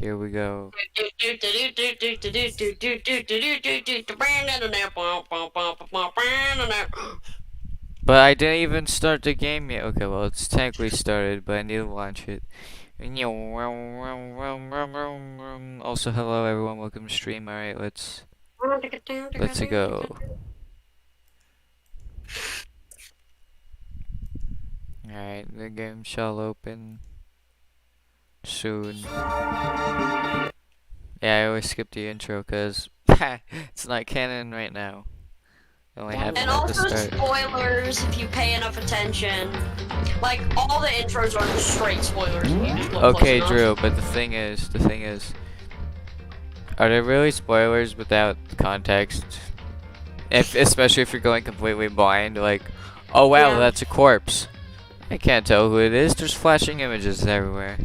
Here we go. But I didn't even start the game yet. Okay, well, it's technically started, but I need to launch it. Also, hello everyone, welcome to stream. Alright, let's go. Alright, the game shall open soon. Yeah, I always skip the intro because it's not canon right now. Only have And it at the also start. spoilers if you pay enough attention. Like, all the intros are just straight spoilers. If you just look Okay, close Drew, enough. but the thing is, are there really spoilers without context? Especially if you're going completely blind, like, oh wow, Yeah. that's a corpse. I can't tell who it is. There's flashing images everywhere.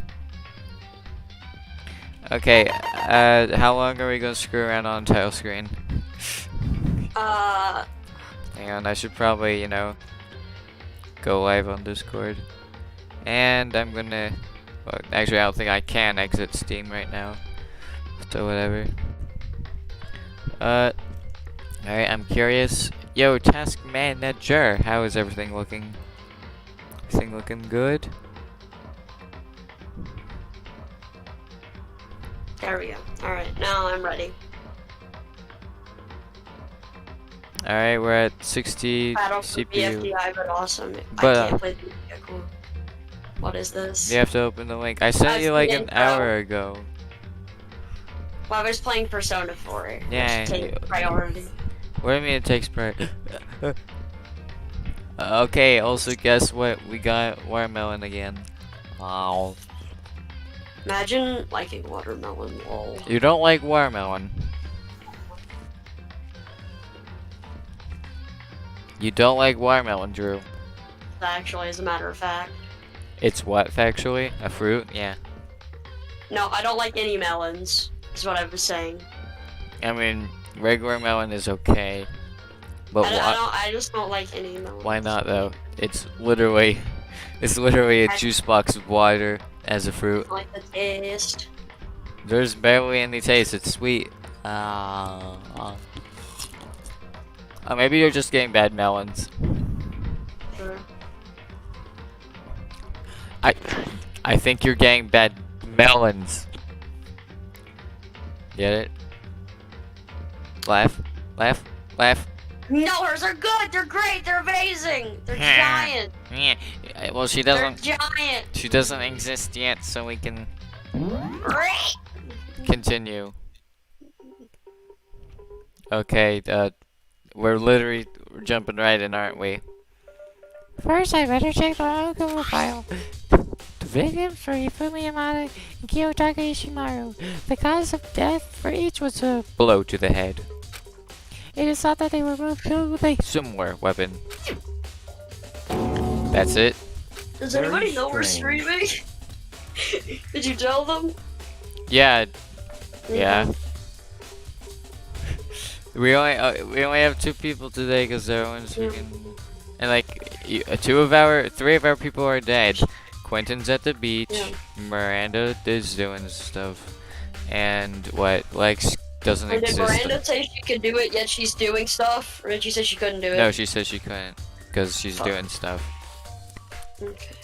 Okay, how long are we gonna screw around on title screen? Hang on, I should probably, go live on Discord. And I'm gonna, well, actually I don't think I can exit Steam right now. So whatever. Alright, I'm curious. Yo, Task Manager, how is everything looking? Everything looking good? There we go. Alright, now I'm ready. Alright, we're at 60 Battle for CPU. BFDI, but awesome. But, I can't play the vehicle. What is this? You have to open the link. I sent you like an hour ago. Well, I was playing Persona 4. Yeah. Which takes priority. What do you mean it takes priority? Okay, also guess what? We got watermelon again. Oh. Imagine liking watermelon, lol. You don't like watermelon. You don't like watermelon, Drew. Actually, as a matter of fact. It's what, factually? A fruit? Yeah. No, I don't like any melons, is what I was saying. I mean, regular melon is okay. But I just don't like any melons. why not, though? It's literally a juice box of water as a fruit. I like the taste. There's barely any taste. It's sweet. Maybe you're just getting bad melons. Sure. I think you're getting bad melons. Get it? Laugh. No, hers are good. They're great. They're amazing. They're giant. Yeah. Well, she They're doesn't. giant. She doesn't exist yet, so we can Great. continue. Okay. We're jumping right in, aren't we? First, I better check the logo file. The victims for Ifumi Yamada and Kiyotaka Ishimaru. The cause of death for each was a blow to the head. It is thought that they were both killed with a similar weapon. That's it. Does anybody know we're streaming? Did you tell them? Yeah. Yeah. We only have 2 people today because everyone's freaking, and like 3 of our people are dead. Quentin's at the beach. Yeah. Miranda is doing stuff, and what Lex doesn't Or did exist. Miranda say she could do it, yet she's doing stuff? Or did she say she couldn't do it? No, she said she couldn't because she's doing stuff. Okay.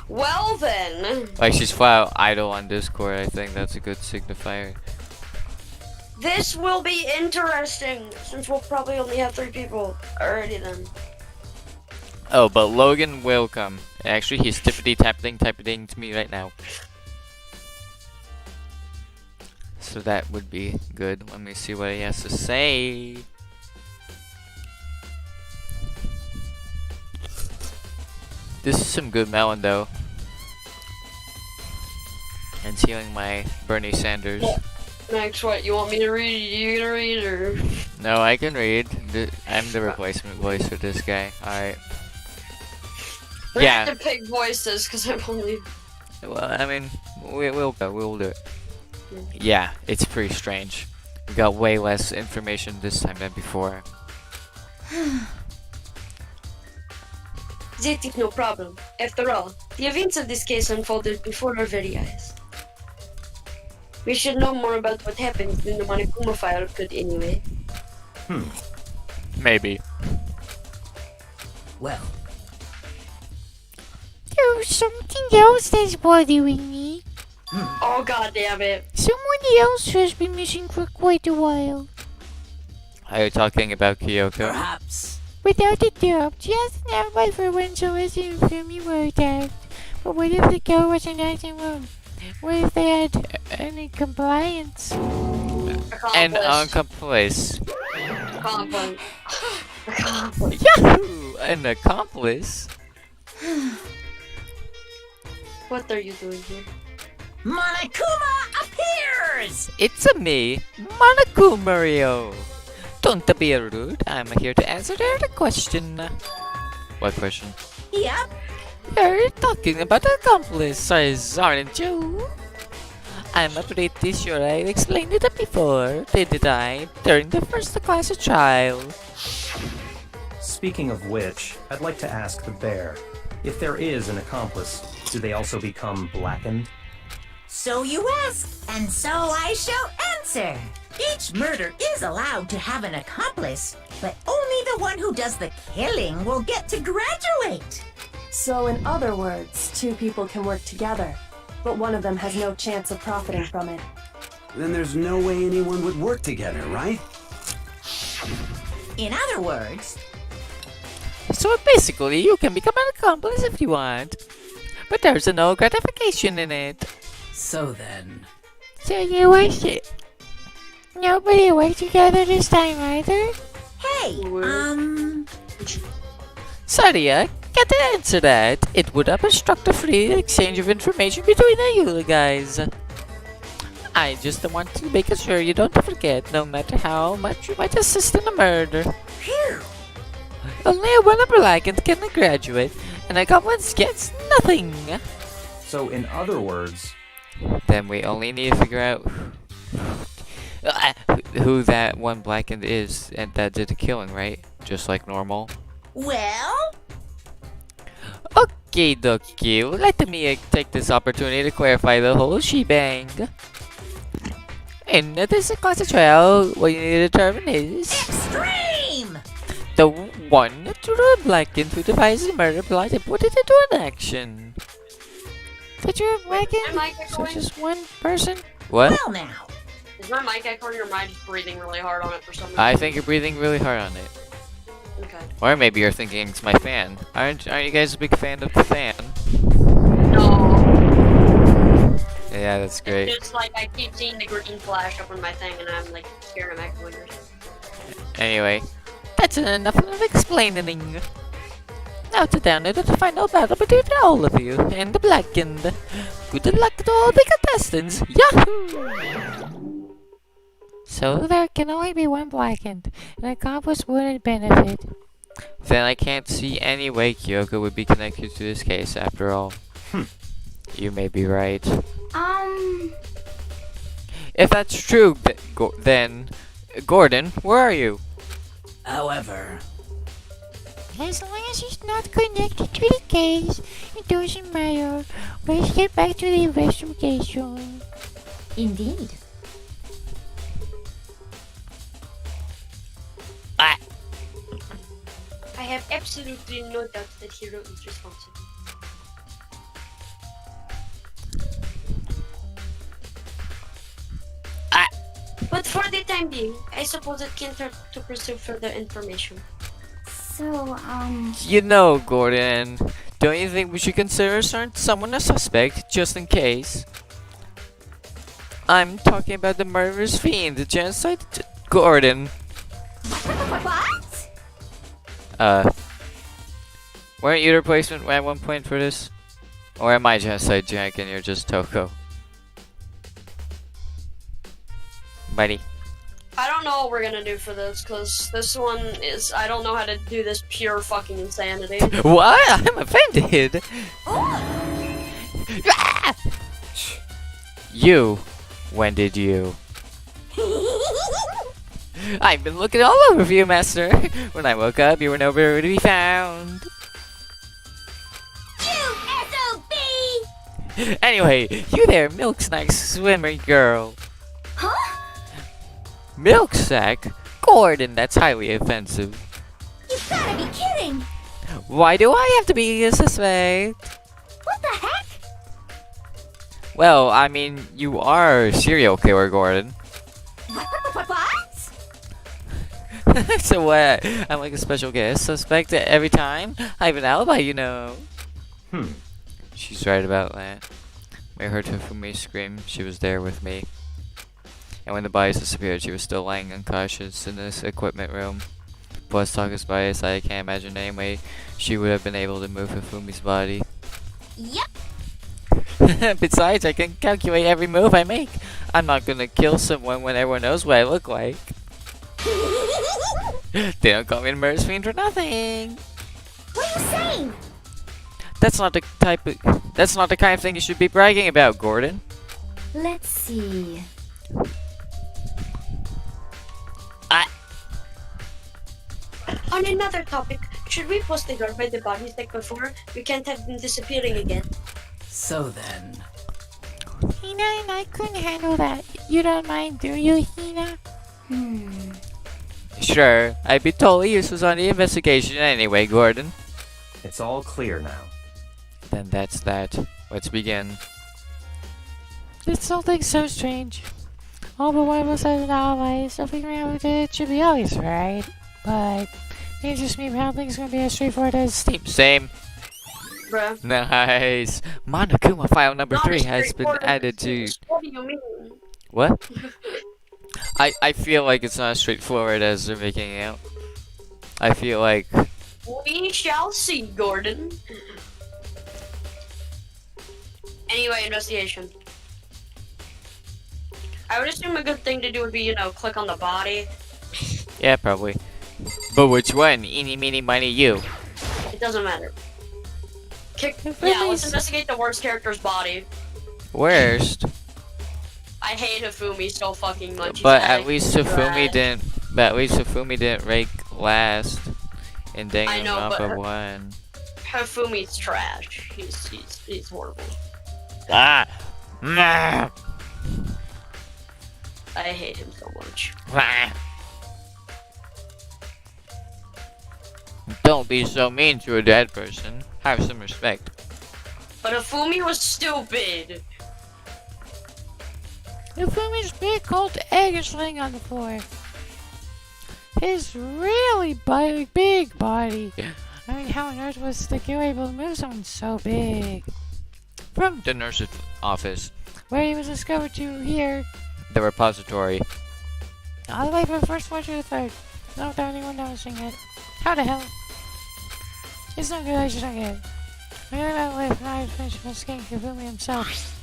Well then. Like she's flat out idle on Discord. I think that's a good signifier. This will be interesting, since we'll probably only have 3 people already then. Oh, but Logan will come. Actually, he's typing to me right now. So that would be good. Let me see what he has to say. This is some good melon, though. And stealing my Bernie Sanders. Yeah. Max, what, you want me to read? You gonna read, or? No, I can read. I'm the replacement voice for this guy. Alright. We Yeah. have to pick voices, because I'm only... Well, I mean, we'll do it. Yeah, it's pretty strange. We got way less information this time than before. That is no problem. After all, the events of this case unfolded before our very eyes. We should know more about what happened in the Monokuma file could anyway. Maybe. Well, There's something else that's bothering me. Oh god damn it. Someone else has been missing for quite a while. Are you talking about Kyoko? perhaps. Without a doubt, she has an alibi for when Celeste and Fumi were attacked. But what if the girl wasn't acting well? What if they had any compliance? An Accomplice. accomplice. Accomplice. Yahoo! An accomplice? What are you doing here? Monokuma appears! It's a me, Monaco Mario. Don't be rude. I'm here to answer the question. What question? Yep. You're talking about accomplices, aren't you? I'm pretty sure I explained it before, didn't I? During the first class trial. Speaking of which, I'd like to ask the bear, if there is an accomplice, do they also become blackened? So you ask, and so I shall answer. Each murder is allowed to have an accomplice, but only the one who does the killing will get to graduate. So, in other words, two people can work together, but one of them has no chance of profiting from it. Then there's no way anyone would work together, right? In other words, So basically, you can become an accomplice if you want, but there's no gratification in it. so then. So you wish it. Nobody worked together this time either? Hey, Saria, can't answer that. It would obstruct the free exchange of information between you guys. I just want to make sure you don't forget, no matter how much you might assist in a murder. Phew. Only one applicant can graduate, and accomplice gets nothing. So, in other words, Then we only need to figure out who that one blackened is, and that did the killing, right? Just like normal. Well, Okie dokie, let me take this opportunity to clarify the whole shebang. In this class trial, what you need to determine is extreme! the one true blackened who devised the murder plot and put it into an action. The true blackened? Am I So echoing? just one person? What? Well now, Is my mic echoing or am I just breathing really hard on it for some reason? I think you're breathing really hard on it. Okay. Or maybe you're thinking it's my fan. Aren't you guys a big fan of the fan? No. Yeah, that's great. It's just like I keep seeing the green flash up on my thing and I'm like scared I'm echoing or something. Anyway, that's enough of explaining. Now to download the final battle between all of you and the blackened. Good luck to all the contestants. Yahoo! So there can only be one blackened. An accomplice wouldn't benefit. Then I can't see any way Kyoko would be connected to this case after all. You may be right. If that's true, then Gordon, where are you? however, As long as he's not connected to the case, it doesn't matter. Let's get back to the investigation. indeed. I have absolutely no doubt that Hero is responsible. But for the time being, I suppose it can start to pursue further information. So, You know, Gordon, don't you think we should consider someone a suspect, just in case? I'm talking about the murderous fiend, the genocide Gordon. What? Weren't you the replacement at one point for this? Or am I genocide Jack and you're just Toko? Buddy. I don't know what we're gonna do for this, cause this one is, I don't know how to do this pure fucking insanity. What? I'm offended! You? When did you? I've been looking all over for you, Master. When I woke up, you were nowhere to be found. You SOB! Anyway, you there, milk snack swimmer girl. Huh? Milk sack? Gordon, that's highly offensive. You gotta be kidding! Why do I have to be a suspect? What the heck? Well, I mean, you are a serial killer, Gordon. What? So what? I'm like a special guest suspect every time? I have an alibi, you know. She's right about that. When I heard Hifumi scream, she was there with me. And when the bodies disappeared, she was still lying unconscious in this equipment room. Plus, Taka's bias, I can't imagine any way she would have been able to move Hifumi's body. Yep. Besides, I can calculate every move I make. I'm not gonna kill someone when everyone knows what I look like. They don't call me a murder fiend for nothing. What are you saying? That's not the kind of thing you should be bragging about, Gordon. Let's see. On another topic, should we post the guard by the bodies like before? We can't have them disappearing again. So then, Hina and I couldn't handle that. You don't mind, do you, Hina? Sure, I'd be totally useless on the investigation anyway, Gordon. It's all clear now. Then that's that. Let's begin. This whole thing's so strange. All but one of us has an alibi, so figuring out what it should be obvious, right? But maybe just me, but I don't think it's gonna be as straightforward as Steam. Same. Bruh. Nice. Monokuma file number Not 3 as has been straightforward added as to... this. What do you mean? What? I feel like it's not as straightforward as they're making it out. I feel like... We shall see, Gordon. Anyway, investigation. I would assume a good thing to do would be, you know, click on the body. Yeah, probably. But which one? Eeny, meeny, miny, you. It doesn't matter. If Yeah, it let's is- investigate the worst character's body. Worst. I hate Hifumi so fucking much. But He's at least Hifumi didn't... But at least Hifumi didn't rank last in I know, but Danganronpa 1. Hifumi's trash. He's horrible. Ah! Nah! I hate him so much. Ah. Don't be so mean to a dead person. Have some respect. But Hifumi was stupid. Hifumi's big cold egg is laying on the floor. His really big body. I mean, how on earth was the killer able to move someone so big? From The nurse's office. where he was discovered to here, The repository. all the way from the first floor to the third. Not without anyone noticing it. How the hell? It's not good, I just don't get it. I really about life and I had finished investigating Hifumi himself.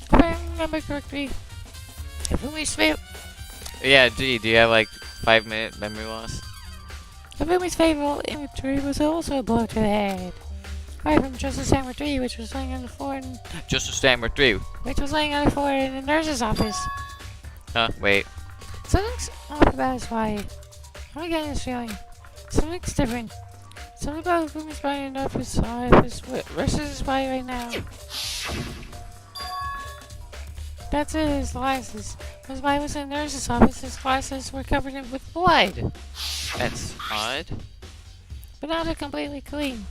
If I remember correctly, Hifumi's favorite. Yeah, gee, do you have like 5-minute memory loss? Hifumi's favorite inventory was also a blow to the head. Right from Justice Hammer 3, which was laying on the floor in, Just a stammer through. which was laying on the floor in the nurse's office. Huh, wait. Something's off about his body. I'm getting this feeling. Something's different. Something about Hifumi's body and up his rest of his body right now. That's it, his glasses. His body was in the nurse's office, his glasses were covered in with blood. That's odd. But now they're completely clean.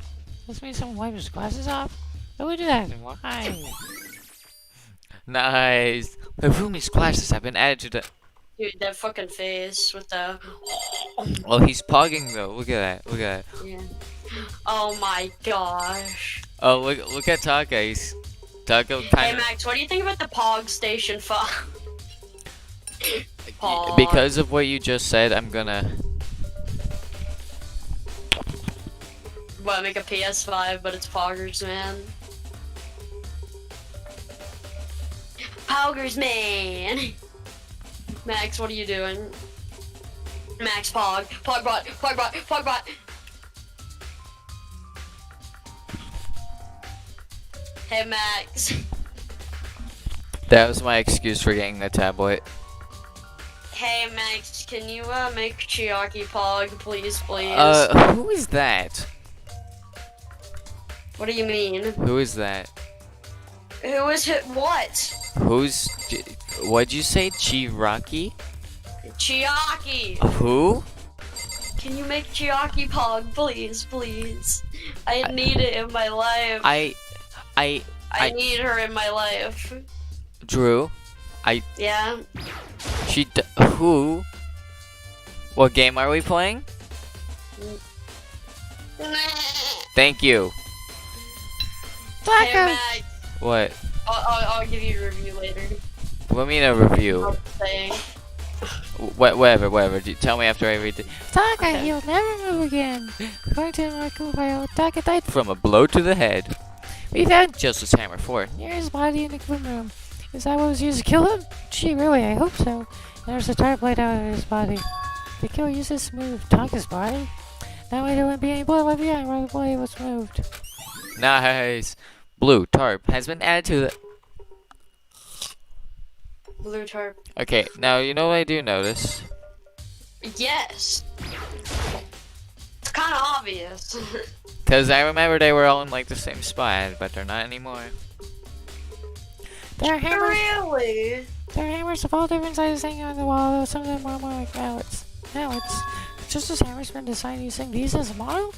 This means someone wiped his glasses off? Who would do that and why? Nice. Hifumi's glasses have been added to the... Dude, that fucking face with the. Oh, he's pogging though. Look at that. Look at that. Yeah. Oh my gosh. Oh, look at Taka. He's... Taka Hey kind of... Max, what do you think about the Pog Station file? Pog. Because of what you just said, I'm gonna... What, make a PS5, but it's Poggers, man. Poggers, man. Max, what are you doing? Max, Pog. Pogbot, Pogbot, Pogbot. Hey, Max. That was my excuse for getting the tablet. Hey, Max, can you, make Chiaki Pog, please, please? Who is that? What do you mean? Who is that? Who is hit what? Who's... What'd you say? Chiraki? Chiaki! Who? Can you make Chiaki Pog, please, please? I need it in my life. I need her in my life. Drew? Yeah. Who? What game are we playing? Thank you. Hey, Max. What? I'll give you a review later. What do you mean a review? I'm saying. Whatever. Tell me after I read it. Taka, he'll never move again. According to my file, Taka died From a blow to the head. We found Joseph's hammer 4. near his body in the room room. Is that what was used to kill him? Gee, really, I hope so. And there's a tarp laid out of his body. The killer used this to move Taka's body? That way there wouldn't be any blood left behind where the body was moved. Nice. Blue tarp has been added to the... Blue tarp. Okay, now you know what I do notice? Yes. It's kind of obvious. Because I remember they were all in like the same spot, but they're not anymore. There are hammers. Really? There are hammers of all different sizes hanging on the wall, though some of them are more like mallets. Mallets? Just as hammers been designed using these as a model?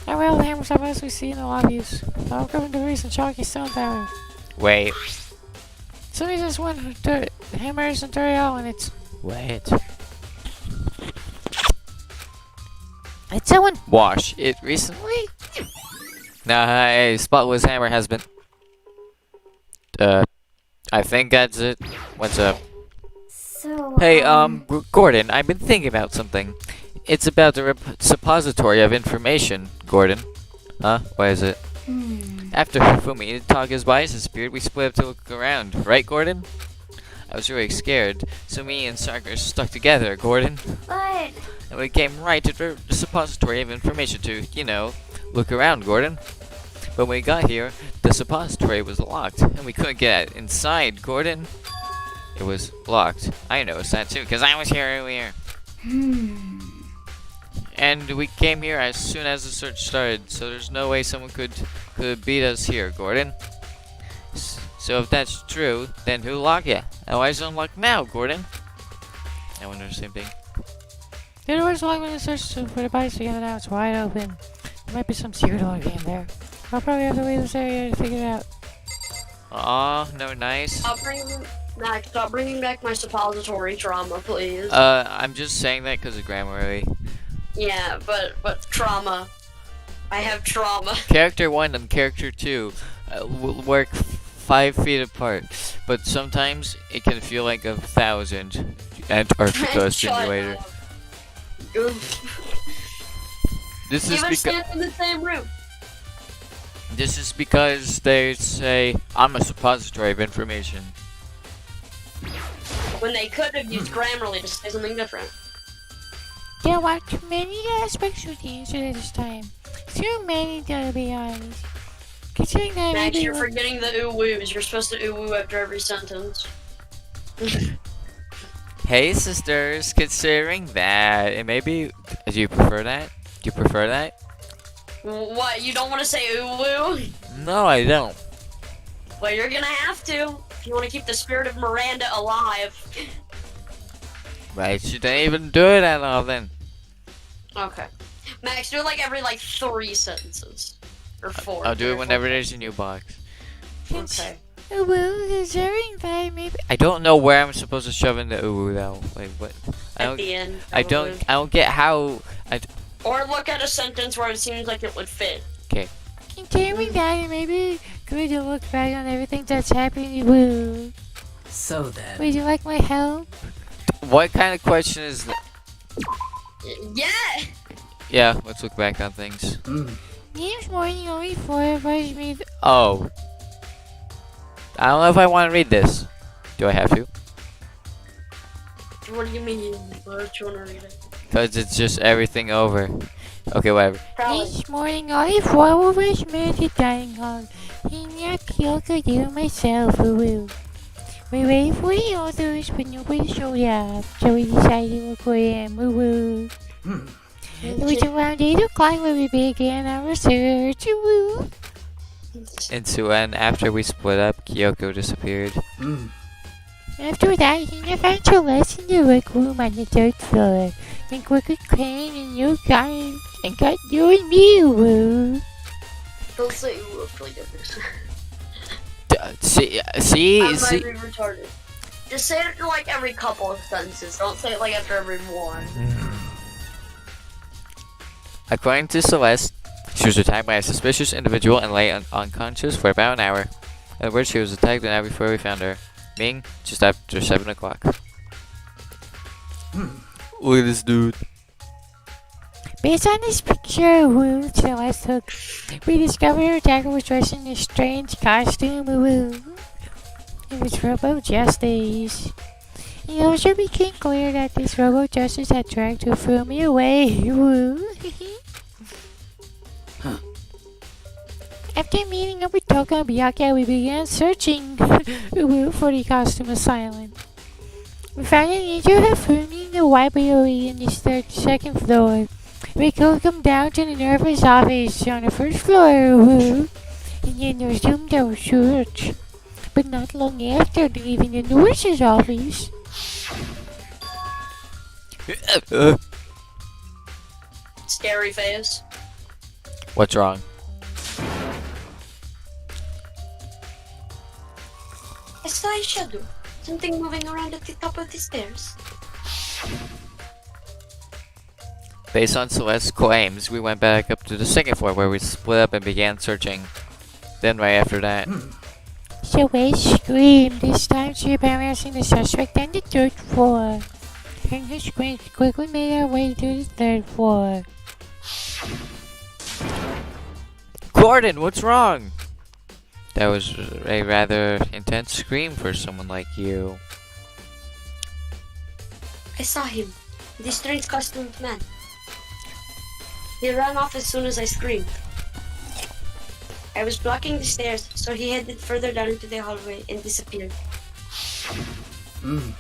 That way all the hammers have as we see in the lobbies. Welcome to recent chalky stone tower. Wait. So there's this one hammers and Turiel and it's... Wait. It's someone... Wash it recently? Nice. Spotless hammer has been... I think that's it. What's up? So, Hey, Gordon, I've been thinking about something. It's about the suppository of information, Gordon. Huh? What is it? After Hifumi Taka's body disappeared, we split up to look around. Right, Gordon? I was really scared, so me and Sarker stuck together, Gordon. but And we came right to the suppository of information to, you know, look around, Gordon. But when we got here, the suppository was locked, and we couldn't get inside, Gordon. It was locked. I noticed that too, because I was here earlier. And we came here as soon as the search started, so there's no way someone could beat us here, Gordon. So if that's true, then who locked it? And why is it unlocked now, Gordon? I wonder the same thing. The door's locked when the search for the bodies together now. It's wide open. There might be some secret door game there. I'll probably have to leave this area to figure it out. Aw, no nice. Stop bringing back my suppository trauma, please. I'm just saying that because of Grammarly. Yeah, but trauma. I have trauma. Character 1 and Character 2 will work 5 feet apart, but sometimes it can feel like 1,000. Antarctica simulator. This is Even because stand in the same room. this is because they say I'm a suppository of information. When they could have used Grammarly to say something different. There are too many aspects to the answer this time. Too many, to be honest. Considering that Max, maybe you're forgetting the ooh-woos. You're supposed to ooh-woo after every sentence. Hey sisters, considering that, and maybe do you prefer that? Do you prefer that? What, you don't want to say ooh-woo? No, I don't. Well, you're gonna have to. If you want to keep the spirit of Miranda alive. Right, shouldn't even do it at all then. Okay. Max, do it like every 3 sentences. Or 4. I'll do it 3 or whenever 4. there's a new box. Okay. well, considering that maybe I don't know where I'm supposed to shove in the ooh though. Like what? At the end. I probably. don't get how. Or look at a sentence where it seems like it would fit. considering that maybe good to look back on everything that's happening. Woo. So then. Would you like my help? What kind of question is that? Yeah! Yeah, let's look back on things. Name's morning only 4 advised me. Oh. I don't know if I want to read this. Do I have to? What do you mean? Why don't you want to read it? Because it's just everything over. Okay, whatever. Probably. This morning only 4 advised me to dying hog. He not kill could do myself. Woo. We waited for the others, but nobody showed up. So we decided to look for him. Woo. It was around 8 o'clock when we began our search. Woo. And so when after we split up, Kyoko disappeared. After that, he found Celeste in the rec room on the 3rd floor. Then quickly came and you got him and got you and me, woo. Don't say you look like it. See, I might be retarded. Just say it like every couple of sentences. Don't say it like after every one. According to Celeste, she was attacked by a suspicious individual and lay unconscious for about an hour. In other words, she was attacked the night before we found her, meaning just after 7 o'clock. Look at this dude. Based on this picture, woo, Celeste took, we discovered her attacker was dressed in a strange costume, woo. It was Robo Justice. It also became clear that this Robo Justice had tried to throw me away, woo. After meeting up with Toka and Byakuya, we began searching woo, for the costume assailant. We found an injured Hifumi in the library in the 2nd floor. We could come down to the nurse's office on the 1st floor, woo. And then resumed our search. But not long after leaving the nurse's office. Scary face. What's wrong? I saw a shadow. Something moving around at the top of the stairs. Based on Celeste's claims, we went back up to the 2nd floor where we split up and began searching. Then right after that, Celeste screamed. This time she apparently seen the suspect on the 3rd floor. Hearing her screams, we quickly made our way to the 3rd floor. Gordon, what's wrong? That was a rather intense scream for someone like you. I saw him. The strange costumed man. He ran off as soon as I screamed. I was blocking the stairs, so he headed further down into the hallway and disappeared. And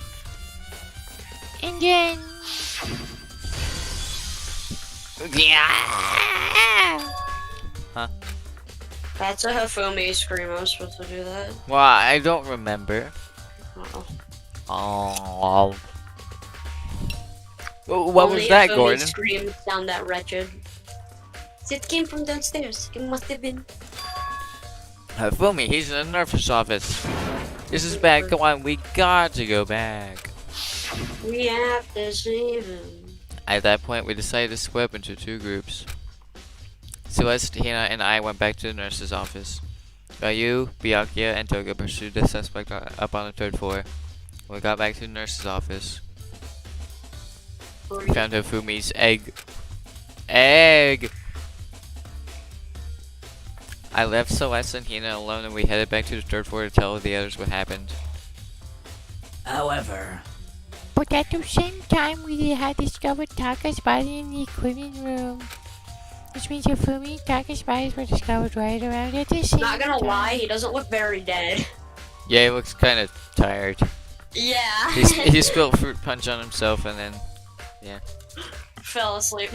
then... Huh? That's a Hifumi scream. I was supposed to do that. Well, I don't remember. Uh-oh. Oh. What was that, Gordon? Scream sound that wretched. It came from downstairs. It must have been. Hifumi, he's in the nurse's office. This is bad. Come on, we got to go back. We have to save him. At that point, we decided to split up into 2 groups. Celeste, Hina, and I went back to the nurse's office. While you, Byakuya, and Toga pursued the suspect up on the 3rd floor. When we got back to the nurse's office, we found Hifumi's egg. I left Celeste and Hina alone and we headed back to the 3rd floor to tell the others what happened. However, But at the same time, we had discovered Taka's body in the equipment room. Which means Hifumi and Taka's bodies were discovered right around at the same time. Not gonna lie, he doesn't look very dead. Yeah, he looks kind of tired. Yeah. He spilled fruit punch on himself and then, yeah. Fell asleep.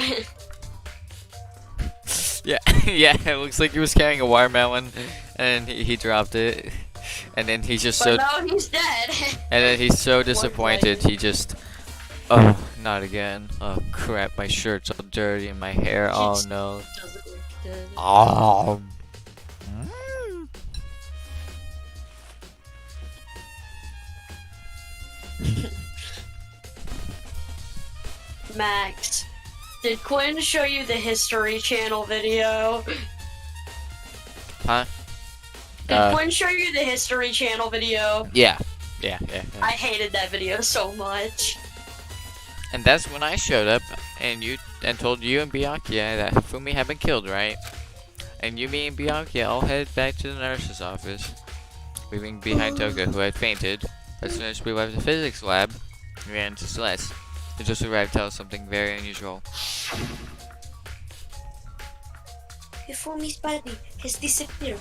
Yeah, yeah, it looks like he was carrying a watermelon and he dropped it. And then he's just But now he's dead. And then he's so disappointed, he just... Oh, not again. Oh crap, my shirt's all dirty and my hair, oh no. Doesn't look good. Oh. Max, did Quinn show you the History Channel video? Huh? Did Quinn show you the History Channel video? Yeah. I hated that video so much. And that's when I showed up and told you and Byakuya that Hifumi had been killed, right? And you, me, and Byakuya all headed back to the nurse's office, leaving behind Toga, who had fainted. As soon as we left the physics lab, we ran into Celeste, who just arrived to tell us something very unusual. Hifumi's body has disappeared.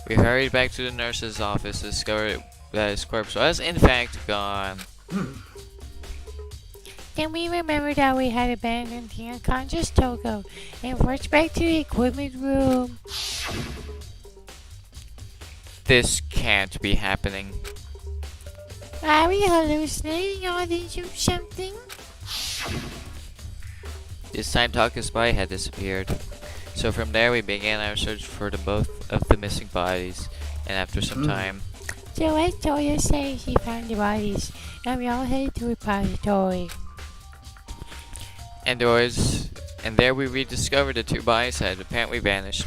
We hurried back to the nurse's office to discover that his corpse was in fact gone. Then we remembered that we had abandoned the unconscious Togo and rushed back to the equipment room. This can't be happening. Are we hallucinating or did you something? This time Taka's body had disappeared. So from there we began our search for the both of the missing bodies. And after some time, So as Toya says, she found the bodies, and we all headed to a repository. and there we rediscovered the two bodies that had apparently vanished.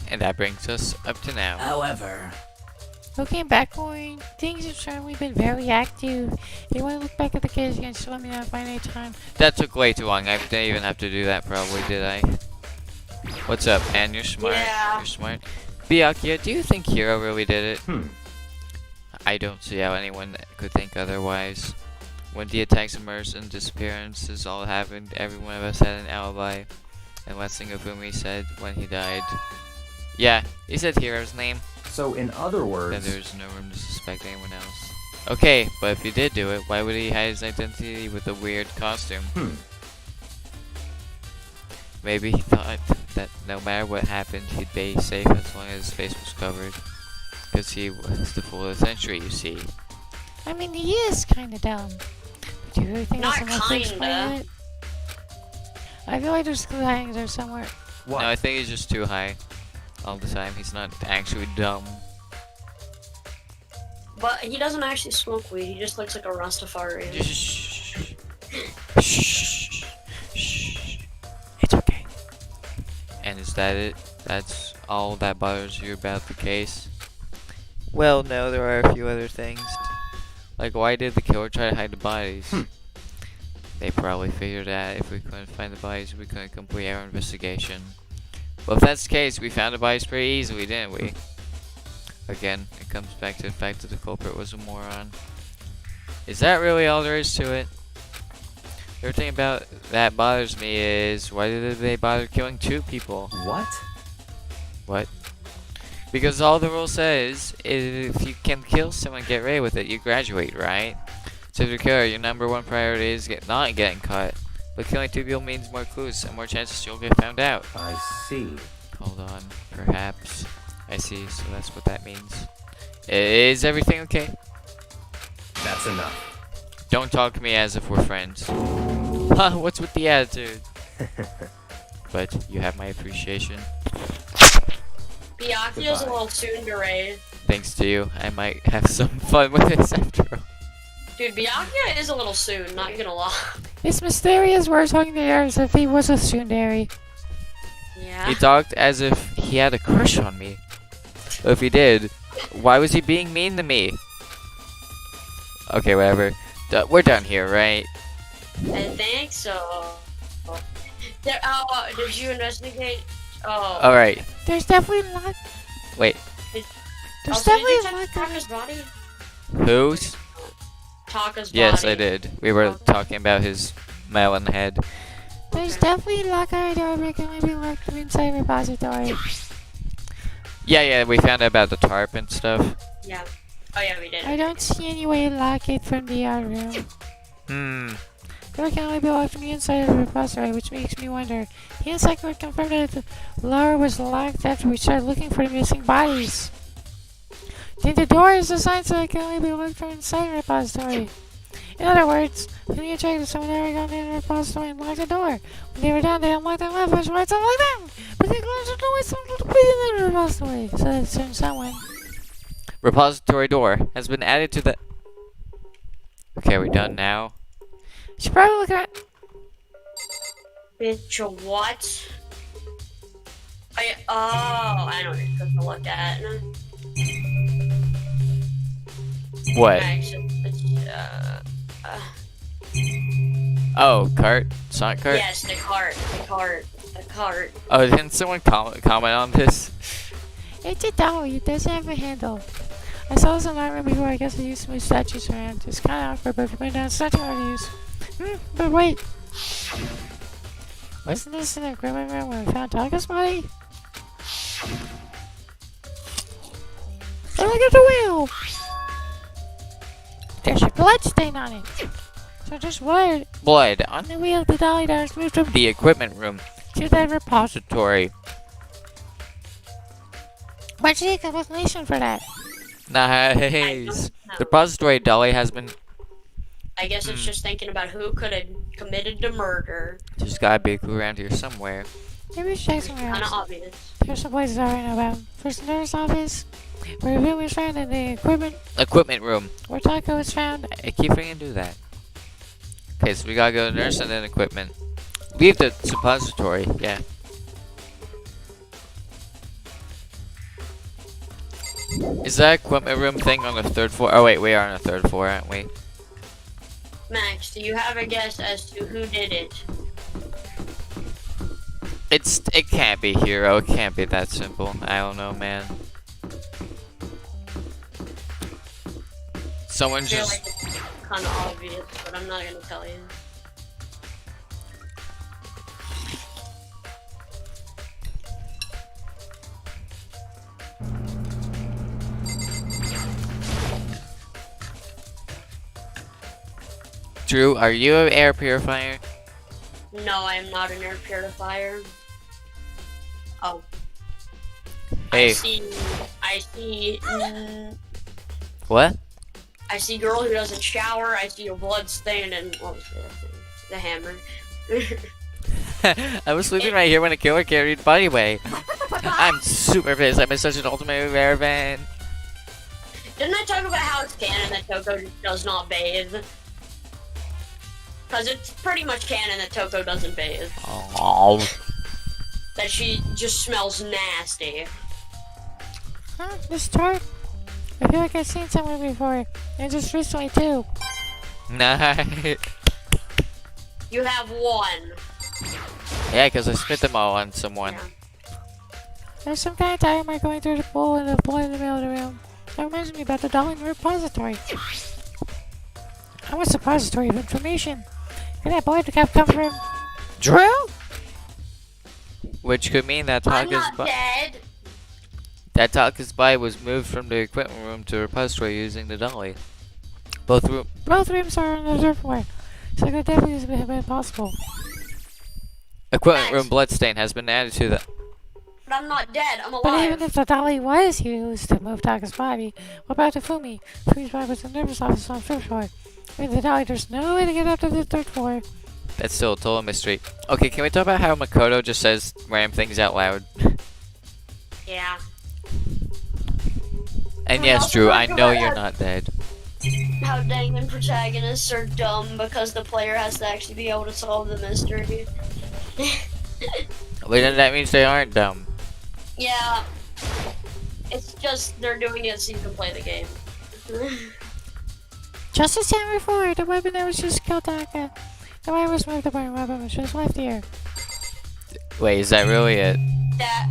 And that brings us up to now. However, Looking backward, things have certainly been very active. If you want to look back at the case again, just let me know if I need time. That took way too long. I didn't even have to do that probably, did I? What's up, man? You're smart. Yeah. You're smart. Byakuya, do you think Hiro really did it? I don't see how anyone could think otherwise. When the attacks, murders, and disappearances all happened, every one of us had an alibi. And last thing Ofumi said when he died. Yeah, he said Hiro's name. So, in other Then words, there's no room to suspect anyone else. Okay, but if he did do it, why would he hide his identity with a weird costume? Maybe he thought that no matter what happened, he'd be safe as long as his face was covered. Because he was the fool of the century, you see. I mean, he is kind of dumb. But do you really think Not there's someone to explain kinda. it? I feel like there's clue hangers there somewhere. what? No, I think he's just too high all the time. He's not actually dumb. But he doesn't actually smoke weed. He just looks like a Rastafarian. Just shh. Shh. Shh. It's okay. And is that it? That's all that bothers you about the case? Well, no, there are a few other things. Like, why did the killer try to hide the bodies? They probably figured that if we couldn't find the bodies, we couldn't complete our investigation. Well, if that's the case, we found the bodies pretty easily, didn't we? Again, it comes back to the fact that the culprit was a moron. Is that really all there is to it? The other thing about that bothers me is, why did they bother killing two people? What? What? Because all the rule says is if you can kill someone, get away with it, you graduate, right? So if you're a killer, your number one priority is not getting caught. But killing two people means more clues and more chances you'll get found out. I see. Hold on, perhaps. I see, so that's what that means. Is everything okay? That's enough. Don't talk to me as if we're friends. Huh, what's with the attitude? But you have my appreciation. Byakuya's a little tsundere. Thanks to you, I might have some fun with this after all. Dude, Byakuya is a little soon, not gonna lie. It's mysterious we're talking to her as if he was a tsundere. Yeah. He talked as if he had a crush on me. But if he did, why was he being mean to me? Okay, whatever. We're done here, right? I think so. Did you investigate? Oh. Alright, There's definitely not. wait. There's Also, did you definitely check not. Taka's body? Whose? Taka's body. Yes, I did. We were Okay. talking about his melon head. There's definitely a locker door that can only be locked from inside a repository. Yeah, we found out about the tarp and stuff. Yeah. Oh yeah, we did. I don't see any way to lock it from the other room. Door can only be locked from the inside of the repository, which makes me wonder. The inside could confirm that the lower was locked after we started looking for the missing bodies. Then the door is designed so it can only be locked from inside the repository. In other words, we need to check that someone ever got in the repository and locked the door. When they were down, they unlocked them left, push right, to unlock them. But they closed the door with someone to be in the repository. So that's certain someone. Repository door has been added to the... Okay, we're done now. Should probably look at. Bitch, what? I know what you're supposed to look at. What? Actually, Oh, cart? Sonic cart? yes, the cart. Oh, didn't someone comment on this? It's a dolly. It doesn't have a handle. I saw this in my room before. I guess I used to move statues around. It's kind of awkward, but if you put it down, it's not too hard to use. But wait. Wasn't this in the equipment room when we found Taka's body? Oh, look at the wheel! There's a blood stain on it. So just blood. Blood on the wheel of the dolly that was moved from the equipment room to the repository. What's the explanation for that? Nice. know. The repository dolly has been. I guess it's just thinking about who could have committed the murder. There's gotta be a clue around here somewhere. Maybe we should check somewhere Kind of else. obvious. There's some places I already know about. First, the nurse office, where the room was found, and the Equipment room. where Taco was found. I keep forgetting to do that. Okay, so we gotta go to nurse and then equipment. Leave the suppository. Yeah. Is that equipment room thing on the 3rd floor? Oh wait, we are on the 3rd floor, aren't we? Max, do you have a guess as to who did it? It can't be Hero. It can't be that simple. I don't know, man. Someone I feel just. like it's kind of obvious, but I'm not gonna tell you. Drew, are you an air purifier? No, I am not an air purifier. Oh. Hey. I see. What? I see girl who doesn't shower. I see a blood stain, and what was the other thing? The hammer. I was sleeping right here when a killer carried body away. I'm super pissed. I missed such an ultimate rare event. Didn't I talk about how it's canon that Toko does not bathe? Because it's pretty much canon that Toko doesn't bathe. Oh. That she just smells nasty. Huh? This tart? I feel like I've seen somewhere before. And just recently, too. Nice. You have one. Yeah, because I spit them all on someone. Yeah. There's some kind of tire mark going through the pool and the boy in the middle of the room. That reminds me about the doll in the repository. I want a repository of information. Where that boy have come from? Drew? Which could mean that I'm Taka's not body. dead. That Taka's body was moved from the equipment room to the repository using the dolly. Both Rooms are on the third floor. So it could definitely have been possible. equipment room bloodstain has been added to the. But I'm not dead. I'm But even alive. if the dolly was used to move Taka's body, what about the Fumi? Fumi's body was in the nurse's office on the fifth floor. With the dolly, there's no way to get up to the 3rd floor. That's still a total mystery. Okay, can we talk about how Makoto just says random things out loud? Yeah. And We yes, also Drew, talk I know about you're how- not dead. How Dangan protagonists are dumb because the player has to actually be able to solve the mystery. Well, then that means they aren't dumb. Yeah. It's just they're doing it so you can play the game. Just as time before, the weapon that was just killed Taka. The wire was moved, the burning weapon was just left here. Wait, is that really it? That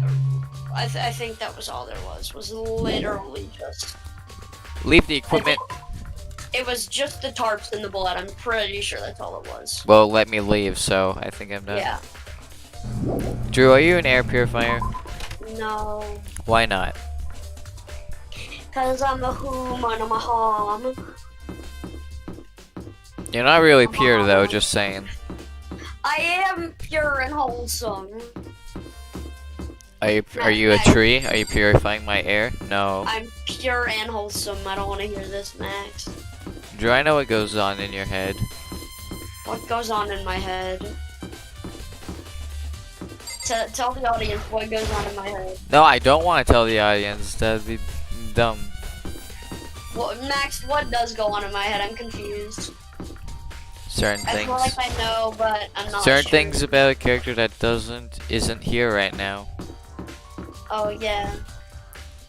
I think that was all there was literally just. Leave the equipment. It was just the tarps and the blood. I'm pretty sure that's all it was. Well, let me leave, so I think I'm done. Yeah. Drew, are you an air purifier? No. Why not? Cause I'm a whom and I'm a hom. You're not really pure, though, just saying. I am pure and wholesome. Are you a tree? Are you purifying my air? No. I'm pure and wholesome. I don't want to hear this, Max. Drew, I know what goes on in your head. What goes on in my head? Tell the audience what goes on in my head. No, I don't want to tell the audience. That'd be dumb. Well, Max, what does go on in my head? I'm confused. Certain I things. feel like I know, but I'm not Certain sure. things about a character that isn't here right now. Oh, yeah.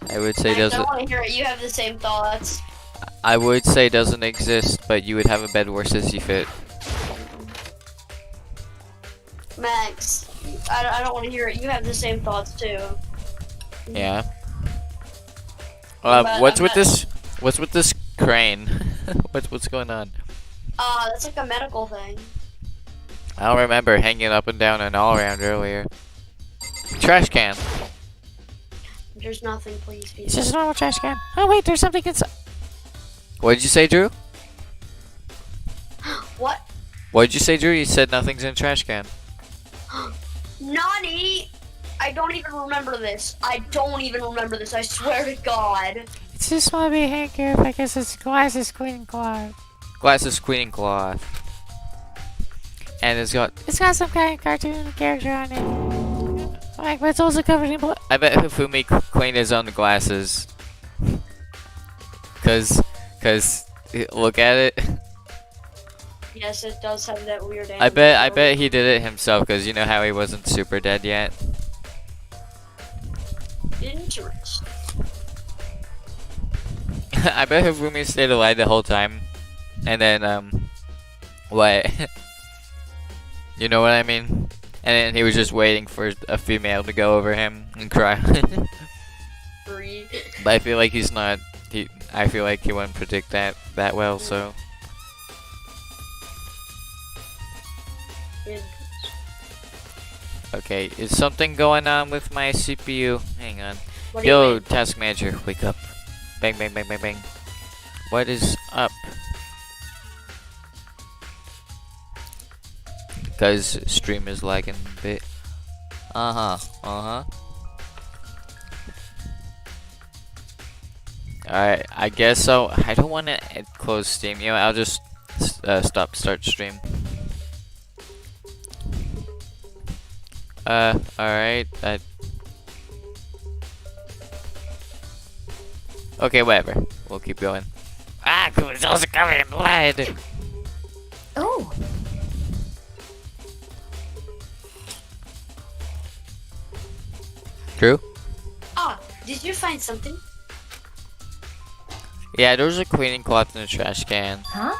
I would say Max, I doesn't. don't want to hear it. You have the same thoughts. I would say doesn't exist, but you would have a bed worse as you fit. Max, I don't want to hear it. You have the same thoughts, too. Yeah. But What's I'm with not- this? What's with this crane? what's going on? That's like a medical thing. I don't remember hanging up and down and all around earlier. Trash can. There's nothing, please, It's people. just a normal trash can. Oh wait, there's something inside. What did you say, Drew? What? What'd you say, Drew? You said nothing's in the trash can. Nani? I don't even remember this. I don't even remember this. I swear to God. It's just want to be handkerchief. I guess it's glasses, cleaning cloth. Glasses, cleaning cloth. And it's got Some kind of cartoon character on it. Like, but it's also covered in blood. I bet Hifumi cleaned his own glasses. Cause, look at it. Yes, it does have that weird I bet he did it himself. Cause you know how he wasn't super dead yet. Interesting. I bet Hifumi stayed alive the whole time. And then, what? You know what I mean? And then he was just waiting for a female to go over him and cry. Free. But I feel like he's not. I feel like he wouldn't predict that well. So okay, is something going on with my CPU? Hang on. What do you Yo, mean? task manager, wake up! Bang, bang, bang, bang, bang. What is up? Cause stream is lagging a bit. Alright, I guess so. I don't want to close Steam. You know, I'll just start stream. Alright. Okay, whatever. We'll keep going. Ah, it's also covered in blood. Oh, True? Ah, did you find something? Yeah, there was a cleaning cloth in the trash can. huh?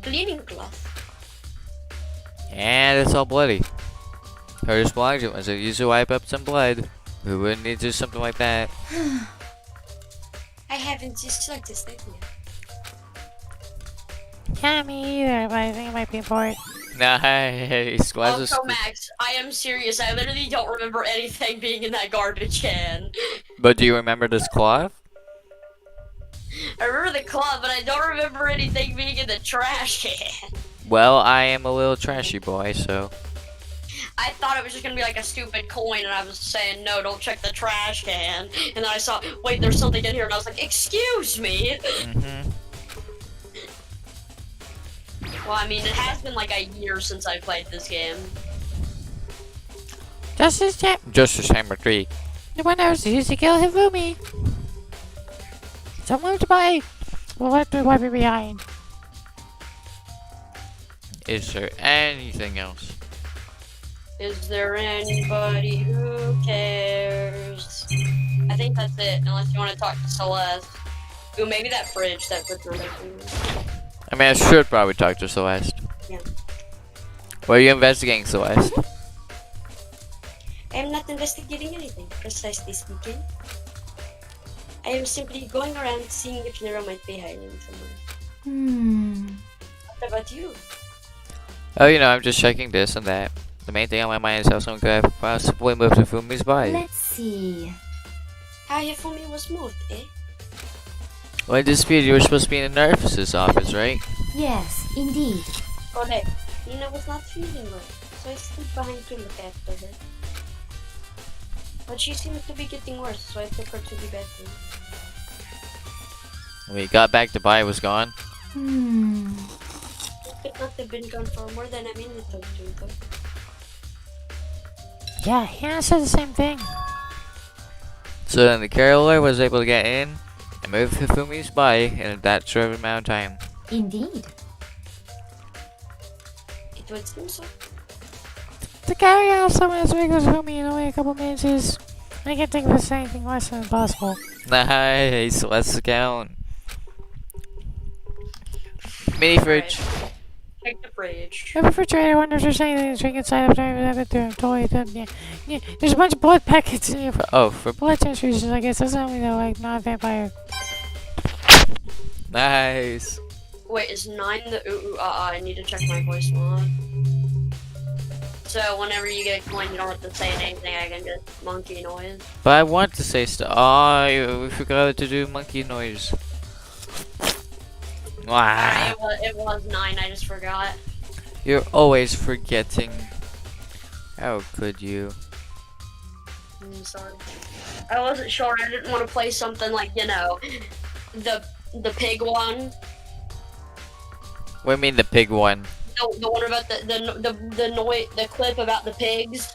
Cleaning cloth. And it's all bloody. Her belongs it was it used to wipe up some blood. We wouldn't need to do something like that. I haven't just like this yet. Yeah, me either, but I think it might be important. Nice. Glasses. Also, Max, I am serious. I literally don't remember anything being in that garbage can. But do you remember this cloth? I remember the cloth, but I don't remember anything being in the trash can. Well, I am a little trashy boy, so. I thought it was just gonna be like a stupid coin, and I was saying, no, don't check the trash can. And then I saw, wait, there's something in here, and I was like, excuse me. Well, I mean, it has been like a year since I played this game. Justice Champ. Justice Hammer 3. The one that was used to kill Hifumi. Someone to buy. We'll have to wipe it behind. Is there anything else? Is there anybody who cares? I think that's it, unless you want to talk to Celeste. Ooh, maybe that fridge reminded me. I mean, I should probably talk to Celeste. Yeah. What are you investigating, Celeste? I am not investigating anything, precisely speaking. I am simply going around seeing if Nero might be hiding somewhere. What about you? Oh, you know, I'm just checking this and that. The main thing on my mind is how someone could have possibly moved to Fumi's body. Let's see. How Hifumi was moved, eh? When this video, you were supposed to be in the nurse's office, right? Yes, indeed. Correct. Nina was not feeling well, so I stayed behind to look after her. But she seemed to be getting worse, so I took her to the bathroom. When we got back, the body was gone. It could not have been gone for more than a minute or two, though. Yeah, Hannah said the same thing. So then the carrier was able to get in and move Hifumi's body in that short amount of time. Indeed. It would seem so. To carry out someone as big as Hifumi in only a couple minutes is. I can't think of anything less than impossible. Nice, let's count. Mini fridge. Check the fridge. The refrigerator, I wonder if there's anything to drink inside of the toy. Yeah, there's a bunch of blood packets in here. Oh, for Blood transfusions, I guess. That's not, like, not a vampire. nice. Wait, is 9 the I need to check my voice mod. So whenever you get a coin, you don't have to say anything, I can just monkey noise. But I want to say stuff. Oh, we forgot to do monkey noise. Wow. It was 9. I just forgot. You're always forgetting. How could you? I'm sorry. I wasn't sure. I didn't want to play something like, you know, the pig one. What do you mean the pig one? The one about the clip about the pigs.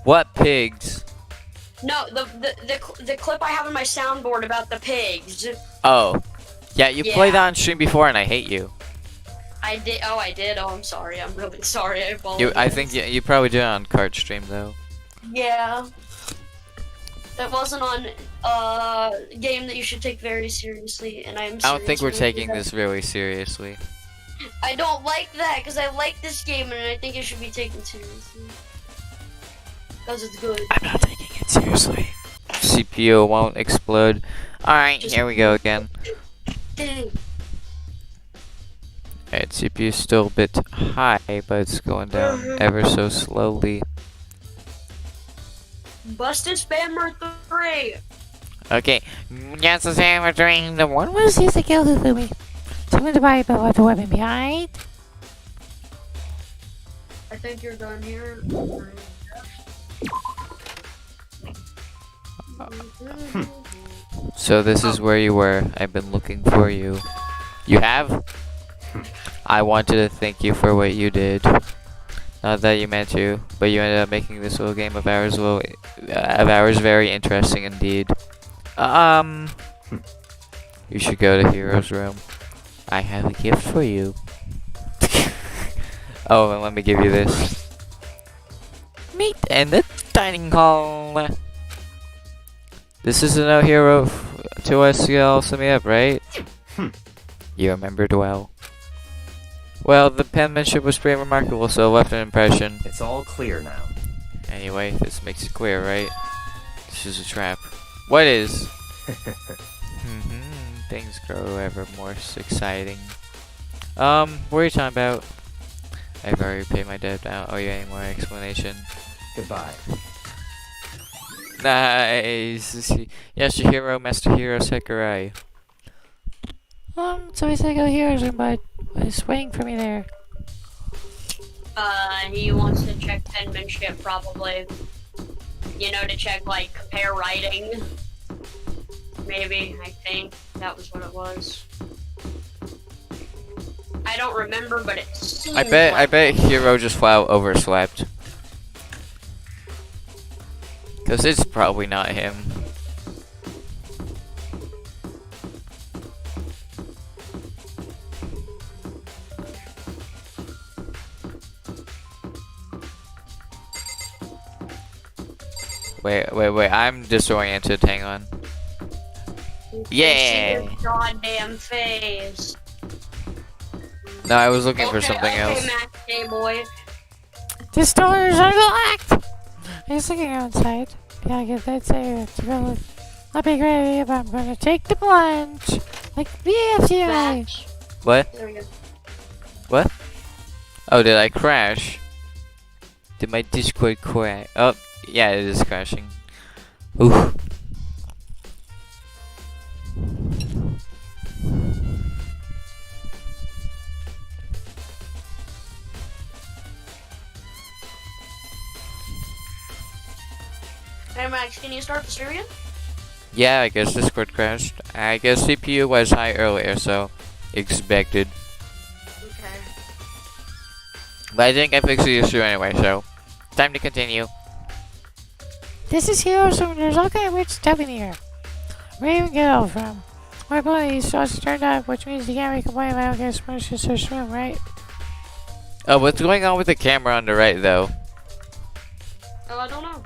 What pigs? No, the clip I have on my soundboard about the pigs. Oh. Yeah, you Yeah. played that on stream before and I hate you. I did. Oh, I did. Oh, I'm sorry. I'm really sorry. I apologize. I think you probably did it on card stream though. Yeah. It wasn't on a game that you should take very seriously, and I'm. I don't think we're serious taking about this really seriously. it. I don't like that because I like this game, and I think it should be taken seriously. Because it's good. I'm not taking it seriously. CPU won't explode. Alright, here we go again. Dang. Alright, CPU's still a bit high, but it's going down ever so slowly. Busted Spammer 3. Okay, just the same for dream. The one was He's the kill who flew me. Someone to buy but left a weapon behind. I think you're done here. So this is where you were. I've been looking for you. You have? I wanted to thank you for what you did. Not that you meant to, but you ended up making this little game of ours very interesting indeed. You should go to Hero's room. I have a gift for you. Oh, and let me give you this. Meet in the dining hall. This is a no hero to us to also me up, right? You remembered well. Well, the penmanship was pretty remarkable, so it left an impression. It's all clear now. Anyway, this makes it clear, right? This is a trap. What is? Things grow ever more exciting. What are you talking about? I've already paid my debt now. Oh, yeah, any more explanation? Goodbye. Nice. Yasuhiro, Master Hero Sakurai. So I said go Heroes room, but it's waiting for me there. He wants to check penmanship, probably. You know, to check, like, compare writing. Maybe, I think that was what it was. I don't remember, but it seems I bet Hero just flat out overslept. Cause it's probably not him. Wait, I'm disoriented, hang on. Yeah! See his goddamn face. No, I was looking for Okay, something okay, else. Max, hey boy. This door is unlocked! I was looking outside. Yeah, I get that say to go. I'll be ready, but I'm gonna take the plunge. Like BFTI. Max. What? There we go. What? Oh, did I crash? Did my Discord crash? Oh, yeah, it is crashing. Ooh. Hey Max, can you start the stream again? Yeah, I guess Discord crashed. I guess CPU was high earlier, so expected. Okay. But I think I fixed the issue anyway, so time to continue. This is Heroes room. There's all kind of weird stuff in here. Where do you even get it all from? My boy starts turned up, which means you can't really complain if I don't get smushed to search room, right? Oh, what's going on with the camera on the right, though? Oh, I don't know.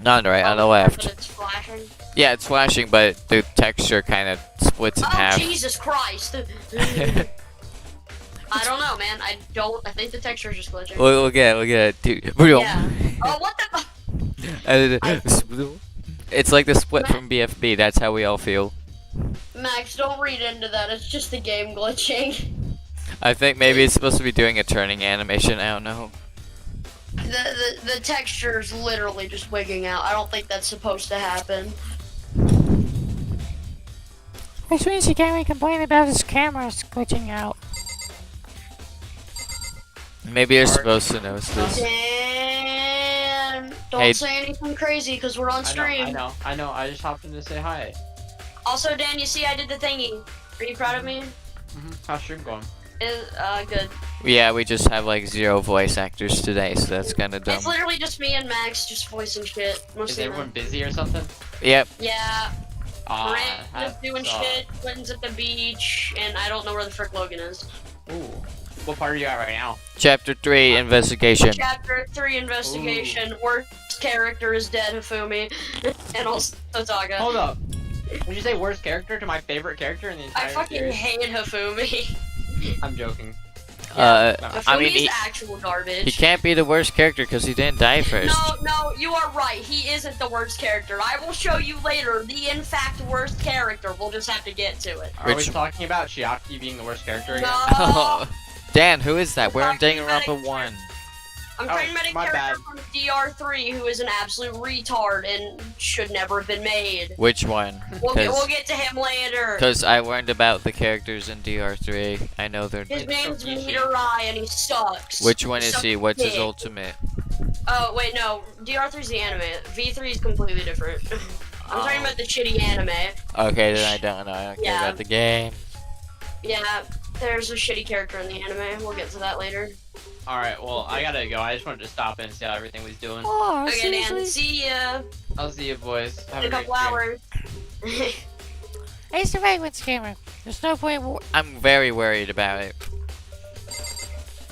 Not on the right, on the But left. it's flashing. Yeah, it's flashing, but the texture kind of splits in Oh, half. Jesus Christ! I don't know, man. I think the texture is just glitching. Look at it, dude. Yeah. Oh, what the? It's like the split from BFB. That's how we all feel. Max, don't read into that. It's just the game glitching. I think maybe it's supposed to be doing a turning animation. I don't know. The texture is literally just wigging out. I don't think that's supposed to happen. Which means he can't really complain about his cameras glitching out. Maybe you're supposed to notice this. Dan, don't Hey. say anything crazy because we're on stream. I know. I just hopped in to say hi. Also, Dan, you see I did the thingy. Are you proud of me? How's stream going? Good. Yeah, we just have like 0 voice actors today, so that's kind of dumb. It's literally just me and Max just voicing shit. Is Mostly everyone busy or something? Yep. Yeah. Brand's that doing sucks. shit, Clinton's at the beach, and I don't know where the frick Logan is. Ooh. What part are you at right now? Chapter 3, investigation. Chapter 3 investigation. Worst character is dead, Hifumi. And also Taga. Hold up. Did you say worst character to my favorite character in the entire I fucking series? hate Hifumi. I'm joking. I mean, Hifumi's he actual garbage. can't be the worst character because he didn't die first. No, you are right. He isn't the worst character. I will show you later the in fact worst character. We'll just have to get to it. Are we Which- talking about Chiaki being the worst character again? No. Dan, who is that? We're in talking about Danganronpa it. 1. I'm Oh, talking about a my character bad. from DR3 who is an absolute retard and should never have been made. Which one? We'll get to him later. Because I learned about the characters in DR3. I know they're... His name's Icyfish. Meteorai and he sucks. Which one is Sucks he? What's his dick. ultimate? Oh, wait, no. DR3's the anime. V3 is completely different. I'm talking about the shitty anime. Okay, then I don't know. I don't care Yeah. about the game. Yeah, there's a shitty character in the anime. We'll get to that later. Alright, well, I gotta go. I just wanted to stop in and see how everything was doing. Oh, Okay, seriously? Dan, see ya I'll see you boys. Have in a a great couple hours. I used to write with camera. There's no point. I'm very worried about it.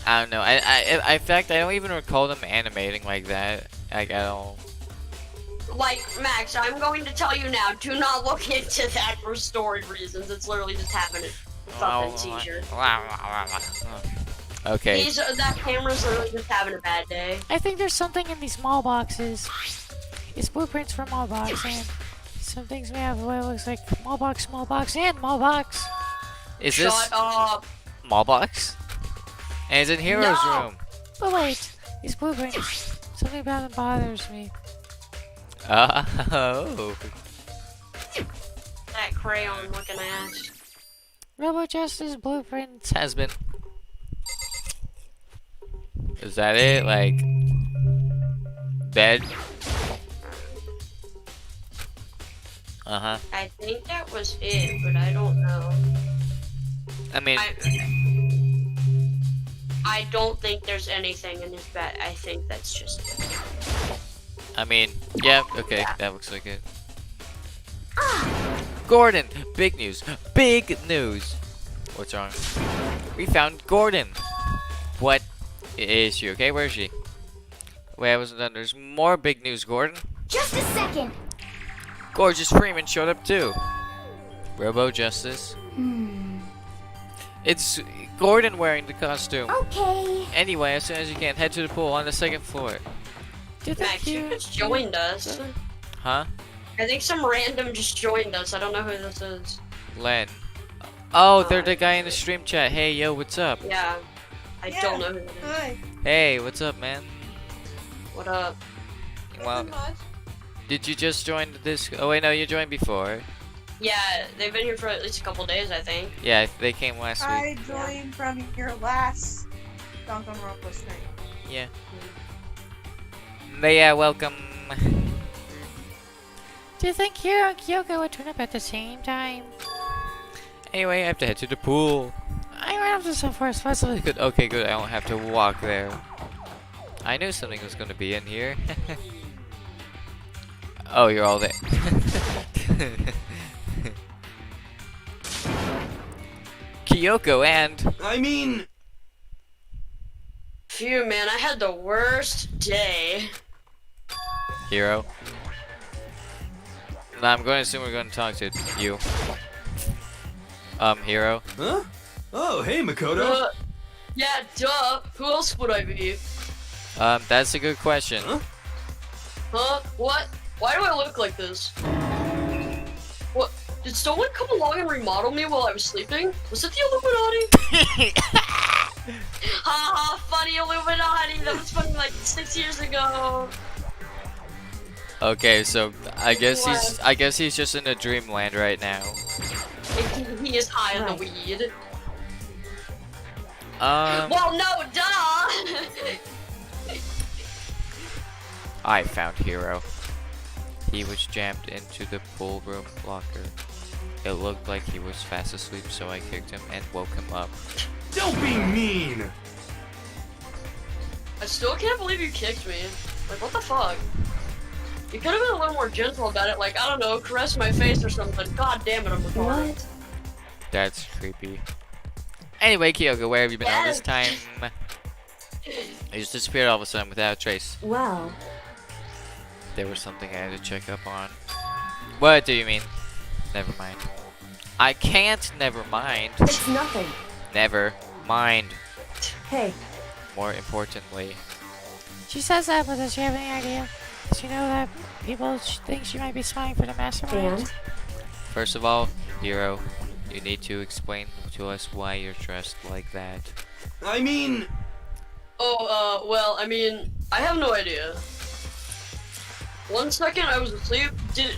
I don't know. In fact, I don't even recall them animating like that. Like, at all. Like, Max, I'm going to tell you now, do not look into that for story reasons. It's literally just having a fucking seizure. Okay. That camera's literally just having a bad day. I think there's something in these mall boxes. It's blueprints for mall box, and some things may have what it looks like mall box, and mall box. Is Shut this up. Mailbox? And it's in Hero's No. room. But wait, these blueprints. Something about them bothers me. Oh. That crayon looking ass. Robo Justice blueprints. Has been. Is that it? Like, bed? Uh-huh. I think that was it, but I don't know. I mean, I don't think there's anything in his bed. I think that's just it. Yeah, okay, that looks like it. Gordon! Big news. Big news! What's wrong? We found Gordon! What is she? Okay, where is she? Wait, I wasn't done. There's more big news, Gordon. Just a second. Gorgeous Freeman showed up too. Robo Justice. It's Gordon wearing the costume. Okay. Anyway, as soon as you can, head to the pool on the 2nd floor. Max, you just joined us. Huh? I think some random just joined us. I don't know who this is. Len. Oh, they're the guy in the stream chat. Hey, yo, what's up? Yeah. I don't know who that is. Hi. Hey, what's up, man? What up? Well, Nothing much. did you just join this? Oh, wait, no, you joined before. Yeah, they've been here for at least a couple days, I think. Yeah, they came last I week. joined from your last Danganronpa stream. Yeah. But yeah, welcome. Do you think Hiro and Kyoko would turn up at the same time? Anyway, I have to head to the pool. I ran up to some forest festival. Good. Okay, good. I don't have to walk there. I knew something was gonna be in here. Oh, you're all there. Kyoko and I mean, Phew, man, I had the worst day. Hiro. No, I'm going to assume we're going to talk to you. Hiro. huh? Oh, hey, Makoto. Yeah, duh. Who else would I be? That's a good question. Huh? Huh? What? Why do I look like this? What? Did someone come along and remodel me while I was sleeping? Was it the Illuminati? Haha, funny Illuminati. That was funny like 6 years ago. Okay, so I guess he's just in a dreamland right now. He is high on the weed. Well, no, duh! I found Hero. He was jammed into the pool room locker. It looked like he was fast asleep, so I kicked him and woke him up. Don't be mean! I still can't believe you kicked me. Like, what the fuck? You could have been a little more gentle about it, like, I don't know, caress my face or something. God damn it, I'm retarded. What? That's creepy. Anyway, Kyoko, where have you been all this time? I just disappeared all of a sudden without a trace. Well, There was something I had to check up on. What do you mean? Never mind. I can't never mind. it's nothing. Never mind. Hey, More importantly. She says that, but does she have any idea? Does she know that people think she might be spying for the mastermind? and First of all, Hero, you need to explain to us why you're dressed like that. I mean, Well, I mean, I have no idea. 1 second I was asleep,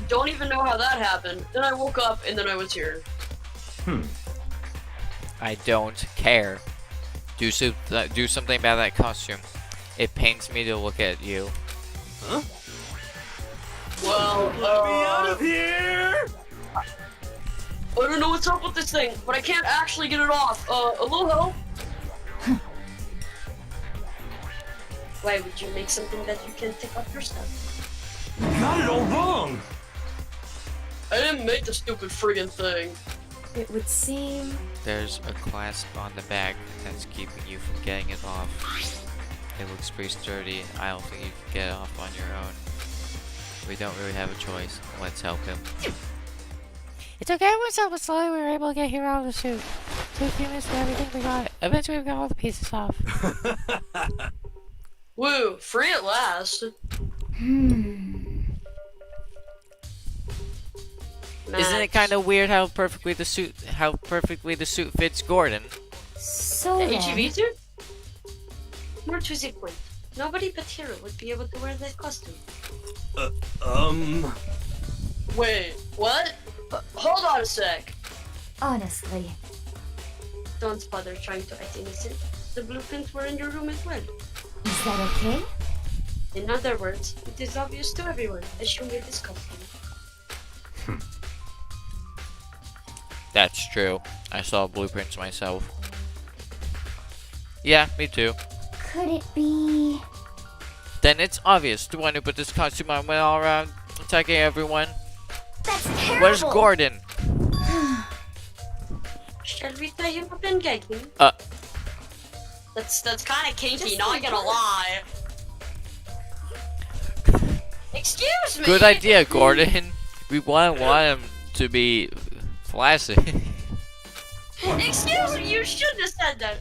don't even know how that happened. Then I woke up and then I was here. I don't care. Do something about that costume. It pains me to look at you. huh? Well, Let me out of here! I don't know what's up with this thing, but I can't actually get it off. A little help? Why would you make something that you can take off yourself? You got it all wrong! I didn't make the stupid friggin' thing. it would seem There's a clasp on the back that's keeping you from getting it off. It looks pretty sturdy. I don't think you can get it off on your own. We don't really have a choice. Let's help him. It's okay, everyone's help, but slowly we were able to get Hero out of the suit. Took a few minutes, but everything we got. Eventually we got all the pieces off. Woo, free at last. Isn't it kind of weird how perfectly the suit fits Gordon? So The then, HEV suit? More to the point. Nobody but Hero would be able to wear that costume. Wait, what? Hold on a sec. honestly, Don't bother trying to act innocent. The blueprints were in your room as well. is that okay? In other words, it is obvious to everyone that you made this costume. That's true. I saw blueprints myself. Yeah, me too. Could it be? Then it's obvious. The one who put this costume on went all around attacking everyone. That's terrible! Where's Gordon? Shall we tie him up and gag him? That's kind of kinky, Just not like gonna that. lie. Excuse me. Good idea, Gordon. We want him to be flaccid. Excuse me, you shouldn't have said that.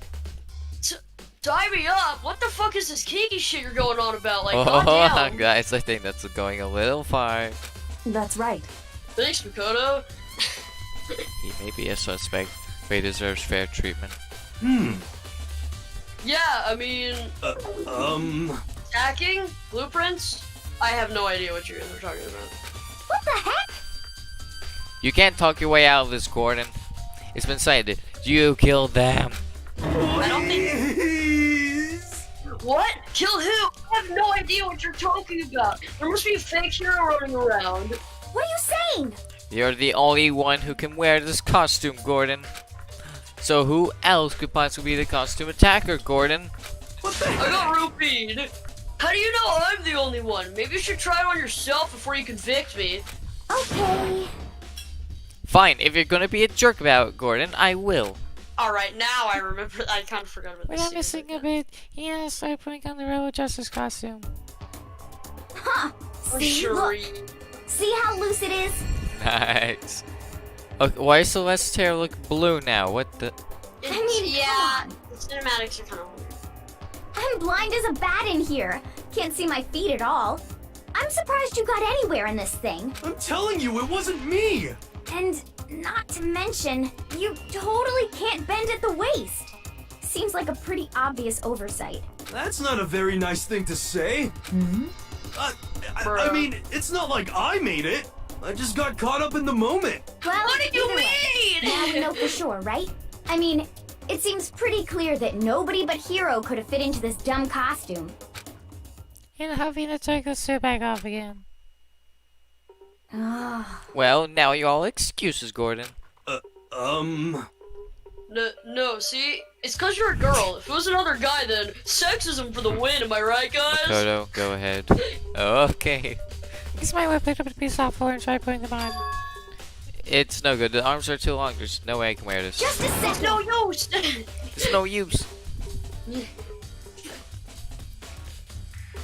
Tie me up? What the fuck is this kinky shit you're going on about? Like, Oh, hold on, goddamn. guys. I think that's going a little far. that's right. Thanks, Makoto. He may be a suspect, but he deserves fair treatment. Yeah, I mean, hacking, blueprints. I have no idea what you guys are talking about. What the heck? You can't talk your way out of this, Gordon. It's been cited. You killed them. I don't think. What? Kill who? I have no idea what you're talking about. There must be a fake hero running around. What are you saying? You're the only one who can wear this costume, Gordon. So who else could possibly be the costume attacker, Gordon? I got rupeed. How do you know I'm the only one? Maybe you should try it on yourself before you convict me. Okay. Fine, if you're gonna be a jerk about it, Gordon, I will. Alright, now I remember. I kind of forgot about We're this. not missing a bit. He and I started putting on the Rebel Justice costume. Huh. Oh, See, sure. look. See how loose it is? Nice. Okay, why does Celeste's hair look blue now? What the? I mean, yeah, come the cinematics are kind of weird. I'm blind as a bat in here. Can't see my feet at all. I'm surprised you got anywhere in this thing. I'm telling you, it wasn't me! And not to mention, you totally can't bend at the waist. Seems like a pretty obvious oversight. That's not a very nice thing to say. I mean, it's not like I made it. I just got caught up in the moment. Well, What do you either way, mean? now we know for sure, right? I mean, it seems pretty clear that nobody but Hero could have fit into this dumb costume. And having to take the suit back off again. Well, now you're all excuses, Gordon. No, see? It's cause you're a girl. If it was another guy, then sexism for the win, am I right, guys? Makoto, go ahead. Okay. This might have picked up a piece off floor and tried putting them on. It's no good. The arms are too long. There's no way I can wear this. Just a second. No use! It's no use.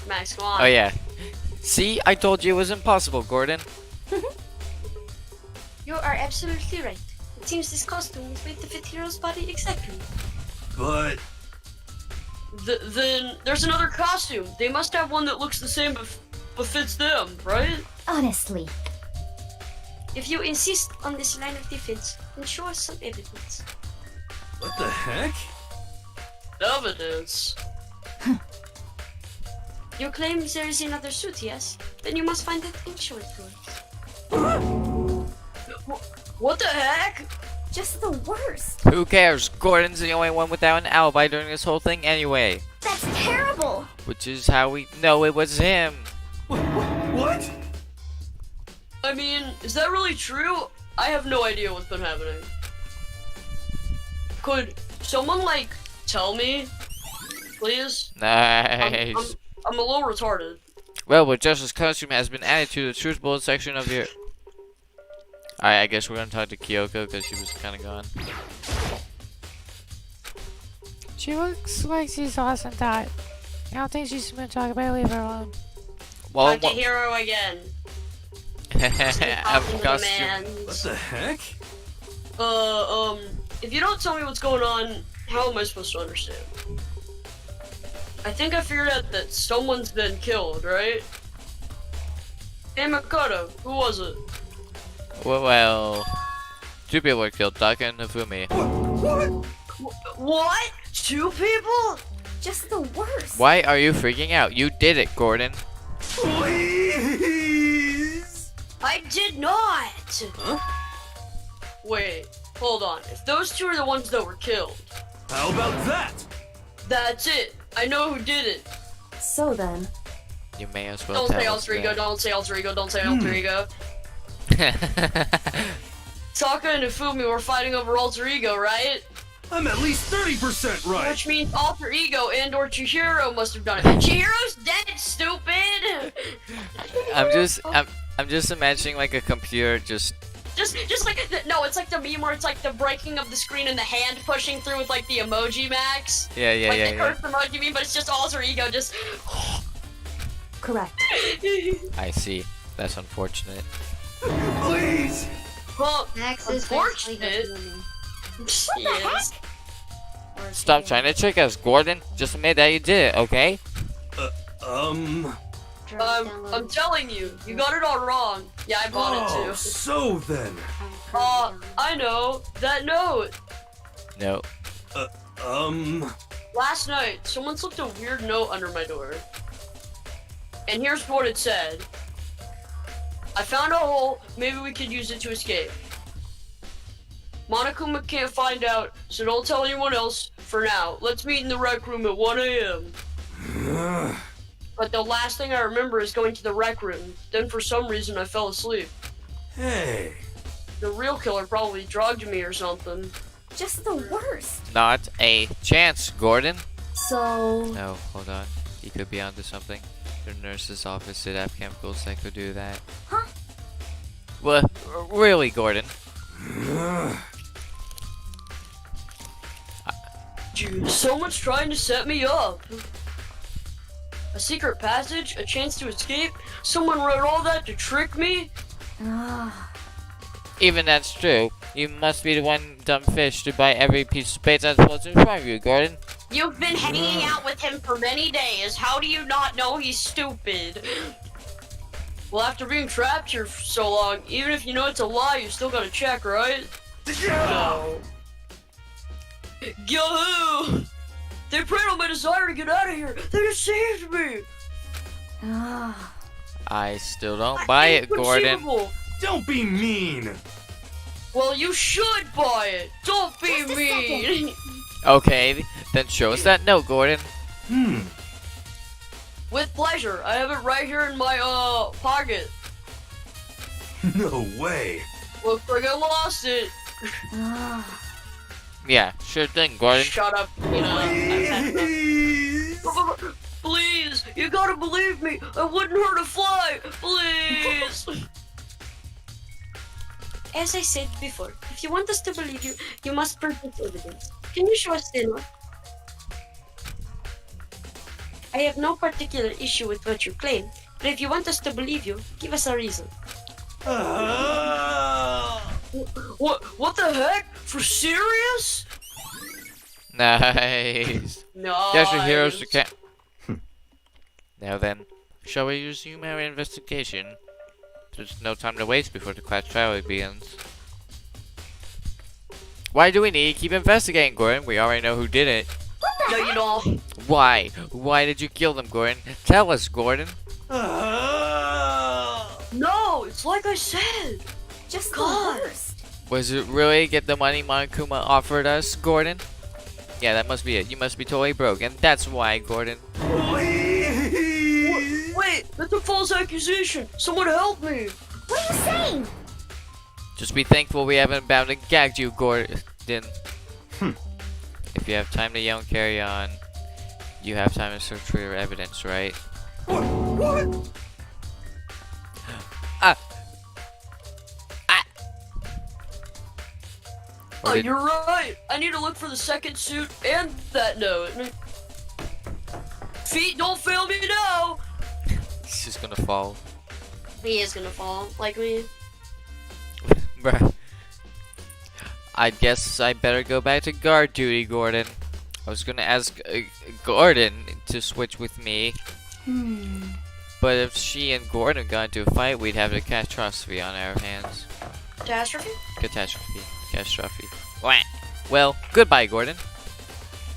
Max, come on. Oh, yeah. See? I told you it was impossible, Gordon. You are absolutely right. It seems this costume was made to fit Hero's body exactly. But Then there's another costume. They must have one that looks the same but fits them, right? Honestly. If you insist on this line of defense, then show us some evidence. what the heck? Evidence? You claim there is another suit, yes? Then you must find it and show it to us. What the heck? Just the worst. Who cares? Gordon's the only one without an alibi during this whole thing anyway. That's terrible. Which is how we know it was him. What? I mean, is that really true? I have no idea what's been happening. Could someone, like, tell me? Please? Nice. I'm a little retarded. Well, but Justice's costume has been added to the truth bullet section of your... Alright, I guess we're gonna talk to Kyoko because she was kind of gone. She looks like she's lost in thought. I don't think she's gonna talk about it. Leave her alone. Well, Talk to Hero again. I'm costume. What the heck? If you don't tell me what's going on, how am I supposed to understand? I think I figured out that someone's been killed, right? Hey Makoto, who was it? Well, two people were killed, Taka and Hifumi. What? Two people? Just the worst. Why are you freaking out? You did it, Gordon. Please. I did not! Huh? Wait, hold on. If those two are the ones that were killed, How about that? that's it. I know who did it. So then, You may as well Don't say tell us alter ego, that. don't say alter ego, don't say alter ego. Taka and Ifumi were fighting over alter ego, right? I'm at least 30% right. Which means alter ego and or Chihiro must have done it. Chihiro's dead, stupid! I'm just imagining like a computer just Just like, no, it's like the meme where it's like the breaking of the screen and the hand pushing through with like the emoji max. yeah. The curse emoji meme, but it's just alter ego, just... correct. I see. That's unfortunate. Please. Well, Max is unfortunate. Yes. Stop trying to trick us, Gordon. Just admit that you did it, okay? I'm telling you, you got it all wrong. Yeah, I bought it too. So then. I know, that note. No. Last night, someone slipped a weird note under my door. And here's what it said. I found a hole, maybe we could use it to escape. Monokuma can't find out, so don't tell anyone else for now. Let's meet in the rec room at 1 a.m. But the last thing I remember is going to the rec room. Then for some reason I fell asleep. Hey. The real killer probably drugged me or something. Just the worst. Not a chance, Gordon. So, No, hold on. He could be onto something. The nurse's office did have chemicals that could do that. Huh? Well, really, Gordon? Dude, someone's trying to set me up. A secret passage, a chance to escape. Someone wrote all that to trick me. Even that's true. You must be the one dumb fish to buy every piece of bait that's floats in front of you, Gordon. You've been hanging out with him for many days. How do you not know he's stupid? Well, after being trapped here for so long, even if you know it's a lie, you still gotta check, right? No. Yahoo! They preyed on my desire to get out of here. They deceived me. I still don't buy it, Gordon. Inconceivable. Don't be mean! Well, you should buy it. Don't be Just a mean. Okay, then show us that note, Gordon. With pleasure. I have it right here in my pocket. No way! Looks like I lost it. Yeah, sure thing, Gordon. Shut up, you know. Please! Please, you gotta believe me. I wouldn't hurt a fly. Please. As I said before, if you want us to believe you, you must present evidence. Can you show us the note? I have no particular issue with what you claim, but if you want us to believe you, give us a reason. What the heck? For serious? Nice. No. Yes, your heroes can. Now then, shall we resume our investigation? There's no time to waste before the class trial begins. Why do we need to keep investigating, Gordon? We already know who did it. No, you don't. Why? Why did you kill them, Gordon? Tell us, Gordon. No, it's like I said. Just God. the worst. Was it really get the money Monokuma offered us, Gordon? Yeah, that must be it. You must be totally broke, and that's why, Gordon. Wait, that's a false accusation. Someone help me. What are you saying? Just be thankful we haven't bound and gagged you, Gordon. If you have time to yell and carry on, you have time to search for your evidence, right? What? Oh, you're right. I need to look for the second suit and that note. Feet, don't fail me now. He's just gonna fall. He is gonna fall, like me. Bruh. I guess I better go back to guard duty, Gordon. I was gonna ask Gordon to switch with me. But if she and Gordon got into a fight, we'd have a catastrophe on our hands. Catastrophe? Catastrophe. Catastrophe. Wah. Well, goodbye, Gordon.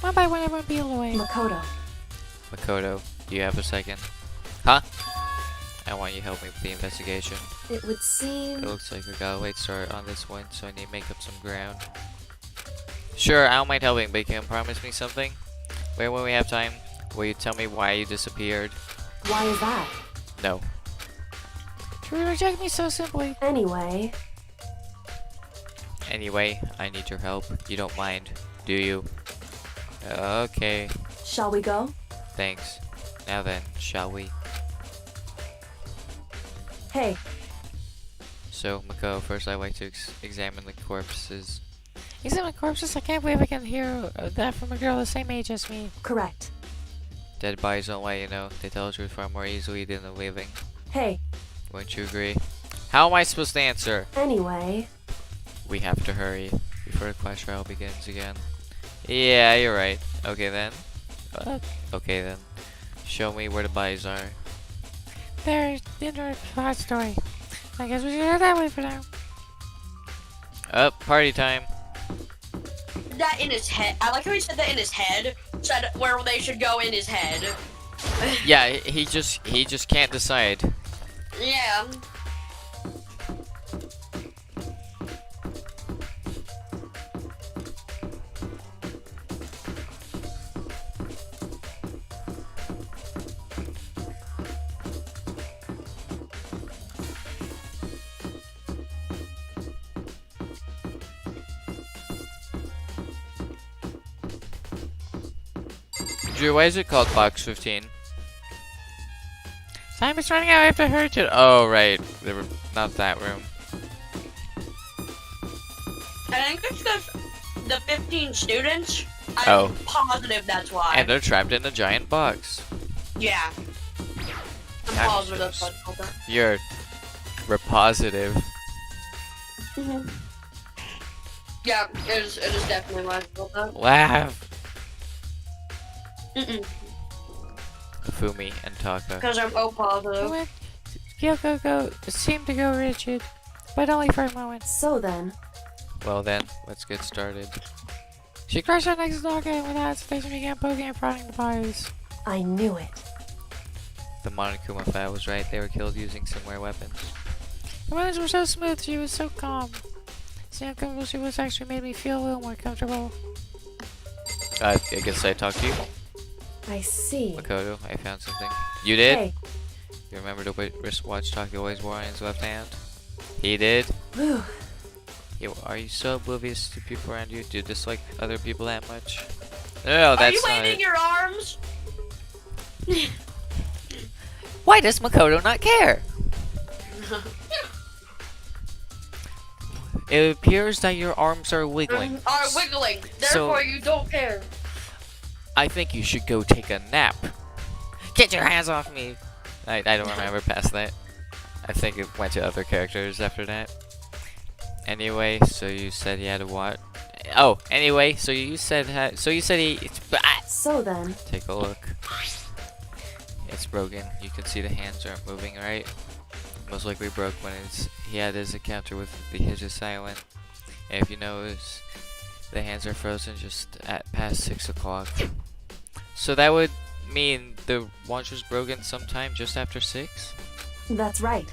One by one, everyone peel away. Makoto. Makoto, do you have a second? Huh? I want you to help me with the investigation. It would It seem... looks like we got a late start on this one, so I need to make up some ground. Sure, I don't mind helping, but can you promise me something? When we have time, will you tell me why you disappeared? Why is that? No. You reject me so simply. Anyway, Anyway, I need your help. You don't mind, do you? Okay, shall we go? thanks. Now then, shall we? Hey, So, Mako, first I'd like to examine the corpses. Examine corpses? I can't believe I can hear that from a girl the same age as me. correct. Dead bodies don't lie, you know. They tell the truth far more easily than the living. Hey, Wouldn't you agree? How am I supposed to answer? anyway, We have to hurry before the class trial begins again. Yeah, you're right. Okay then. Okay then. Show me where the bodies are. They're in our plot story. I guess we should go that way for now. Up, party time. That in his head. I like how he said that in his head. Said where they should go in his head. Yeah, he just can't decide. Yeah. Drew, why is it called box 15? Time is running out. I have to hurry to. Oh, right. They were not that room. I think it's because the 15 students. Oh. I'm positive that's why. And they're trapped in a giant box. Yeah. I'm I'm positive that's just- why it's called that. You're positive. Yeah, it is definitely why it's called that. Laugh. Mm-mm. Fumi and Taka. Because I'm positive. What? Kyoko seemed to go rigid, but only for a moment. so then, Well then, let's get started. She crushed her next dog and without hesitation began poking and prodding the bodies. I knew it. The Monokuma file was right. They were killed using similar weapons. Her words were so smooth, she was so calm. Seeing how comfortable she was actually made me feel a little more comfortable. I guess I talked to you. I see. Makoto, I found something. You did? Hey, You remember the wristwatch Taki always wore on his left hand? He did? whew. Yo, are you so oblivious to people around you? Do you dislike other people that much? No, that's Are you not waving it. your arms? Why does Makoto not care? It appears that your arms are wiggling. Are wiggling. Therefore, you don't care. I think you should go take a nap. Get your hands off me! I don't remember past that. I think it went to other characters after that. Anyway, so you said he had a what? Oh, anyway, so you said he. So then, Take a look. It's broken. You can see the hands aren't moving, right? Most likely broke when he had his encounter with the Hitch silent. And if you notice, the hands are frozen just at past 6 o'clock. So that would mean the watch was broken sometime just after 6? that's right.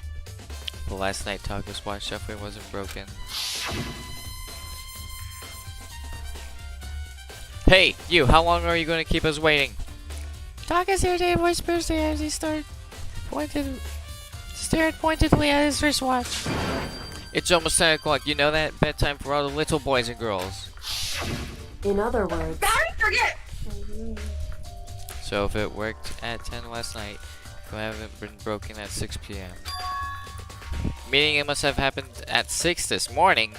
Well, last night Taka's watch definitely wasn't broken. Hey, you! How long are you going to keep us waiting? Taka's irritated voice burst as he stared pointedly at his wristwatch. It's almost 10 o'clock. You know that? Bedtime for all the little boys and girls. In other words, I forget. So if it worked at 10 last night, it would have been broken at 6 p.m. Meaning it must have happened at 6 this morning.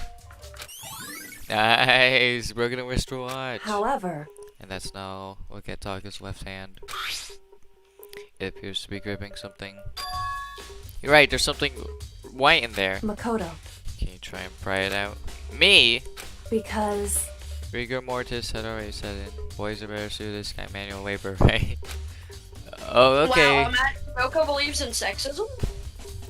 Nice! Broken a wristwatch. however, And that's now look at Taka's left hand. It appears to be gripping something. You're right, there's something white in there. Makoto, Can you try and pry it out? Me? because Rigor mortis had already set in. Boys are better suited to this kind of manual labor, right? Oh, okay. Wow, Matt Yoko believes in sexism?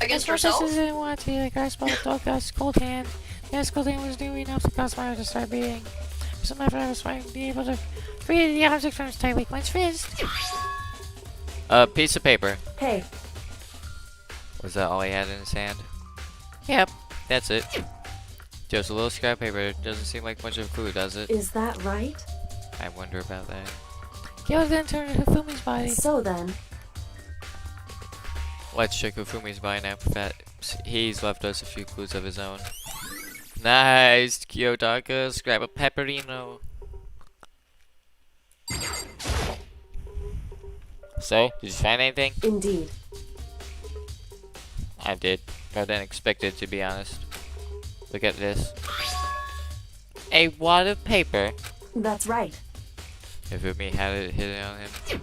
Against herself? Princess didn't want to grasp Taka's cold hand. The cold hand was new enough to cause my heart to start beating. So my friend was finally be able to free the object from his tightly clenched fist. A piece of paper. hey, Was that all he had in his hand? Yep. That's it. Just a little scrap paper. Doesn't seem like much of a clue, does it? is that right? I wonder about that. Gil then turned to Hifumi's body. So then, Let's check Ufumi's body now. He's left us a few clues of his own. Nice! Kiyotaka, grab a pepperino. So, did you find anything? indeed, I did. More than expected, to be honest. Look at this. A wad of paper. that's right. Ifumi had it hidden on him.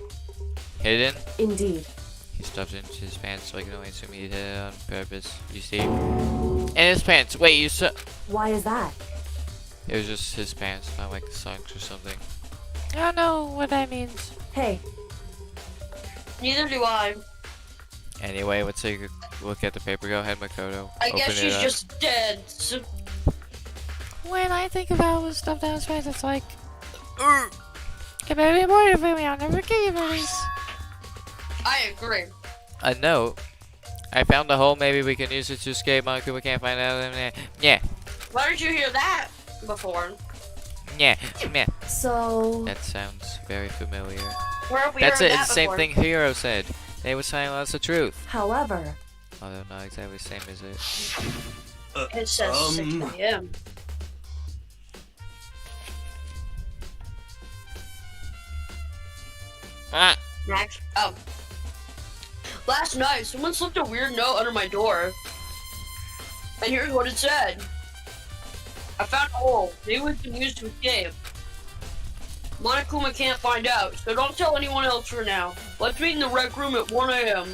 Hidden? Indeed, He stuffed it into his pants, so I can only assume he did it on purpose. You see? In his pants. Wait, you saw? why is that? It was just his pants, not like the songs or something. I don't know what that means. Hey, Neither do I. Anyway, let's take a look at the paper. Go ahead, Makoto. I Open guess it she's up. just dead. So, When I think about what stuff down his pants, it's like, you better be more Hifumi, I'll never forgive you for this. I agree. A note. I found the hole. Maybe we can use it to escape. Monica, we can't find out. Yeah, Why did you hear that before? yeah, yeah. so That sounds very familiar. Where have we That's heard it. that It's the same before? thing Hiro said. They were telling us the truth. however, Although not exactly the same as it. It says 6 a.m. Ah! Max. Oh. Last night, someone slipped a weird note under my door. And here's what it said. I found a hole. Maybe we can use to escape. Monokuma can't find out, so don't tell anyone else for now. Let's meet in the rec room at 1 a.m.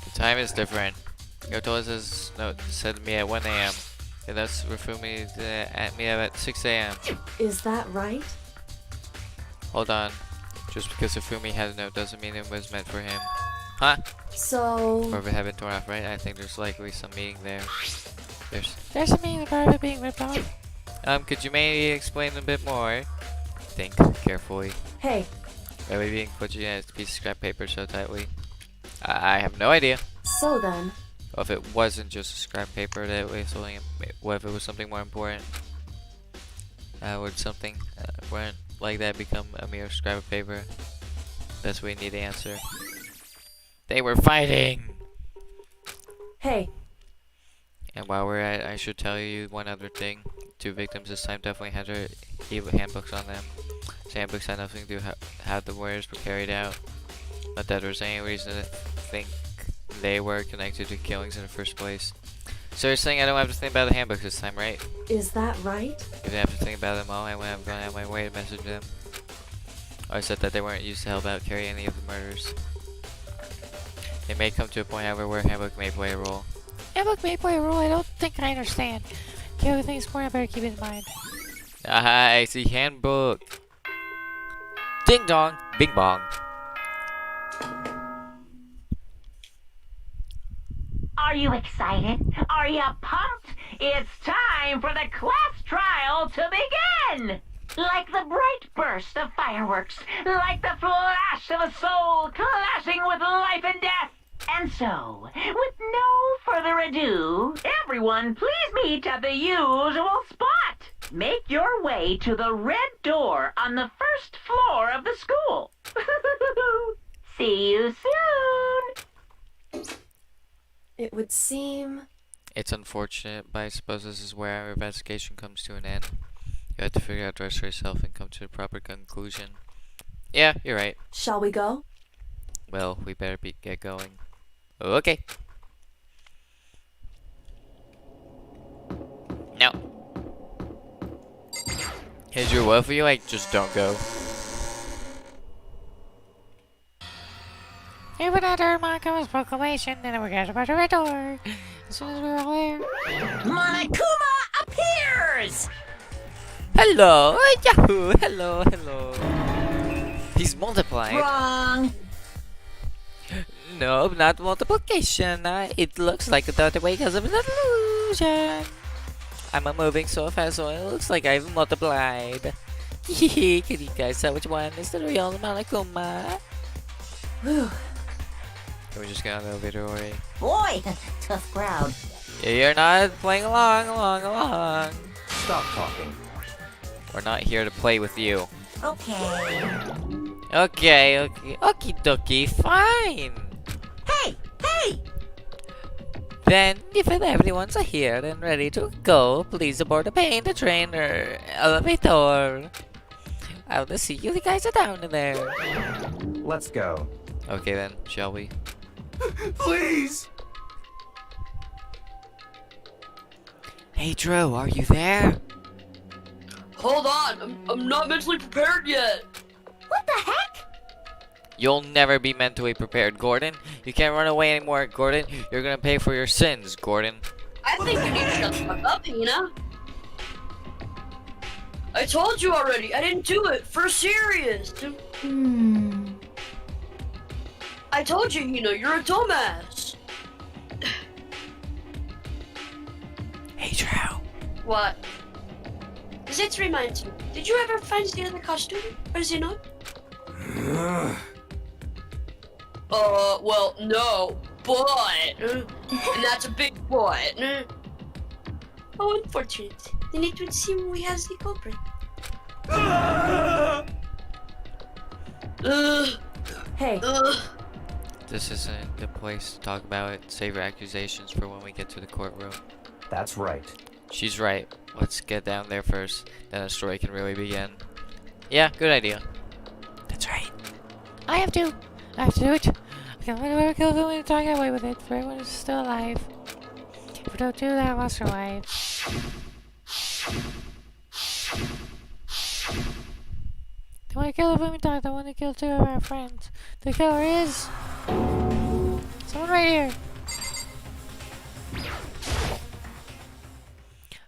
The time is different. Yoto's note said to me at 1 a.m. And that's Rifumi at me at 6 a.m. is that right? Hold on. Just because Ifumi had a note doesn't mean it was meant for him. Huh? So, Or if it had been torn off, right? I think there's likely some meaning there. There's a meaning part of it being ripped off. Could you maybe explain a bit more? Think carefully. hey, Why are we being put in a piece of scrap paper so tightly? I have no idea. So then, Or if it wasn't just a scrap paper that way, something. What if it was something more important? Would something important like that become a mere scrap of paper? That's what we need to answer. They were fighting! hey, And while we're at it, I should tell you one other thing. 2 victims this time definitely had their handbooks on them. So handbooks had nothing to do how the warriors were carried out. Not that there was any reason to think they were connected to killings in the first place. So you're saying I don't have to think about the handbooks this time, right? is that right? If I have to think about them all, I wouldn't have gone out of my way to message them. I said that they weren't used to help out carry any of the murders. It may come to a point, however, where handbook may play a role. Handbook may play a role. I don't think I understand. Okay, things important. I better keep it in mind. Ah, I see handbook. Ding dong, bing bong. Are you excited? Are you pumped? It's time for the class trial to begin! Like the bright burst of fireworks, like the flash of a soul clashing with life and death. And so, with no further ado, everyone please meet at the usual spot. Make your way to the red door on the first floor of the school. See you soon! It would seem... It's unfortunate, but I suppose this is where our investigation comes to an end. You have to figure out the rest for yourself and come to the proper conclusion. Yeah, you're right. Shall we go? Well, we better get going. Okay. Now. Here's your will for you, like, just don't go. Here went out Monokama's proclamation, and we got about the red door. As soon as we were all there. Monokuma appears! Hello! Yahoo! Hello, hello. He's multiplying. Wrong! No, not multiplication. It looks like the other way because of an illusion. I'm moving so fast, so it looks like I've multiplied. Can you guys tell which one is the real Monokuma? Whew. We're just going on the elevator already. Boy, tough crowd. You're not playing along. Stop talking. We're not here to play with you. Okay. Okay, okie dokie, fine. Hey! Then, if everyone's here and ready to go, please aboard the train or elevator. I want to see you guys are down there. Let's go. Okay then, shall we? Please! Hey Drew, are you there? Hold on, I'm not mentally prepared yet. What the heck? You'll never be mentally prepared, Gordon. You can't run away anymore, Gordon. You're gonna pay for your sins, Gordon. I think you need to shut the fuck up, Hina. I told you already, I didn't do it. For serious. I told you, Hina, you're a dumbass. Hey Drew. What? This reminds me, did you ever find the other costume? Or is it not? Well, no, but, and that's a big but. Oh, unfortunate. Then it would seem we have the culprit. Hey, This isn't the place to talk about it. Save your accusations for when we get to the courtroom. That's right. She's right. Let's get down there first. Then the story can really begin. Yeah, good idea. That's right. I have to do it. I can let her kill them and talk away with it, for everyone is still alive. If we don't do that, I lost her life. The one who killed the women dog, the one who killed 2 of our friends. The killer is someone right here.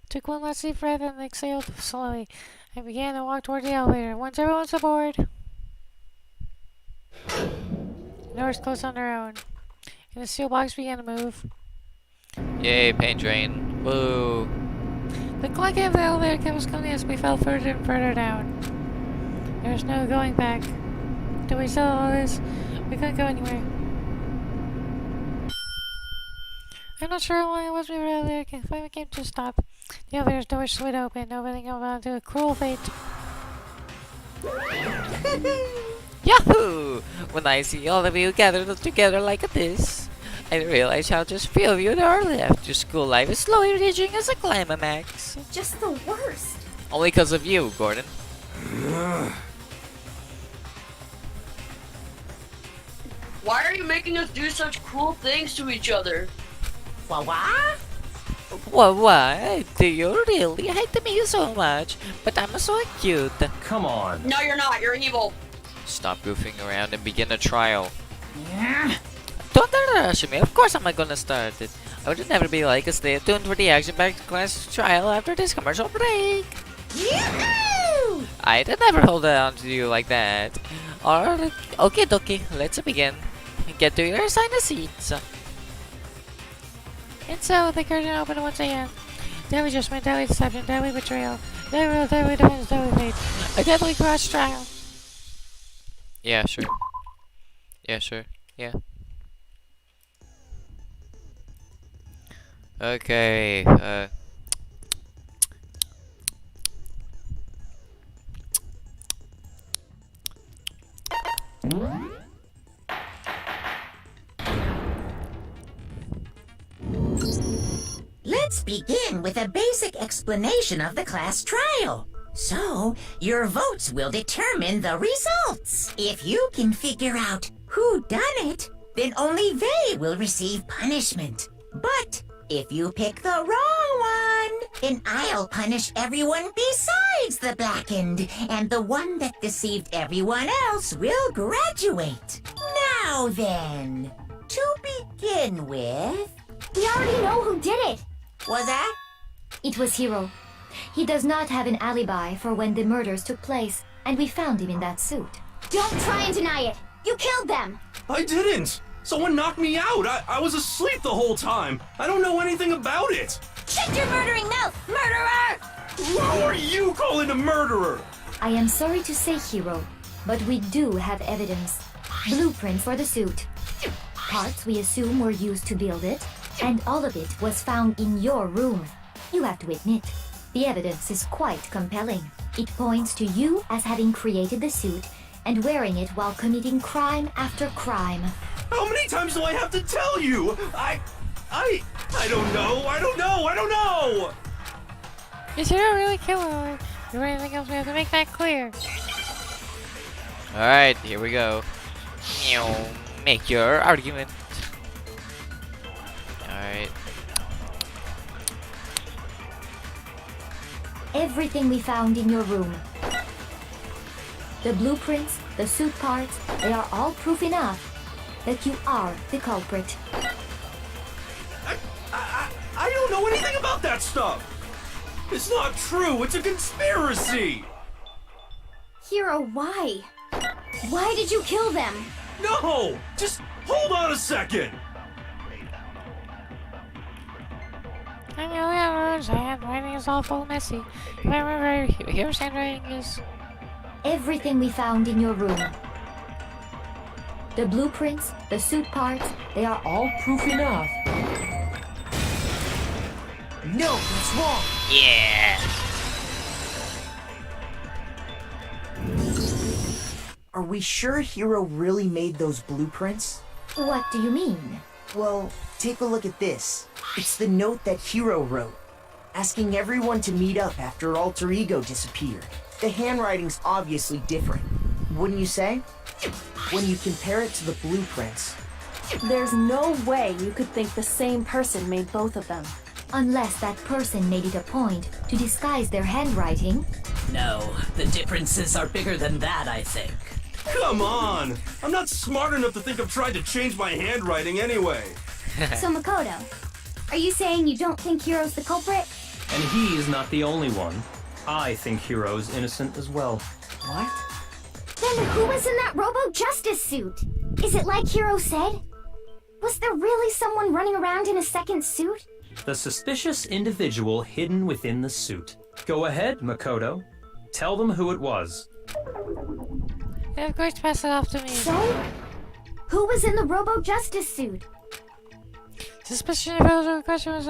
Took one last deep breath and exhaled slowly. I began to walk toward the elevator. Once everyone's aboard, the doors closed on their own, and the steel box began to move. Yay, pain drain. Woo. The clanking of the elevator kept us coming as we fell further and further down. There was no going back. Did we sell all this? We couldn't go anywhere. I'm not sure why it was me earlier. I finally came to a stop. The elevator's door slid open, opening up onto a cruel fate. Yahoo! When I see all of you gathered together like this, I realize how just few of you there are left. Your school life is slowly reaching as a climax. Just the worst. Only because of you, Gordon. Why are you making us do such cruel things to each other? What? Why? Do you really hate me so much? But I'm so cute. Come on. No, you're not. You're evil. Stop goofing around and begin a trial. Yeah. Don't rush me. Of course I'm not gonna start it. I would never be like a stay tuned for the action-packed class trial after this commercial break. Yoo-hoo! I'd never hold on to you like that. Alright, okay dokie, let's begin. Get to your assigned seats. And so the curtain opened once again. Deadly judgment, deadly deception, deadly betrayal, deadly defense, deadly fate. A deadly cross trial. Yeah, sure. Yeah, sure. Yeah. Okay, Let's begin with a basic explanation of the class trial. So, your votes will determine the results. If you can figure out who done it, then only they will receive punishment. But if you pick the wrong one, then I'll punish everyone besides the blackened, and the one that deceived everyone else will graduate. Now then, to begin with... We already know who did it. Was that? It was Hiro. He does not have an alibi for when the murders took place, and we found him in that suit. Don't try and deny it. You killed them. I didn't. Someone knocked me out. I was asleep the whole time. I don't know anything about it. Shut your murdering mouth, murderer! Who are you calling a murderer? I am sorry to say, Hiro, but we do have evidence. Blueprint for the suit. Parts we assume were used to build it, and all of it was found in your room. You have to admit, the evidence is quite compelling. It points to you as having created the suit and wearing it while committing crime after crime. How many times do I have to tell you? I don't know. Is Hiro really killing her? Is there anything else we have to make that clear? alright, here we go. Make your argument. Alright. Everything we found in your room. The blueprints, the suit parts, they are all proof enough that you are the culprit. I don't know anything about that stuff. It's not true. It's a conspiracy. Hiro, why? Why did you kill them? No, just hold on a second. I know that handwriting is awful messy. If I remember, Hiro's handwriting is... Everything we found in your room. The blueprints, the suit parts, they are all proof enough. No, that's wrong. Yeah! Are we sure Hiro really made those blueprints? What do you mean? Well, take a look at this. It's the note that Hiro wrote, asking everyone to meet up after Alter Ego disappeared. The handwriting's obviously different, wouldn't you say? When you compare it to the blueprints. There's no way you could think the same person made both of them. Unless that person made it a point to disguise their handwriting. No, the differences are bigger than that, I think. Come on! I'm not smart enough to think of trying to change my handwriting anyway. So Makoto, are you saying you don't think Hiro's the culprit? And he is not the only one. I think Hiro's innocent as well. What? Then who was in that Robo-Justice suit? Is it like Hiro said? Was there really someone running around in a second suit? The suspicious individual hidden within the suit. Go ahead, Makoto. Tell them who it was. And of course, pass it off to me. So? Who was in the Robo-Justice suit? Suspicion of the question was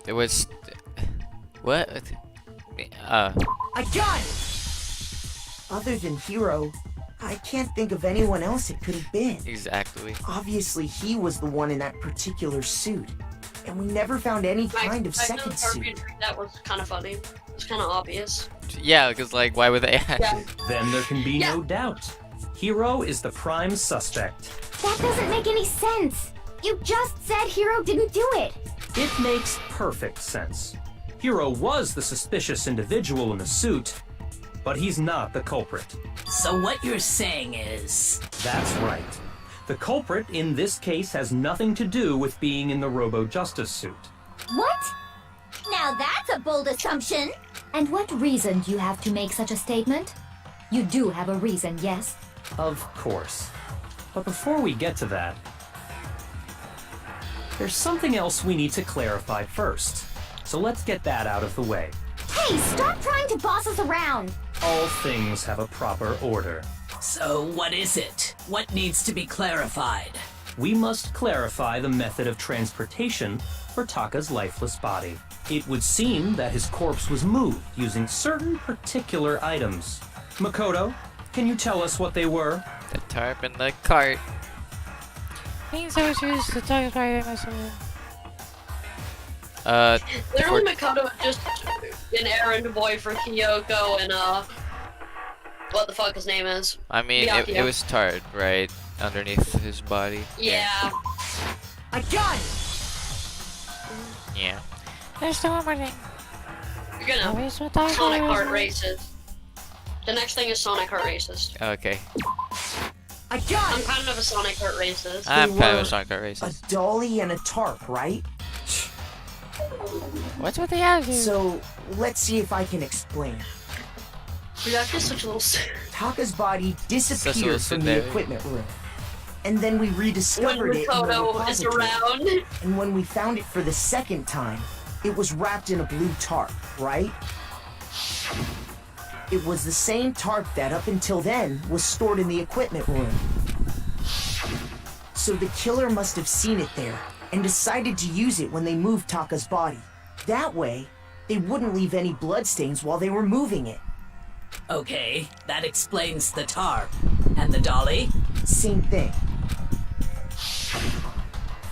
It was. What? A gun! Other than Hero, I can't think of anyone else it could have been. Exactly. Obviously, he was the one in that particular suit. And we never found any kind of second suit. That was kind of funny. It's kind of obvious. Yeah, because, like, why would they add Yeah. Then there can be no doubt. Hero is the prime suspect. That doesn't make any sense. You just said Hero didn't do it. It makes perfect sense. Hero was the suspicious individual in the suit, but he's not the culprit. So what you're saying is... That's right. The culprit in this case has nothing to do with being in the Robo-Justice suit. What? Now that's a bold assumption. And what reason do you have to make such a statement? You do have a reason, yes? Of course. But before we get to that, there's something else we need to clarify first. So let's get that out of the way. Hey, stop trying to boss us around. All things have a proper order. So what is it? What needs to be clarified? We must clarify the method of transportation for Taka's lifeless body. It would seem that his corpse was moved using certain particular items. Makoto, can you tell us what they were? the tarp and the cart? Means I was used to talk about it myself. Literally, Makoto was just an errand boy for Kyoko and what the fuck his name is. I mean, it was tarred, right? Underneath his body. Yeah. A gun! Yeah. There's still one more thing. You're gonna Sonic Heart Races. The next thing is Sonic Heart Races. Okay. A gun! I'm kind of a Sonic Heart Races. I'm They kind of were a Sonic Heart Races. A dolly and a tarp, right? What's with the attitude? So, let's see if I can explain. That's just such a little... Taka's body disappeared from the Such a little equipment room. And then we rediscovered it in the Makoto is repository. around. And when we found it for the second time, it was wrapped in a blue tarp, right? It was the same tarp that up until then was stored in the equipment room. So the killer must have seen it there and decided to use it when they moved Taka's body. That way, they wouldn't leave any bloodstains while they were moving it. Okay, that explains the tarp. And the dolly? Same thing.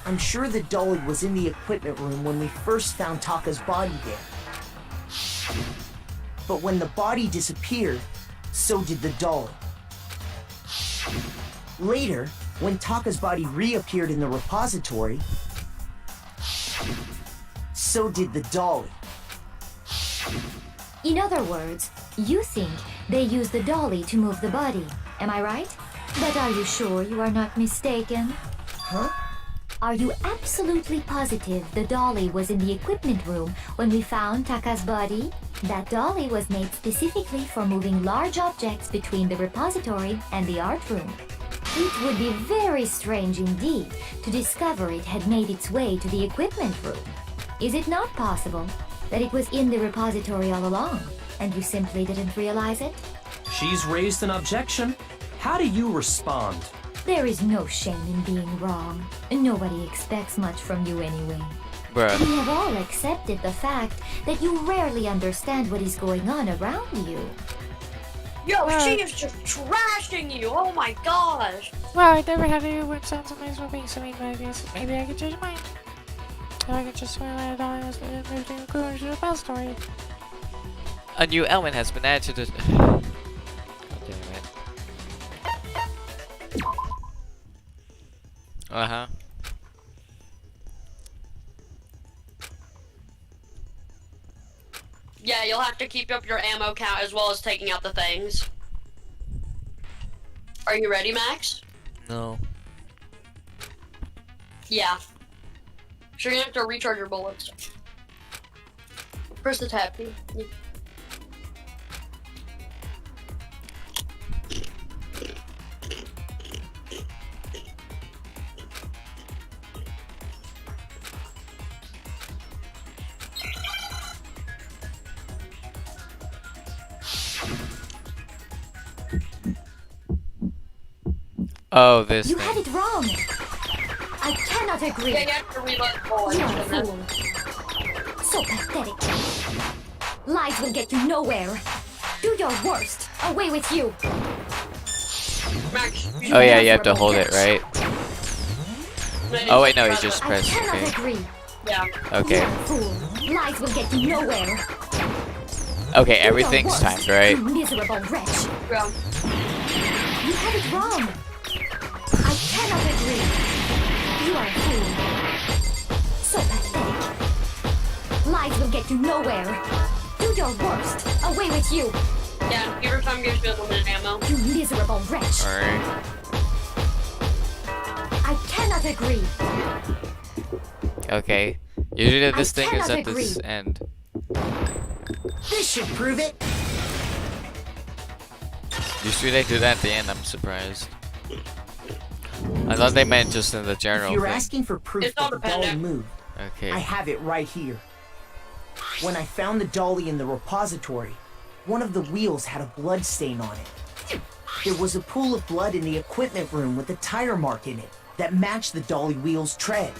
I'm sure the dolly was in the equipment room when we first found Taka's body there. But when the body disappeared, so did the dolly. Later, when Taka's body reappeared in the repository, so did the dolly. In other words, you think they used the dolly to move the body. Am I right? But are you sure you are not mistaken? Huh? Are you absolutely positive the dolly was in the equipment room when we found Taka's body? That dolly was made specifically for moving large objects between the repository and the art room. It would be very strange indeed to discover it had made its way to the equipment room. Is it not possible that it was in the repository all along, and you simply didn't realize it? She's raised an objection. How do you respond? There is no shame in being wrong. Nobody expects much from you anyway. Bruh. We have all accepted the fact that you rarely understand what is going on around you. Yo, she is just trashing you! Oh my gosh! Well, I never had anyone who sounds amazing with being so mean, but I guess maybe I could change my mind. Or I could just swear that a dolly was moved in according to the bell story. A new element has been added to the. God damn it. Uh-huh. Yeah, you'll have to keep up your ammo count as well as taking out the things. Are you ready, Max? No. Yeah. So you're gonna have to recharge your bullets. Press the tab key. Oh, this You thing. had it wrong. cannot agree. Yeah, you have to reload the bullet. You are a fool. So pathetic. Lies will get you nowhere. Do your worst. Away with you. Max, Oh yeah, you have to hold it, right? Oh wait, no, you just I press. cannot Okay. agree. Yeah. Okay. You are a fool. Lies will get you nowhere. Okay, Do your everything's worst, timed, right? You miserable wretch. Yeah. You have it wrong. I cannot agree. You are a fool. So pathetic. Lies will get you nowhere. Do your worst. Away with you. Yeah, every time gives you unlimited ammo. You miserable wretch. Alright. I cannot agree. Okay. Usually this I thing is cannot at this agree. end. This should prove it. Usually they do that at the end, I'm surprised. I thought they meant just in the If general you're thing. asking for proof It's that all the dolly dependent. moved, Okay. I have it right here. When I found the dolly in the repository, one of the wheels had a blood stain on it. There was a pool of blood in the equipment room with a tire mark in it that matched the dolly wheel's tread.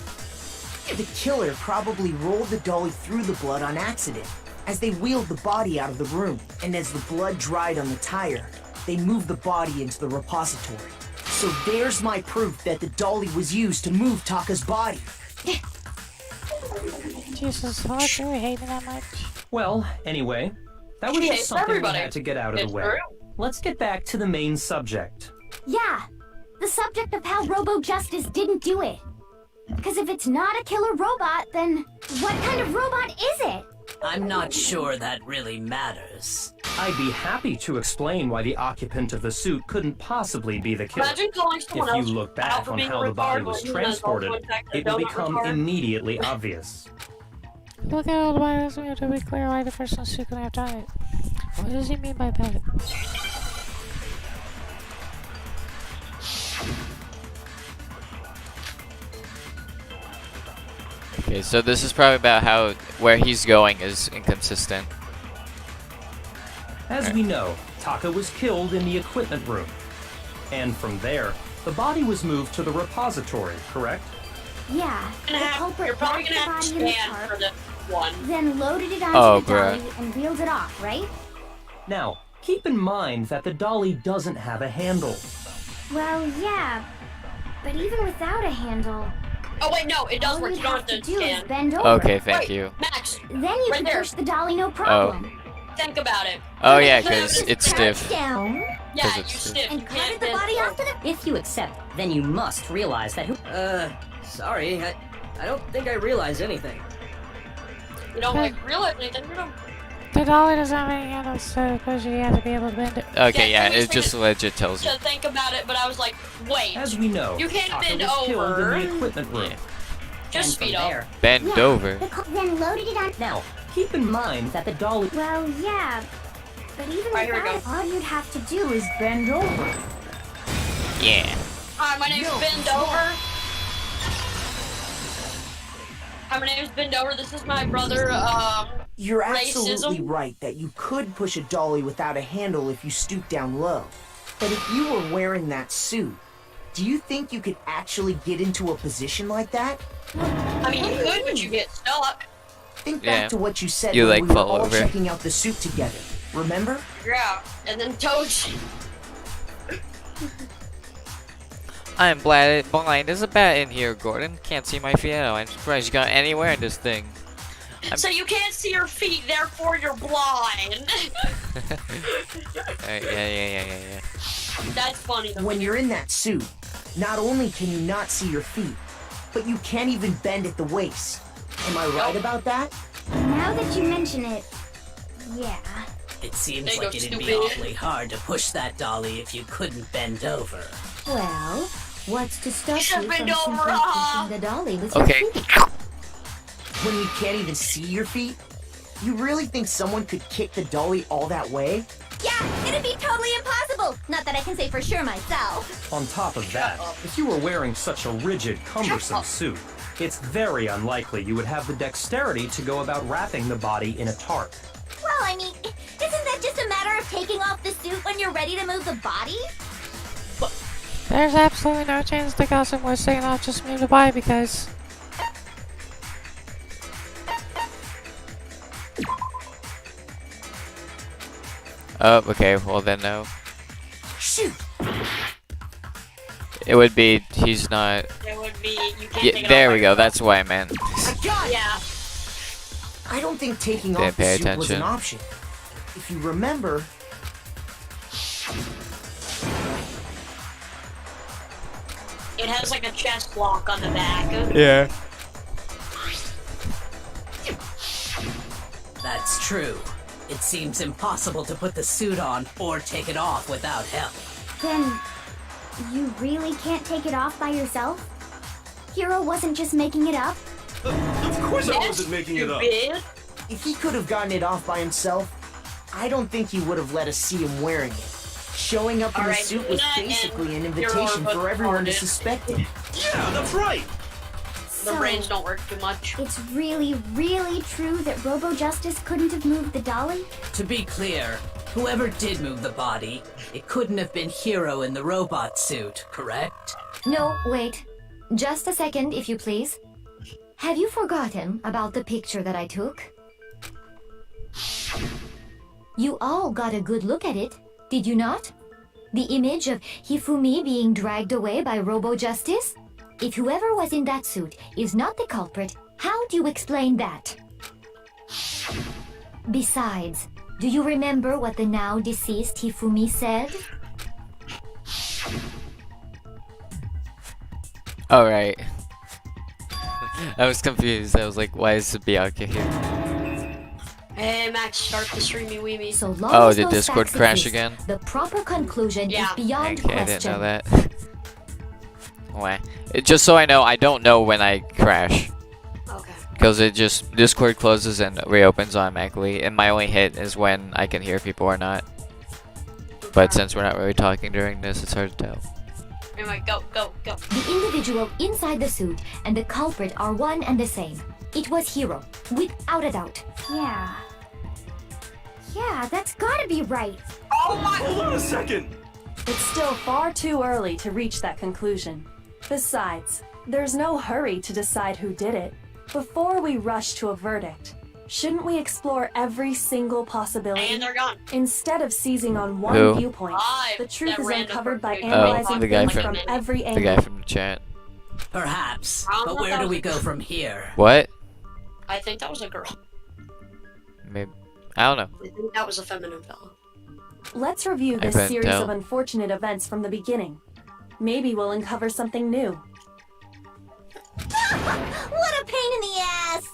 The killer probably rolled the dolly through the blood on accident as they wheeled the body out of the room, and as the blood dried on the tire, they moved the body into the repository. So there's my proof that the dolly was used to move Taka's body. Jesus, how much do we hate me that much? Well, anyway, that was She just hates something everybody. we had to get out of It's the way. true. Let's get back to the main subject. Yeah. The subject of how Robo Justice didn't do it. Because if it's not a killer robot, then what kind of robot is it? I'm not sure that really matters. I'd be happy to explain why the occupant of the suit couldn't possibly be the killer. Imagine calling If someone you else look out back for on being how a the body retard was when he has also transported, attacked a it will donut become retard. immediately obvious. Look at all the bios, we have to be clear why the person is couldn't have done it. What does he mean by that? Okay, so this is probably about how where he's going is inconsistent. As we know, Taka was killed in the equipment room. And from there, the body was moved to the repository, correct? Yeah. The culprit You're probably wrapped gonna the have to body in the stand tarp, for this one. then loaded it onto Oh, the bruh. dolly and wheeled it off, right? Now, keep in mind that the dolly doesn't have a handle. Well, yeah. But even without a handle, Oh wait, no, it does all work. you'd You don't have have to to do is stand. bend over. Okay, thank Wait, you. Max, Then you Right can there. push the dolly no problem. think about it. Oh yeah, Put it because on it's his Crouch stiff. down Yeah, 'Cause you it's stiff. and You carted can't the bend body off forward. to the... If you accept, then you must realize that who. Sorry, I don't think I realize anything. You don't like realize anything. You don't. The dolly doesn't have any handles, so because you have to be able to bend it. Okay, Yeah, yeah, it was it just legit tells you. To think about it, but I was like, wait, As we know, You can't Taka bend was killed over. in the equipment room. just speed up. Bend Yeah, over. then loaded it on... Now, keep in mind that the dolly. Well, yeah. But even Alright, here we without it, all you'd have to do is bend over. Yeah. Hi, my name's Bend Over. Hi, my name's Bend Over. This is my brother, You're absolutely Racism? right that you could push a dolly without a handle if you stoop down low. But if you were wearing that suit, do you think you could actually get into a position like that? I mean, you could, but you get stuck. Think Yeah. back to what you said You, when like, we were fall all over. checking out the suit together. Remember? Yeah, and then Toad. I'm blind as a bat in here, Gordon. Can't see my feet. I'm surprised you got anywhere in this thing. So you can't see your feet, therefore you're blind. Yeah. That's funny. though. When you're in that suit, not only can you not see your feet, but you can't even bend at the waist. Am I right about that? Now that you mention it, yeah. It seems There you like go, it'd be stupid. awfully hard to push that dolly if you couldn't bend over. Well, what's to stop Should've you from been simply over, pushing the dolly with your Okay. feet? When you can't even see your feet? You really think someone could kick the dolly all that way? Yeah, it'd be totally impossible. Not that I can say for sure myself. On top of that, if you were wearing such a rigid, cumbersome suit, it's very unlikely you would have the dexterity to go about wrapping the body in a tarp. Well, I mean, isn't that just a matter of taking off the suit when you're ready to move the body? There's absolutely no chance the gossip was saying not just me to buy because... Oh, okay, well then no. Shoot! It would be, he's not... It would be, you can't Yeah, take it there off we by go, yourself. that's what I meant. I got it! Yeah. I don't think taking Didn't off the pay suit was an attention. option. If you remember, It has like a chest block on the back. Yeah. That's true. It seems impossible to put the suit on or take it off without help. Then, you really can't take it off by yourself? Hero wasn't just making it up? Of course I wasn't making it up. if he could have gotten it off by himself, I don't think he would have let us see him wearing it. Showing up in the Alright, suit was Luna basically an and Hero invitation are for both everyone to retarded. suspect it. Yeah, that's right. The brains don't work too much. It's really, really true that Robo Justice couldn't have moved the dolly? To be clear, whoever did move the body, it couldn't have been Hero in the robot suit, correct? No, wait. Just a second, if you please. Have you forgotten about the picture that I took? You all got a good look at it, did you not? The image of Hifumi being dragged away by Robo Justice? If whoever was in that suit is not the culprit, how do you explain that? Besides, do you remember what the now deceased Hifumi said? Alright. I was confused. I was like, why is Bianca here? Hey Max, start the streamy weemy. So long Oh, as did those Discord facts crash exist, again? The proper conclusion Yeah. is beyond Okay, I question. didn't know that. Why? Just so I know, I don't know when I crash. Okay. Because it just, Discord closes and reopens automatically. And my only hit is when I can hear people or not. But since we're not really talking during this, it's hard to tell. Anyway, go, go, go. The individual inside the suit and the culprit are one and the same. It was Hero, without a doubt. Yeah. Yeah, that's gotta be right. Oh my! Hold on a second. It's still far too early to reach that conclusion. Besides, there's no hurry to decide who did it. Before we rush to a verdict, shouldn't we explore every single possibility? And they're gone. Instead of seizing on one Who? viewpoint, the truth That is random uncovered by person. analyzing the guy things from- from every The angle. guy from the chat. Perhaps, I don't but know where if do that we was go a from here? What? I think that was a girl. Maybe. I don't know. I think that was a feminine fellow. Let's review I this couldn't series tell. of unfortunate events from the beginning. Maybe we'll uncover something new. What a pain in the ass!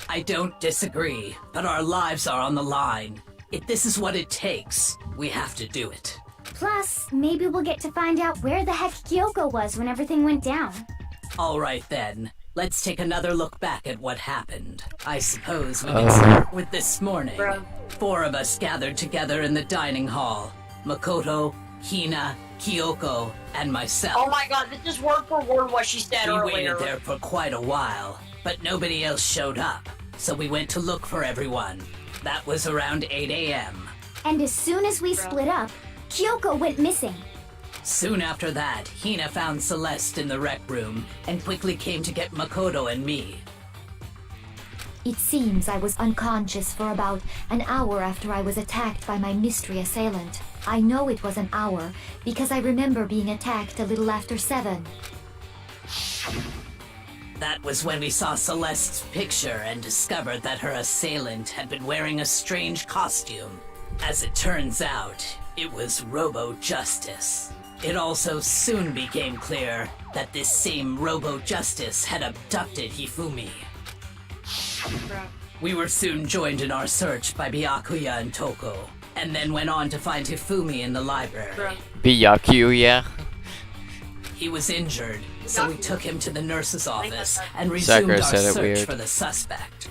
I don't disagree, but our lives are on the line. If this is what it takes, we have to do it. Plus, maybe we'll get to find out where the heck Kyoko was when everything went down. All right then, let's take another look back at what happened. I suppose we Oh. can start with this morning. Bro. 4 of us gathered together in the dining hall. Makoto, Hina, Kyoko, and myself. Oh my god, this is word for word what she said We earlier. waited there for quite a while, but nobody else showed up, so we went to look for everyone. That was around 8 a.m. And as soon as we split up, Kyoko went missing. Soon after that, Hina found Celeste in the rec room and quickly came to get Makoto and me. It seems I was unconscious for about an hour after I was attacked by my mystery assailant. I know it was an hour because I remember being attacked a little after 7. That was when we saw Celeste's picture and discovered that her assailant had been wearing a strange costume. As it turns out, it was Robo Justice. It also soon became clear that this same Robo Justice had abducted Hifumi. We were soon joined in our search by Byakuya and Toko, and then went on to find Hifumi in the library. Byakuya. He was injured, so we took him to the nurse's office and resumed Sakura our said it search weird. for the suspect.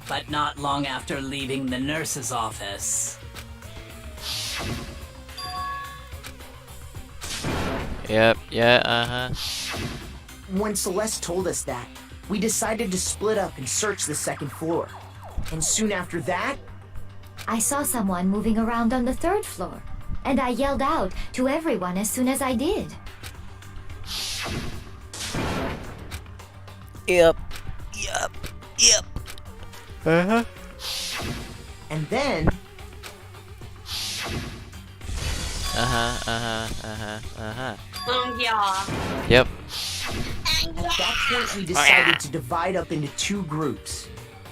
But not long after leaving the nurse's office, Yep, yeah, uh-huh. When Celeste told us that, we decided to split up and search the second floor. And soon after that, I saw someone moving around on the 3rd floor, and I yelled out to everyone as soon as I did. Yep. Uh-huh. And then Yeah. Yep. at that point we decided to divide up into two groups.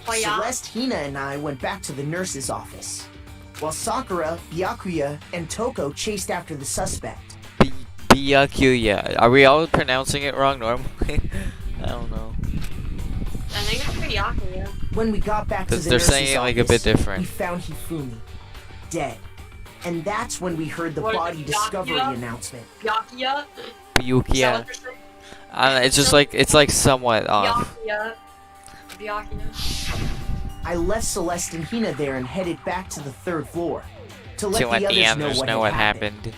Oh, yeah? Celeste, Hina, and I went back to the nurse's office, while Sakura, Byakuya, and Toko chased after the suspect. Byakuya. Are we all pronouncing it wrong normally? I don't know. I think it's Byakuya. When we got back to the They're nurse's saying it like a office, bit different. we found Hifumi, dead. And that's when we heard the What is body it, discovery Byakuya? announcement. Byakuya? Byakuya. It's just like somewhat off. Byakuya. I left Celeste and Hina there and headed back to the third floor to let To let the others know what had happened.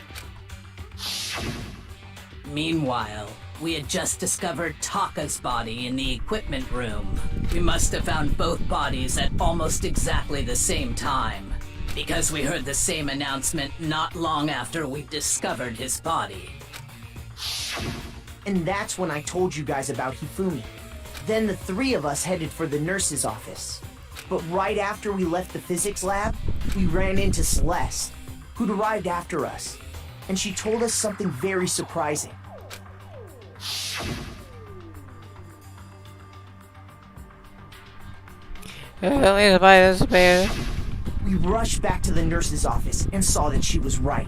Meanwhile, we had just discovered Taka's body in the equipment room. We must have found both bodies at almost exactly the same time, because we heard the same announcement not long after we discovered his body. And that's when I told you guys about Hifumi. Then the three of us headed for the nurse's office. But right after we left the physics lab, we ran into Celeste, who'd arrived after us. And she told us something very surprising. We rushed back to the nurse's office and saw that she was right.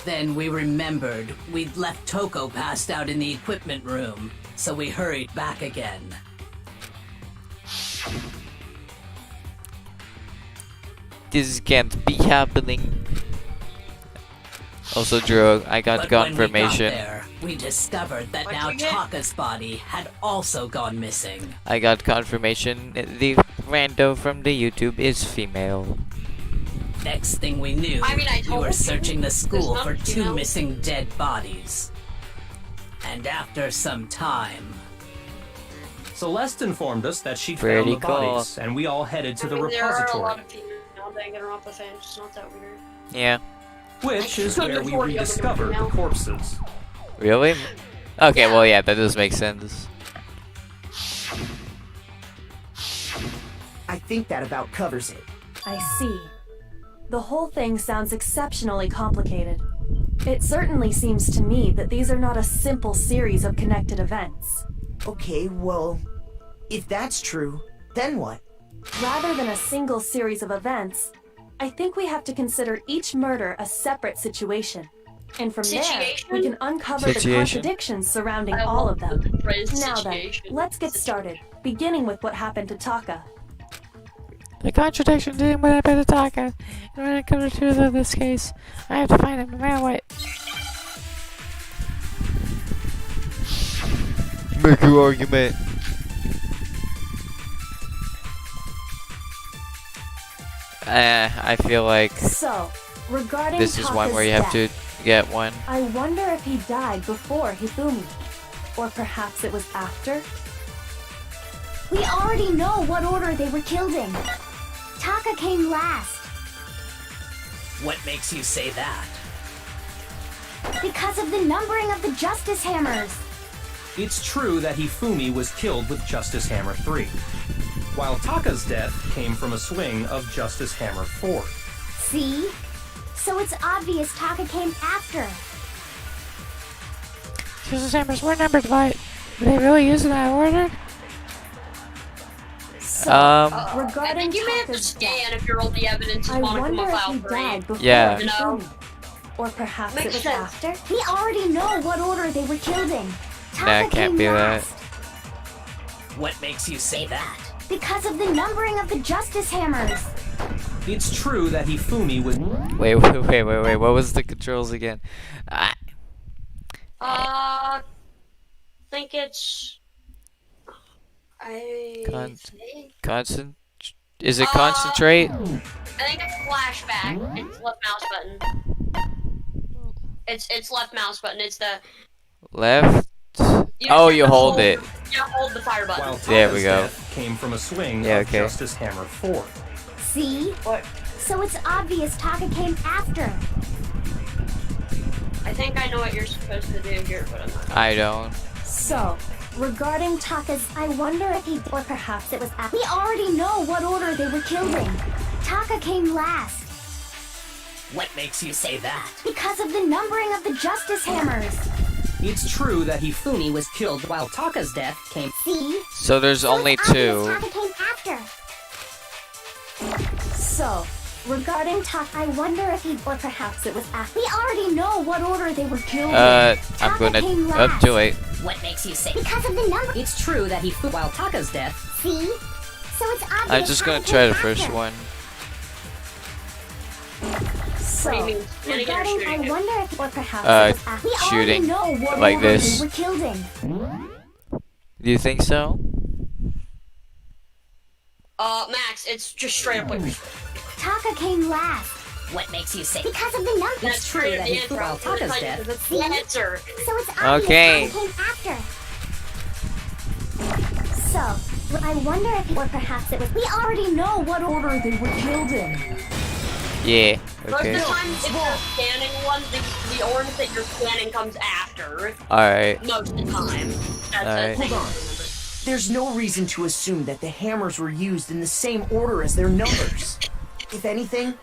Then we remembered we'd left Toko passed out in the equipment room, so we hurried back again. This can't be happening. Also, Drew, I got But confirmation. When we got there, we discovered that now Taka's body had also gone missing. I got confirmation the rando from the YouTube is female. Next thing we knew, I we told were you. searching the school There's for not, two missing dead bodies. And after some time, Celeste informed us that she'd Pretty found the cool. bodies, and we all headed to the There are a repository, lot of female Danganronpa fans. It's not that weird. Yeah. which is where we 140 of them are rediscovered the female. corpses. Really? Okay, well, yeah, that does make sense. I think that about covers it. I see. The whole thing sounds exceptionally complicated. It certainly seems to me that these are not a simple series of connected events. Okay, well, if that's true, then what? Rather than a single series of events, I think we have to consider each murder a separate situation. And from there, we can uncover the Situation. contradictions surrounding I all love of them. the phrase Now then, situation. let's get started, beginning with what happened to Taka. The contradiction didn't win a bit of Taka. And when it comes to truth of this case, I have to find him no matter what. Make your argument. I feel like So, regarding this is one Taka's where you have to death, get one. I wonder if he died before Hifumi. Or perhaps it was after? We already know what order they were killed in. Taka came last what makes you say that? because of the numbering of the Justice Hammers. It's true that Hifumi was killed with Justice Hammer 3, while Taka's death came from a swing of Justice Hammer 4. See? So it's obvious Taka came after. Justice Hammers were numbered, but were they really using that order? So, I regarding think you may have to Taka's scan if your all the evidence is I Monica wonder if file he 3. died before Yeah. Hifumi. Or perhaps Makes it was sense. after? We already know what order they were killed in. Taka That can't came be that. last What makes you say that? because of the numbering of the Justice Hammers. It's true that Hifumi was. Wait. What was the controls again? I think it's. I Con- think. Constant. Is it concentrate? I think it's flashback. It's left mouse button. It's left mouse button. It's the. Left. You Oh, just you have to hold it. You hold the fire button. While Taka's There we go. death came from a swing Yeah, of okay. Justice Hammer 4. See? What? So it's obvious Taka came after. I think I know what you're supposed to do here, but I'm not. I don't. So, regarding Taka's, I wonder if he, or perhaps it was. We already know what order they were killed in. Taka came last What makes you say that? because of the numbering of the Justice Hammers. It's true that Hifumi was killed while Taka's death came. See? So there's only it's obvious two. Taka came after. So, regarding Taka, I wonder if he, or perhaps it was after. We already know what order they were killed in. I'm Taka gonna. came Oh, last too late. What makes you say because of the number. It's true that Hifumi, while Taka's death. See? So it's obvious. I'm just gonna Taka try came the first after. one. So, What do you mean? Standing there regarding, I shooting it? wonder if, or perhaps Uh, it was after. We shooting already know what like order this. they were killed in. Do you think so? Max, it's just straight up like Taka came last what makes you say because of the number. that's true true. that The he answer. while Taka's It's death. It's the answer. So it's obvious Okay. Taka came after. So, I wonder if, or perhaps it was. We already know what order they were killed in. Yeah. Most Okay. of the time, if you're scanning one, the orange that you're scanning comes after. Alright. Most of the time. That's Alright. the thing. Hold on. There's no reason to assume that the hammers were used in the same order as their numbers. If anything,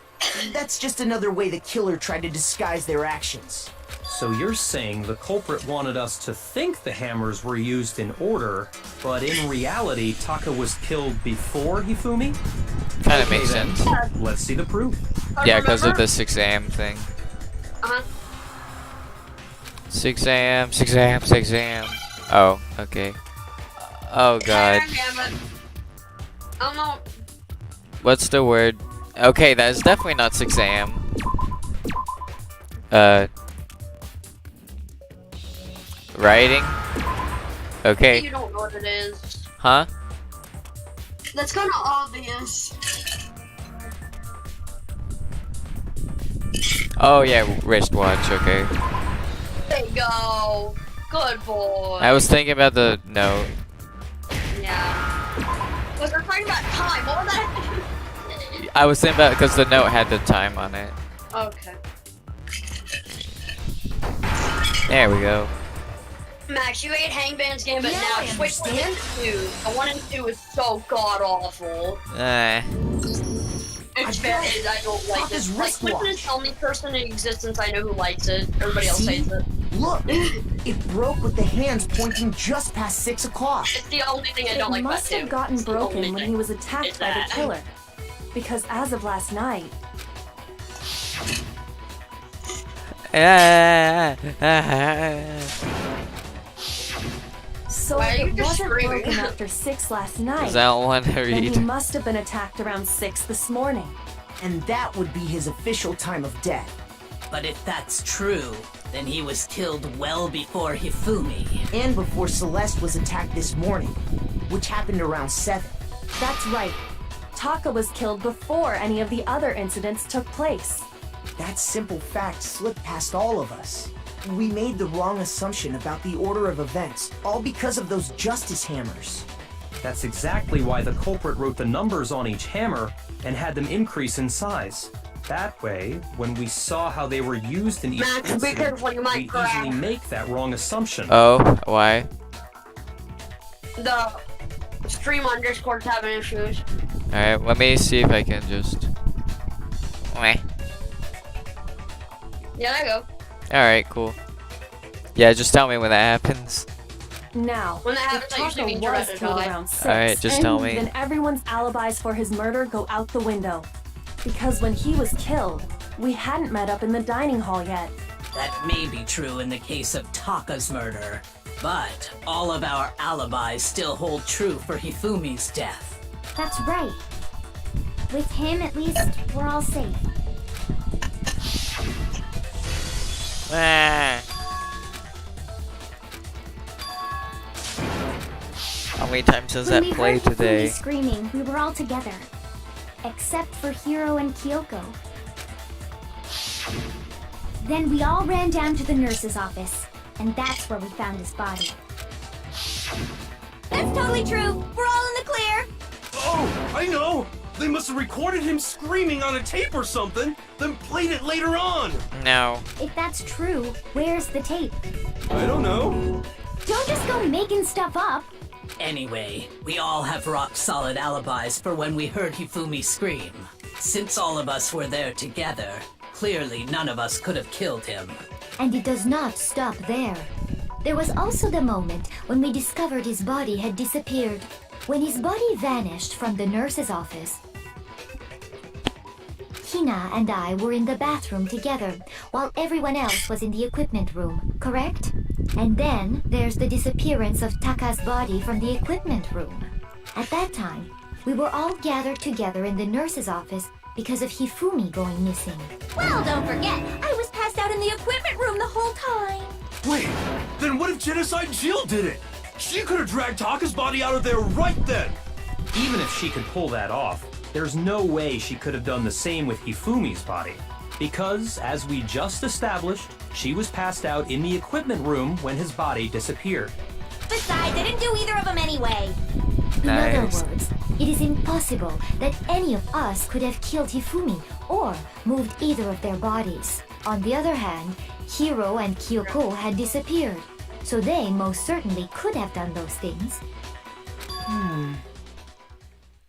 that's just another way the killer tried to disguise their actions. So you're saying the culprit wanted us to think the hammers were used in order, but in reality, Taka was killed before Hifumi? Kind of Okay, makes then. sense. Let's see the proof. Yeah, because of Remember? the 6 a.m. thing. 6 a.m., 6 a.m., 6 a.m. Oh, okay. Oh god. Damn it. I don't know. What's the word? Okay, that is definitely not 6 a.m. Writing? Okay. You don't know what it is. Huh? That's kind of obvious. Oh yeah, wristwatch, okay. There you go. Good boy. I was thinking about the note. Yeah. But we're talking about time. What was that? I was thinking about because the note had the time on it. Okay. There we go. Max, you ate Hangman's game, but Yeah, now I switch to 2. The 1 and 2 is so god awful. It's bad. I don't like Taka's this. Like, Switch is the only person in existence I know who likes it. Everybody else See? hates it. Look, it broke with the hands pointing just past 6 o'clock. It's the only thing I don't It like about must have 2. gotten It's the broken only when thing. he was attacked It's by the that. killer. Because as of last night, so Why are if you it just wasn't screaming? broken after 6 last night, I don't want to then he read. must have been attacked around 6 this morning. And that would be his official time of death. But if that's true, then he was killed well before Hifumi. And before Celeste was attacked this morning, which happened around 7. That's right. Taka was killed before any of the other incidents took place. That simple fact slipped past all of us. We made the wrong assumption about the order of events, all because of those justice hammers. That's exactly why the culprit wrote the numbers on each hammer and had them increase in size. That way, when we saw how they were used in each Max, be incident, careful, you might we'd crack. easily make that wrong assumption. Oh, why? The stream on Discord's having issues. Alright, let me see if I can just... Meh. Yeah, there you go. Alright, cool. Yeah, just tell me when that happens. Now, When that if happens, I usually Taka mean you're was about to killed die. around 6, Alright, just tell me. then everyone's alibis for his murder go out the window. Because when he was killed, we hadn't met up in the dining hall yet. That may be true in the case of Taka's murder, but all of our alibis still hold true for Hifumi's death. That's right. With him, at least, we're all safe. Ah. How many times does When that we play heard today? Hifumi screaming, we were all together. Except for Hiro and Kyoko. Then we all ran down to the nurse's office, and that's where we found his body. That's totally true. We're all in the clear. Oh, I know! They must have recorded him screaming on a tape or something, then played it later on. No. If that's true, where's the tape? I don't know. Don't just go making stuff up. Anyway, we all have rock-solid alibis for when we heard Hifumi scream. Since all of us were there together, clearly none of us could have killed him. And it does not stop there. There was also the moment when we discovered his body had disappeared. When his body vanished from the nurse's office, Hina and I were in the bathroom together, while everyone else was in the equipment room, correct? And then there's the disappearance of Taka's body from the equipment room. At that time, we were all gathered together in the nurse's office because of Hifumi going missing. Well, don't forget, I was passed out in the equipment room the whole time. Wait, then what if Genocide Jill did it? She could have dragged Taka's body out of there right then. Even if she could pull that off, there's no way she could have done the same with Hifumi's body. Because, as we just established, she was passed out in the equipment room when his body disappeared. Besides, I didn't do either of them anyway. In other Nice. words, it is impossible that any of us could have killed Hifumi or moved either of their bodies. On the other hand, Hiro and Kyoko had disappeared, so they most certainly could have done those things.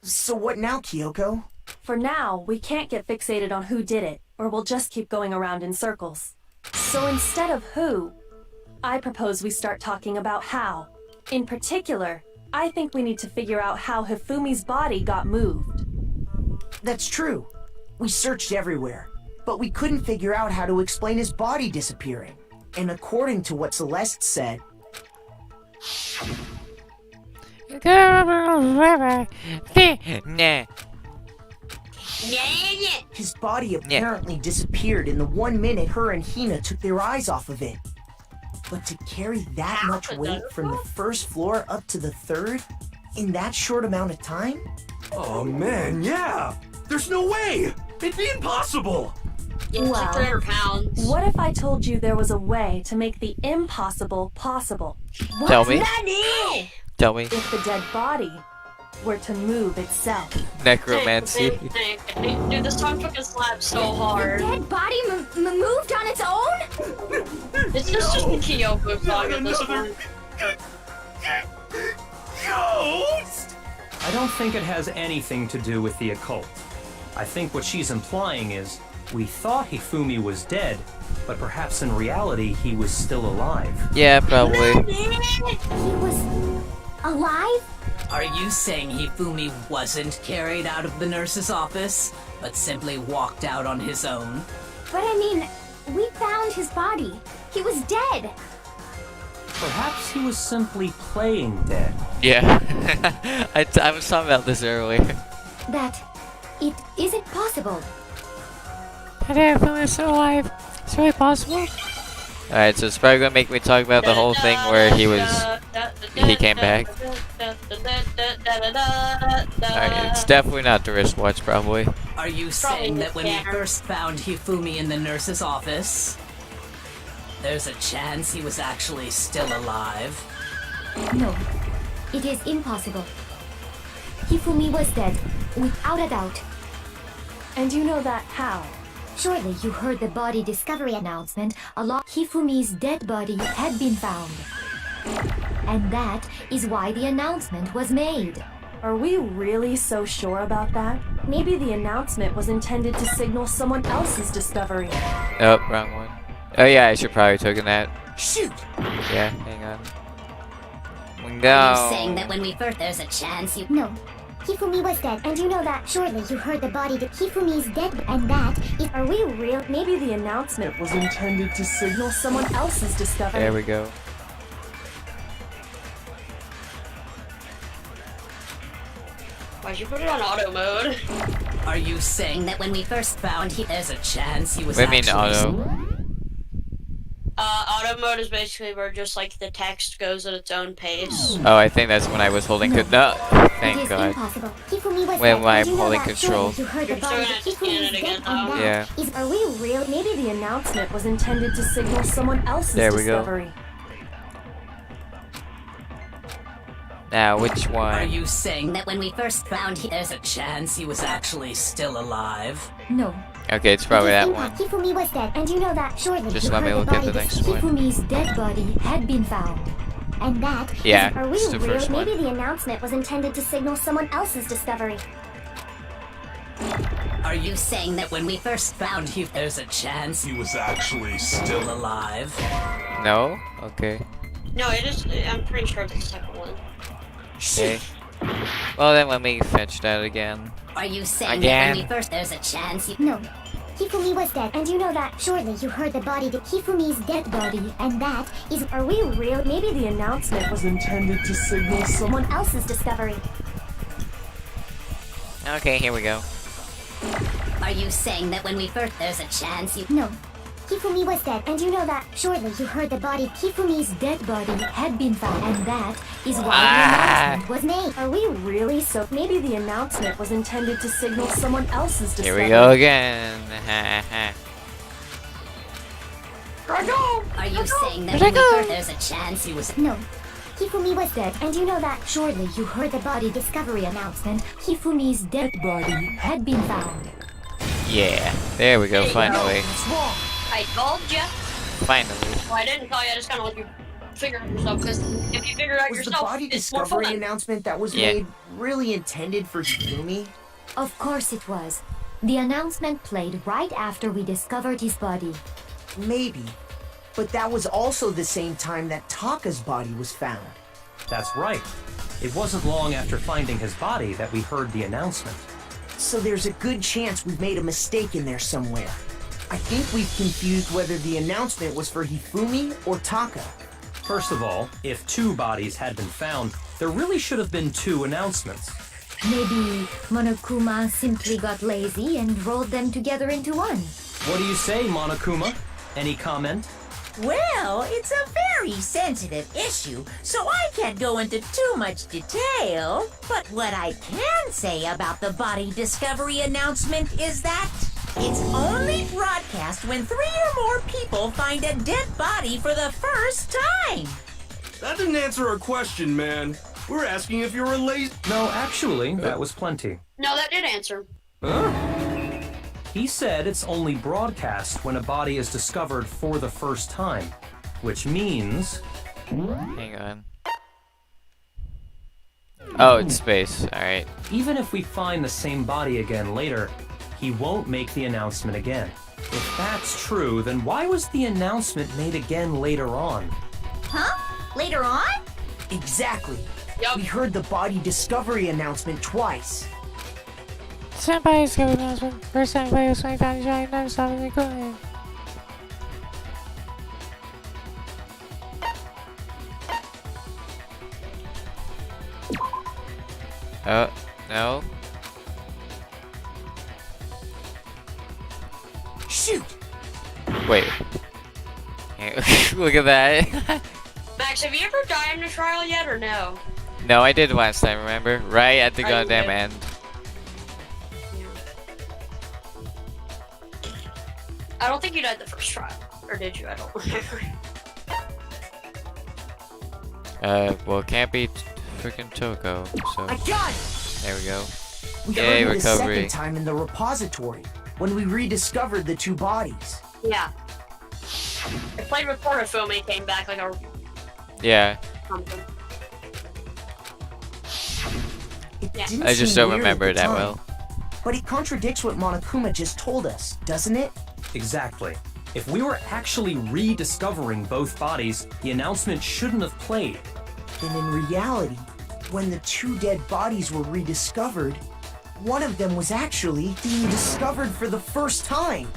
So what now, Kyoko? For now, we can't get fixated on who did it, or we'll just keep going around in circles. So instead of who, I propose we start talking about how. In particular, I think we need to figure out how Hifumi's body got moved. That's true. We searched everywhere, but we couldn't figure out how to explain his body disappearing. And according to what Celeste said, Nah. his body apparently disappeared in the 1 minute her and Hina took their eyes off of it. But to carry that much weight from the first floor up to the third in that short amount of time? Oh man, yeah! There's no way! It'd be impossible! Yeah, it's like 300 pounds. What if I told you there was a way to make the impossible possible? Tell me. Nani? Tell me. If the dead body were to move itself. Necromancy. Dude, this tongue fucking slaps so hard. Dead body moved on its own? It's just a Kyoko song at this point. Ghost! I don't think it has anything to do with the occult. I think what she's implying is, we thought Hifumi was dead, but perhaps in reality he was still alive. Yeah, probably. He was alive? Are you saying Hifumi wasn't carried out of the nurse's office, but simply walked out on his own? But I mean, we found his body. He was dead. Perhaps he was simply playing dead. Yeah. I was talking about this earlier. That it isn't possible. I didn't feel it's still alive. It's really possible. Alright, so it's probably gonna make me talk about the whole thing where he came back. Alright, it's definitely not the wristwatch, probably. Are you saying that when we first found Hifumi in the nurse's office, there's a chance he was actually still alive? No, it is impossible. Hifumi was dead, without a doubt. And you know that how? Surely you heard the body discovery announcement along Hifumi's dead body had been found. And that is why the announcement was made. Are we really so sure about that? Maybe the announcement was intended to signal someone else's discovery. Oh, wrong one. Oh yeah, I should probably taken that. Shoot! Yeah, hang on. Are No. you saying that when we first there's a chance you... No. Hifumi was dead, and you know that. Surely you heard the body that Hifumi's dead, and that is... Are we real? Maybe the announcement was intended to signal someone else's discovery. There we go. Why'd you put it on auto mode? Are you saying that when we first found there's a chance he was What do you mean actually... auto? Auto mode is basically where just like the text goes at its own pace. Oh, I think that's when I was holding no. It Thank is God. impossible. Hifumi was When dead, I'm and you know holding that. control. Surely you heard the You're body still that gonna have to scan Hifumi's it again, dead, and though. that Yeah. is... Are we real? Maybe the announcement was intended to signal someone else's There we go. discovery. Now, which Are one? you saying that when we first found him, there's a chance he was actually still alive? No. Okay, it's probably that Because one. Hifumi was dead, and you know that surely Just you let me heard look at body the next one. Hifumi's dead body had been found. And that Yeah, are we it's the real? first one. Maybe the announcement was intended to signal someone else's discovery. Are you saying that when we first found him, there's a chance he was actually still alive? No? Okay. No, it is. I'm pretty sure it's the second one. Okay. Well, then let me fetch that again. Are you saying Again? that when we first there's a chance he... No. Hifumi was dead, and you know that surely you heard the body, Hifumi's dead body, and that is Are we real? Maybe the announcement was intended to signal someone. someone else's discovery. Okay, here we go. Are you saying that when we first there's a chance he... No. Hifumi was dead, and you know that surely you heard the body, Hifumi's dead body had been found, and that is why the announcement was made. Are we really so? Maybe the announcement was intended to signal someone else's Here discovery. we go again. Ha ha. Are you saying that when we first there's a chance he was... No. Hifumi was dead, and you know that surely you heard the body discovery announcement. Hifumi's dead body had been found. Yeah. There we go, finally. I told ya. Finally. Well, I didn't tell you. I just kind of let you figure it yourself. Because if you figure it out Was the yourself, body it's more discovery fun. announcement that was Yeah. made really intended for Hifumi? Of course it was. The announcement played right after we discovered his body. Maybe. But that was also the same time that Taka's body was found. That's right. It wasn't long after finding his body that we heard the announcement. So there's a good chance we've made a mistake in there somewhere. I think we've confused whether the announcement was for Hifumi or Taka. First of all, if 2 bodies had been found, there really should have been 2 announcements. Maybe Monokuma simply got lazy and rolled them together into one. What do you say, Monokuma? Any comment? Well, it's a very sensitive issue, so I can't go into too much detail. But what I can say about the body discovery announcement is that it's only broadcast when 3 or more people find a dead body for the first time. That didn't answer our question, man. We're asking if you're a lazy. No, actually, that was plenty. No, that did answer. Huh? He said it's only broadcast when a body is discovered for the first time, which means... Hang on. Oh, it's space. Alright. even if we find the same body again later, he won't make the announcement again. If that's true, then why was the announcement made again later on? Huh? Later on? Exactly. Yup. We heard the body discovery announcement twice. Senpai discovery announcement. First time player was 20 times right, never saw the equipment. Oh, no. Shoot! Wait. Look at that. Max, have you ever died in a trial yet, or no? No, I did last time, remember? Right at the Oh, you goddamn did? end. I don't think you died the first trial. Or did you? I don't remember. Well, it can't be freaking Toko, so... I got it! There we go. We Yay, heard it the recovery. second time in the repository, when we rediscovered the two bodies. Yeah. I played with Portafumi, came back like a Yeah. something. It Yeah. didn't I just seem don't weird remember at it the that time, well. But it contradicts what Monokuma just told us, doesn't it? Exactly. If we were actually rediscovering both bodies, the announcement shouldn't have played. And in reality, when the two dead bodies were rediscovered, one of them was actually being discovered for the first time.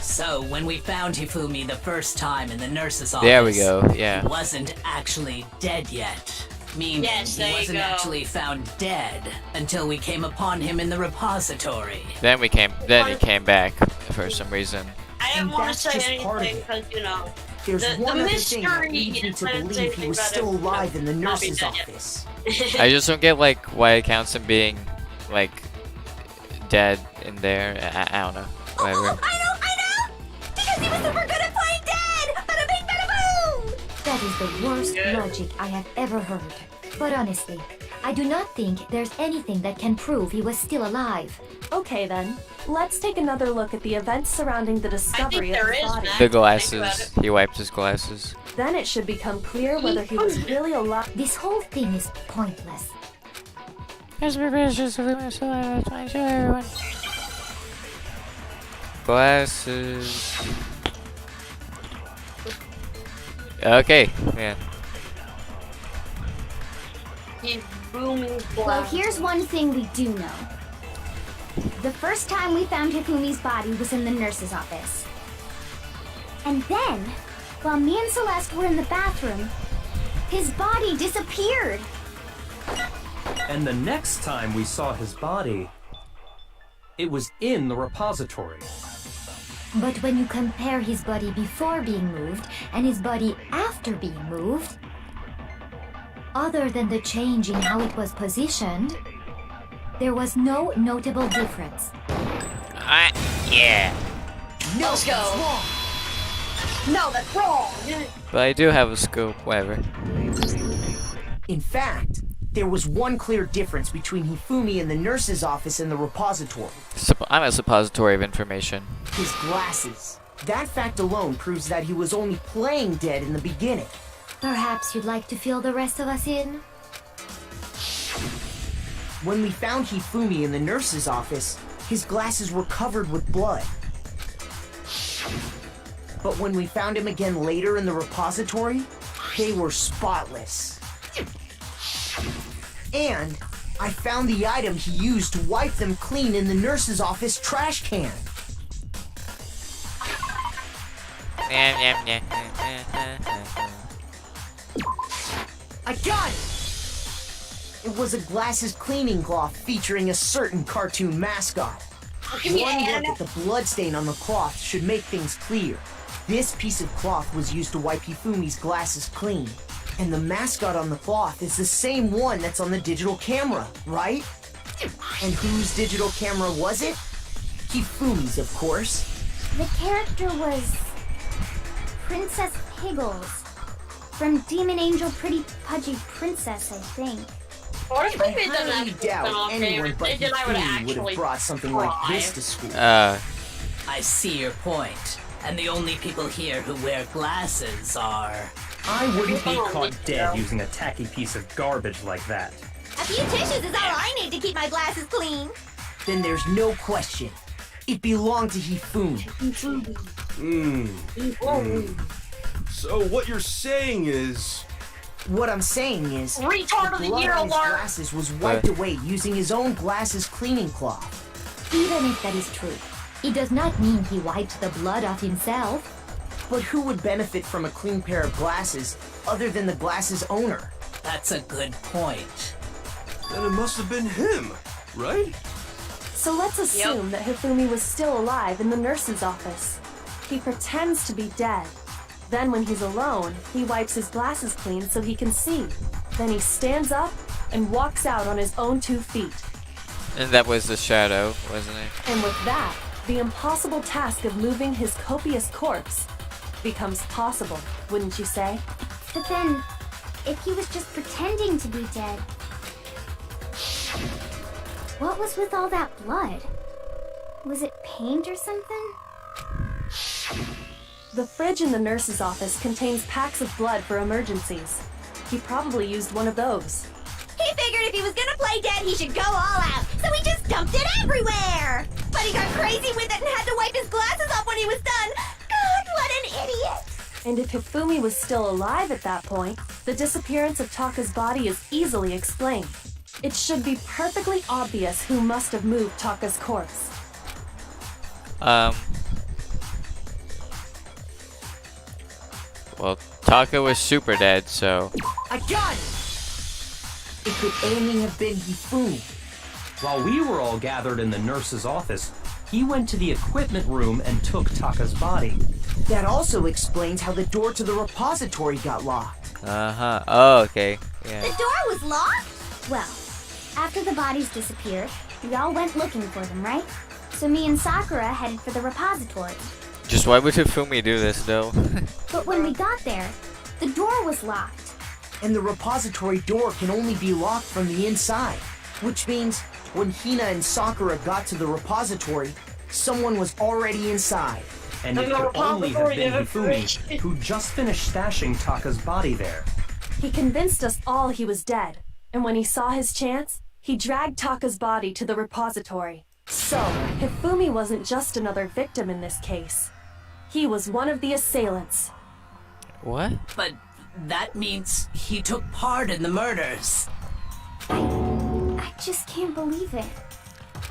So, when we found Hifumi the first time in the nurse's office, There we go, yeah. he wasn't actually dead yet. Meaning Yes, he there you wasn't go. actually found dead until we came upon him in the repository. Then he came back for some reason. I didn't And want to that's say just part of anything it. because, you know, There's the one other mystery thing that leads me is to I didn't say believe he anything was about still him, alive in the not be nurse's dead yet. office. I just don't get like why it counts him being like dead in there. I don't know. Whatever. I know! Because he was super good at playing dead! Bada bing, bada boom! That is the worst logic I have ever heard. But honestly, I do not think there's anything that can prove he was still alive. Okay then, let's take another look at the events surrounding the discovery of his body. The glasses. He wiped his glasses. Then it should become clear whether he was really alive. This whole thing is pointless. Here's my precious Fumi still alive. I show everyone. Glasses. Okay, yeah. He's booming Well, black. here's one thing we do know. The first time we found Hifumi's body was in the nurse's office. And then, while me and Celeste were in the bathroom, his body disappeared. And the next time we saw his body, it was in the repository. But when you compare his body before being moved and his body after being moved, other than the change in how it was positioned, there was no notable difference. Yeah. No, let's go. No, that's wrong. But I do have a scope, whatever. In fact, there was one clear difference between Hifumi in the nurse's office and the repository. I'm a suppository of information. His glasses. That fact alone proves that he was only playing dead in the beginning. Perhaps you'd like to fill the rest of us in? When we found Hifumi in the nurse's office, his glasses were covered with blood. But when we found him again later in the repository, they were spotless. And I found the item he used to wipe them clean in the nurse's office trash can. I got it! It was a glasses cleaning cloth featuring a certain cartoon mascot. One look at the bloodstain on the cloth should make things clear. This piece of cloth was used to wipe Hifumi's glasses clean. And the mascot on the cloth is the same one that's on the digital camera, right? And whose digital camera was it? Hifumi's, of course. The character was Princess Piggles from Demon Angel Pretty Pudgy Princess, I think. I highly doubt anyone but Hifumi would have brought something like this to school. I see your point. And the only people here who wear glasses are... I wouldn't be caught dead using a tacky piece of garbage like that. A few tissues is all I need to keep my glasses clean. Then there's no question. It belonged to Hifumi. So what you're saying is... What I'm saying is, Retard of the the blood year on his alert! glasses was wiped away using his own glasses cleaning cloth. Even if that is true, it does not mean he wiped the blood off himself. But who would benefit from a clean pair of glasses other than the glasses owner? That's a good point. Then it must have been him, right? So let's assume that Hifumi was still alive in the nurse's office. He pretends to be dead. Then when he's alone, he wipes his glasses clean so he can see. Then he stands up and walks out on his own 2 feet. And that was the shadow, wasn't it? And with that, the impossible task of moving his copious corpse becomes possible, wouldn't you say? But then, if he was just pretending to be dead, what was with all that blood? Was it paint or something? The fridge in the nurse's office contains packs of blood for emergencies. He probably used one of those. He figured if he was gonna play dead, he should go all out, so he just dumped it everywhere! But he got crazy with it and had to wipe his glasses off when he was done! God, what an idiot! And if Hifumi was still alive at that point, the disappearance of Taka's body is easily explained. It should be perfectly obvious who must have moved Taka's corpse. Well, Taka was super dead, so... I got it! It could only have been Hifumi. While we were all gathered in the nurse's office, he went to the equipment room and took Taka's body. That also explains how the door to the repository got locked. Uh-huh. Oh, okay. Yeah. The door was locked? Well, after the bodies disappeared, we all went looking for them, right? So me and Sakura headed for the repository. Just why would Hifumi do this, though? But when we got there, the door was locked. And the repository door can only be locked from the inside, which means when Hina and Sakura got to the repository, someone was already inside. And it could only have been Hifumi, who just finished stashing Taka's body there. He convinced us all he was dead, and when he saw his chance, he dragged Taka's body to the repository. So, Hifumi wasn't just another victim in this case. He was one of the assailants. What? But that means he took part in the murders. I just can't believe it.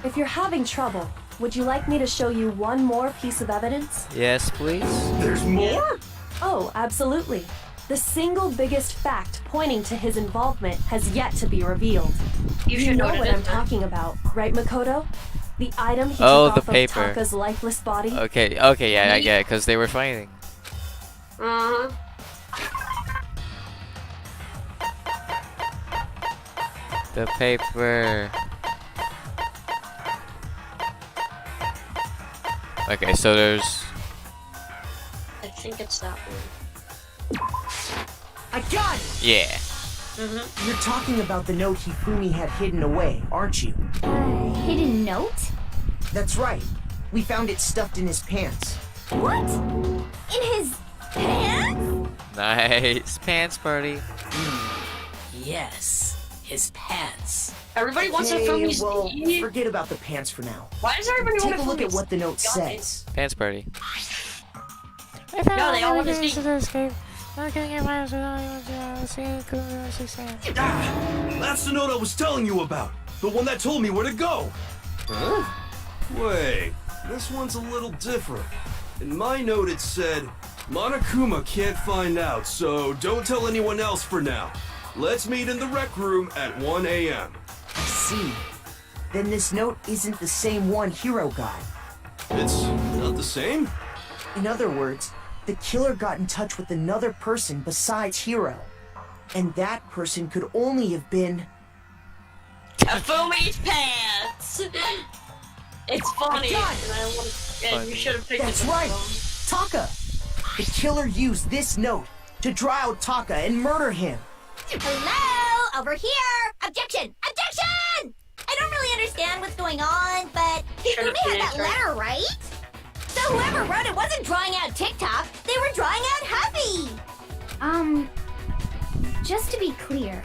If you're having trouble, would you like me to show you one more piece of evidence? Yes, please. There's more? Oh, absolutely. The single biggest fact pointing to his involvement has yet to be revealed. You should know know what I'm talking about, right, Makoto? The item he took Oh, the off paper. of Taka's lifeless body? Okay, yeah, I get it, because they were fighting. Uh-huh. The paper. Okay, so there's... I think it's that one. I got it! Yeah. You're talking about the note Hifumi had hidden away, aren't you? Hidden note? That's right. We found it stuffed in his pants. What? In his pants? Nice. Pants party. Yes, his pants. Everybody wants to Okay, film these. well, forget about the pants for now. Why does everybody want Take to a film look at these? what the note Guys. says. Pants party. I found No, they all want to evidence see. of the escape. Not getting your miles with only one to see Kumu 6 a.m. Ah, that's the note I was telling you about. The one that told me where to go. Huh? Wait, this one's a little different. In my note it said, Monokuma can't find out, so don't tell anyone else for now. Let's meet in the rec room at 1 a.m. I see. Then this note isn't the same one Hiro got. It's not the same? In other words, the killer got in touch with another person besides Hiro. And that person could only have been... Hifumi's pants! It's funny, I got it. and I want and you should have picked That's it. right! Taka! The killer used this note to draw out Taka and murder him. Hello? Over here! Objection! Objection! I don't really understand what's going on, but Shut up, Hifumi had that teenager. letter, right? So whoever wrote it wasn't drawing out TikTok, they were drawing out Huffy! Just to be clear,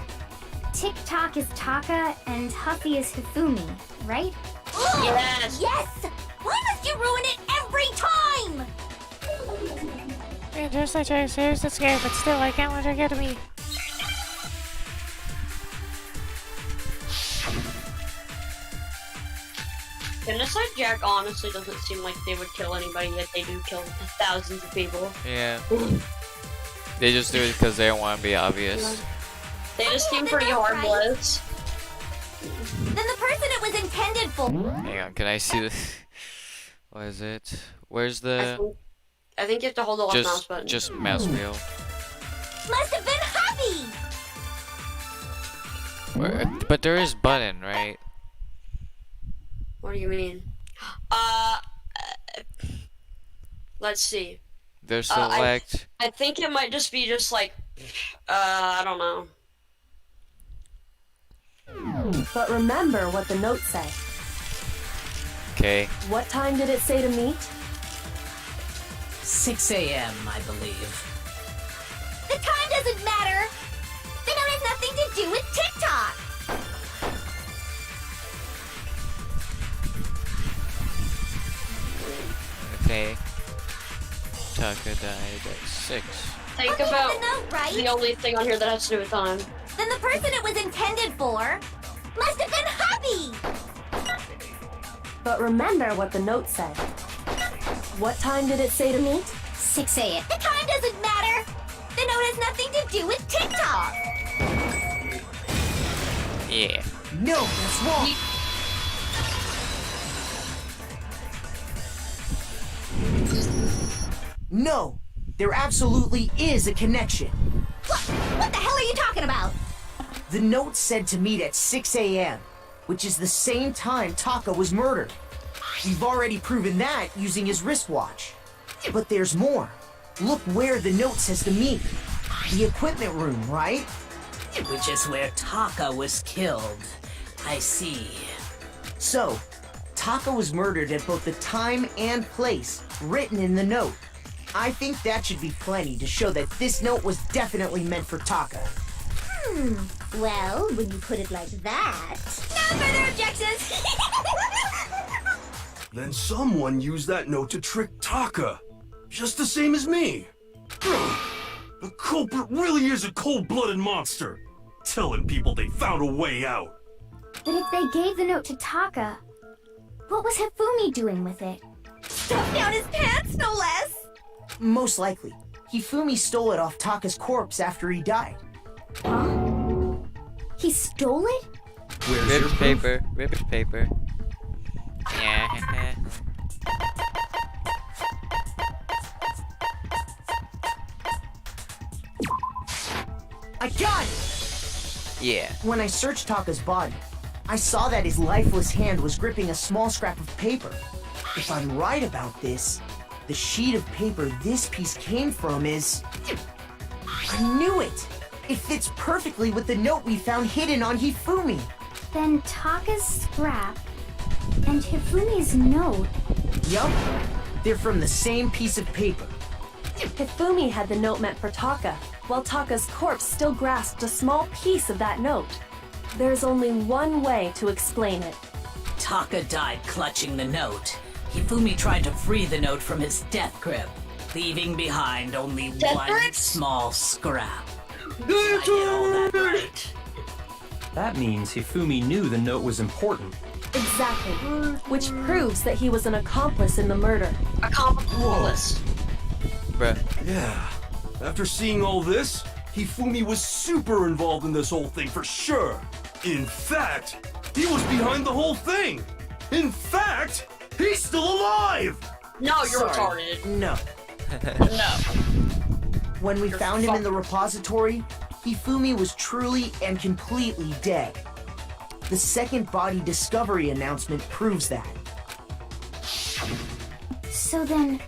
TikTok is Taka and Huffy is Hifumi, right? Ugh, Yes. Yes! Why must you ruin it every time? Yeah, just like I serious and scared, but still, I can't let her get to me. Genocide Jack honestly doesn't seem like they would kill anybody, yet they do kill thousands of people. Yeah. They just do it because they don't want to be obvious. They just seem the pretty note, harmless. Then the person it was intended for. Hang on, can I see this? What is it? Where's I the... think you have to hold the left mouse button. Just mouse wheel. Must have been Huffy! But there is button, right? What do you mean? Let's see. There's select... I think it might just be just like, I don't know. But remember what the note said. Okay. What time did it say to meet? 6 a.m., I believe. The time doesn't matter! The note has nothing to do with TikTok! Okay. Taka died at 6. Think But they have about the note, right? the only thing on here that has to do with time. Then the person it was intended for must have been Huffy! But remember what the note said. What time did it say to meet? 6 a.m. The time doesn't matter! The note has nothing to do with TikTok! Yeah. No, that's wrong! No, there absolutely is a connection. What the hell are you talking about? The note said to meet at 6 a.m., which is the same time Taka was murdered. We've already proven that using his wristwatch. But there's more. Look where the note says to meet. The equipment room, right? which is where Taka was killed. I see. So, Taka was murdered at both the time and place written in the note. I think that should be plenty to show that this note was definitely meant for Taka. Well, when you put it like that... No further objections! Then someone used that note to trick Taka. Just the same as me. The culprit really is a cold-blooded monster. Telling people they found a way out. But if they gave the note to Taka, what was Hifumi doing with it? Stuffed down his pants, no less! Most likely, Hifumi stole it off Taka's corpse after he died. Huh? He stole it? Ribbed paper. Ribbed paper. Yeah. I got it! Yeah. When I searched Taka's body, I saw that his lifeless hand was gripping a small scrap of paper. If I'm right about this, the sheet of paper this piece came from is... I knew it! It fits perfectly with the note we found hidden on Hifumi. Then Taka's scrap and Hifumi's note. Yup, they're from the same piece of paper. Hifumi had the note meant for Taka, while Taka's corpse still grasped a small piece of that note. There's only one way to explain it. Taka died clutching the note. Hifumi tried to free the note from his death grip, leaving behind only one small scrap. Did I get all that right? That means Hifumi knew the note was important. Exactly. Which proves that he was an accomplice in the murder. Accomplice. Bruh. Yeah. After seeing all this, Hifumi was super involved in this whole thing for sure. In fact, he was behind the whole thing. In fact, he's still alive! No, you're Sorry. retarded. No. No. When we found him in the repository, Hifumi was truly and completely dead. The second body discovery announcement proves that. So then,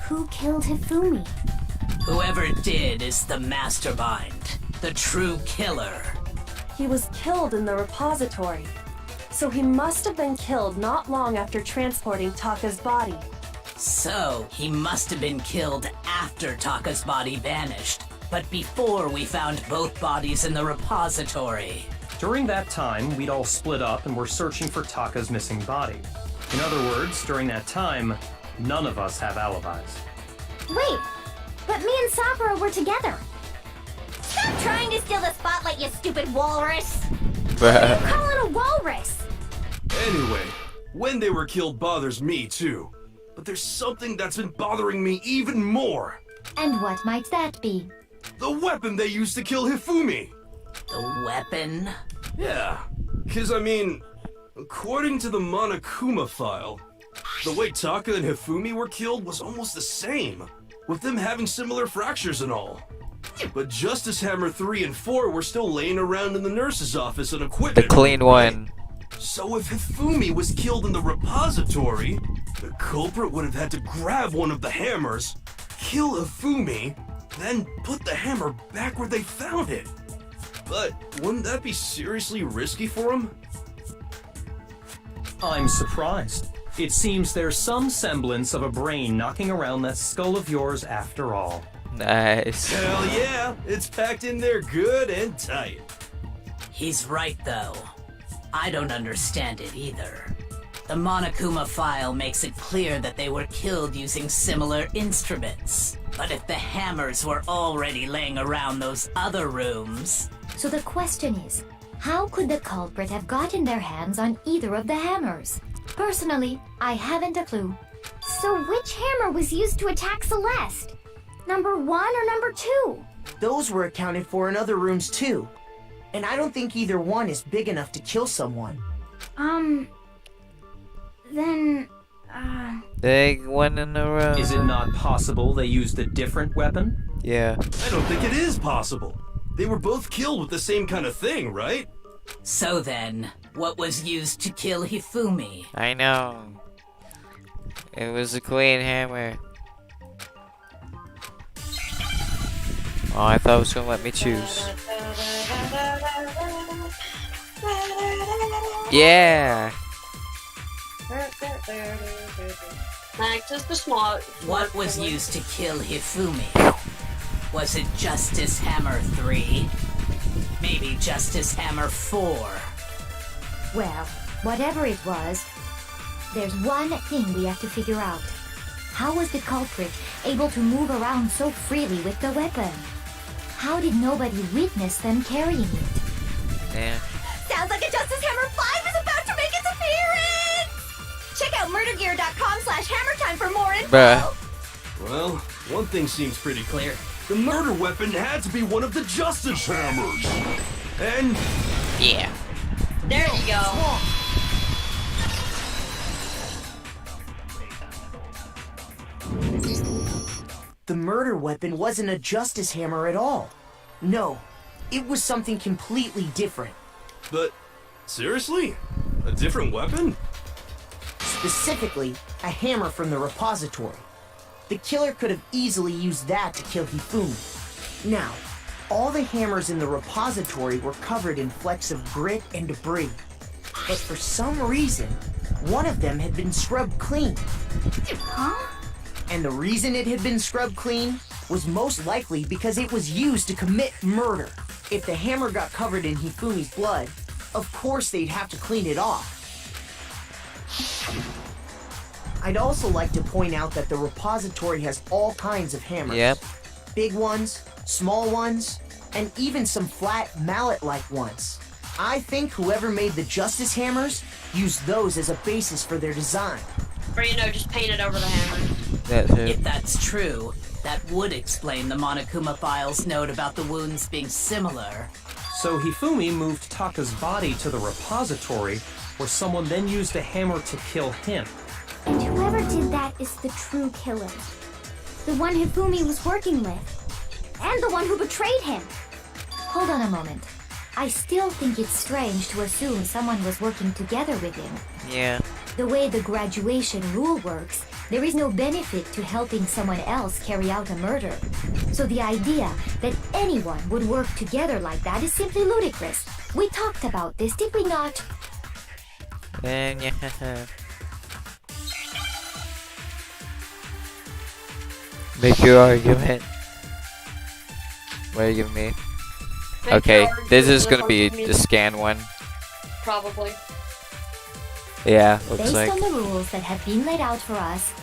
who killed Hifumi? Whoever did is the mastermind, the true killer. He was killed in the repository. So he must have been killed not long after transporting Taka's body. So, he must have been killed after Taka's body vanished, but before we found both bodies in the repository. During that time, we'd all split up and were searching for Taka's missing body. In other words, during that time, none of us have alibis. Wait, but me and Sakura were together. Stop trying to steal the spotlight, you stupid walrus! Bruh. Call it a walrus. Anyway, when they were killed bothers me too. But there's something that's been bothering me even more. And what might that be? The weapon they used to kill Hifumi. The weapon? Yeah, because I mean, according to the Monokuma file, the way Taka and Hifumi were killed was almost the same, with them having similar fractures and all. But Justice Hammer 3 and 4 were still laying around in the nurse's office and equipment. The clean one. So if Hifumi was killed in the repository, the culprit would have had to grab one of the hammers, kill Hifumi, then put the hammer back where they found it. But wouldn't that be seriously risky for him? I'm surprised. It seems there's some semblance of a brain knocking around that skull of yours after all. Nice. Hell yeah, it's packed in there good and tight. He's right, though. I don't understand it either. The Monokuma file makes it clear that they were killed using similar instruments. But if the hammers were already laying around those other rooms... So the question is, how could the culprit have gotten their hands on either of the hammers? Personally, I haven't a clue. So which hammer was used to attack Celeste? Number 1 or number 2? Those were accounted for in other rooms too. And I don't think either one is big enough to kill someone. Then, Big one in a row. Is it not possible they used a different weapon? Yeah. I don't think it is possible. They were both killed with the same kind of thing, right? So then, what was used to kill Hifumi? I know. It was the Queen Hammer. Oh, I thought it was gonna let me choose. Yeah. Like, just the small. What was used to kill Hifumi? Was it Justice Hammer 3? Maybe Justice Hammer 4? Well, whatever it was, there's one thing we have to figure out. How was the culprit able to move around so freely with the weapon? How did nobody witness them carrying it? Yeah. Sounds like a Justice Hammer 5 is about to make its appearance! Check out murdergear.com/hammertime for more info! Bruh. Well, one thing seems pretty clear. The murder weapon had to be one of the Justice Hammers. And... Yeah. There you go. The murder weapon wasn't a justice hammer at all. No, it was something completely different. But, seriously? A different weapon? Specifically, a hammer from the repository. The killer could have easily used that to kill Hifumi. Now, all the hammers in the repository were covered in flecks of grit and debris. But for some reason, one of them had been scrubbed clean. Huh? And the reason it had been scrubbed clean was most likely because it was used to commit murder. If the hammer got covered in Hifumi's blood, of course they'd have to clean it off. I'd also like to point out that the repository has all kinds of hammers. Yep. Big ones, small ones, and even some flat mallet-like ones. I think whoever made the Justice Hammers used those as a basis for their design. Or, you know, just paint it over the hammer. That too. If that's true, that would explain the Monokuma file's note about the wounds being similar. So Hifumi moved Taka's body to the repository, where someone then used a hammer to kill him. And whoever did that is the true killer. The one Hifumi was working with. And the one who betrayed him. Hold on a moment. I still think it's strange to assume someone was working together with him. Yeah. The way the graduation rule works, there is no benefit to helping someone else carry out a murder. So the idea that anyone would work together like that is simply ludicrous. We talked about this, did we not? And yeah. Make your argument. What are you giving me? Make Okay, your this argument is gonna with be me. the scan one. Probably. Yeah, looks Based like. on the rules that have been laid out for us,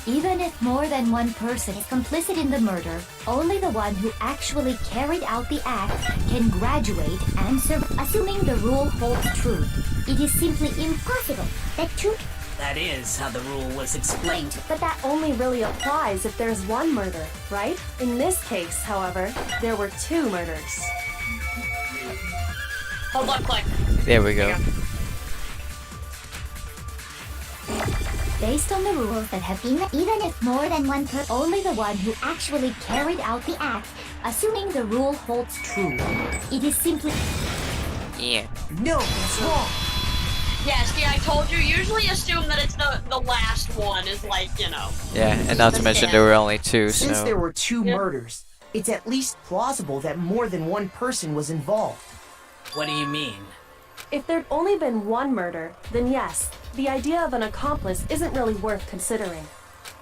even if more than one person is complicit in the murder, only the one who actually carried out the act can graduate and serve. Assuming the rule holds true, it is simply impossible that two. That is how the rule was explained. But that only really applies if there's one murder, right? In this case, however, there were two murders. Hold on, click. There we go. Based on the rules that have been, even if more than one person, only the one who actually carried out the act, assuming the rule holds true, it is simply. Yeah. No, that's wrong. Yeah, see, I told you, usually assume that it's the last one is like, you know. Yeah, and not to mention there were only two, so. Since there were two murders, it's at least plausible that more than one person was involved. What do you mean? If there'd only been one murder, then yes, the idea of an accomplice isn't really worth considering.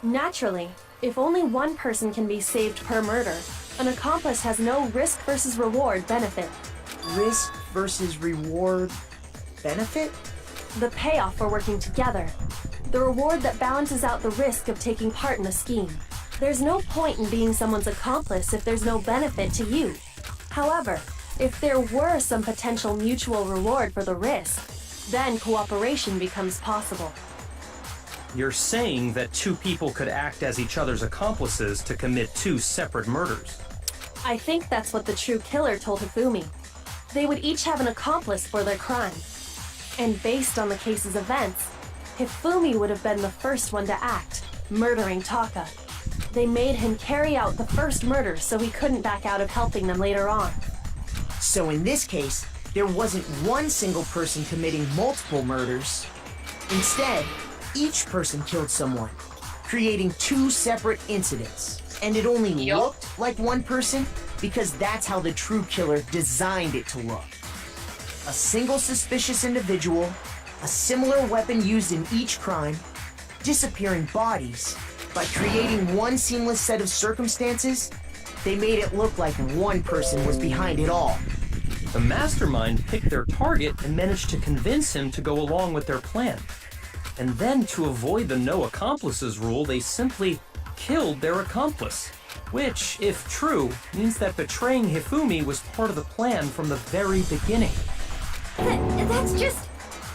Naturally, if only one person can be saved per murder, an accomplice has no risk versus reward benefit. Risk versus reward benefit? The payoff for working together. The reward that balances out the risk of taking part in a scheme. There's no point in being someone's accomplice if there's no benefit to you. However, if there were some potential mutual reward for the risk, then cooperation becomes possible. You're saying that two people could act as each other's accomplices to commit two separate murders. I think that's what the true killer told Hifumi. They would each have an accomplice for their crime. And based on the case's events, Hifumi would have been the first one to act, murdering Taka. They made him carry out the first murder so he couldn't back out of helping them later on. So in this case, there wasn't one single person committing multiple murders. Instead, each person killed someone, creating two separate incidents. And it only looked like one person because that's how the true killer designed it to look. A single suspicious individual, a similar weapon used in each crime, disappearing bodies. By creating one seamless set of circumstances, they made it look like one person was behind it all. The mastermind picked their target and managed to convince him to go along with their plan. And then, to avoid the no accomplices rule, they simply killed their accomplice. Which, if true, means that betraying Hifumi was part of the plan from the very beginning. That's just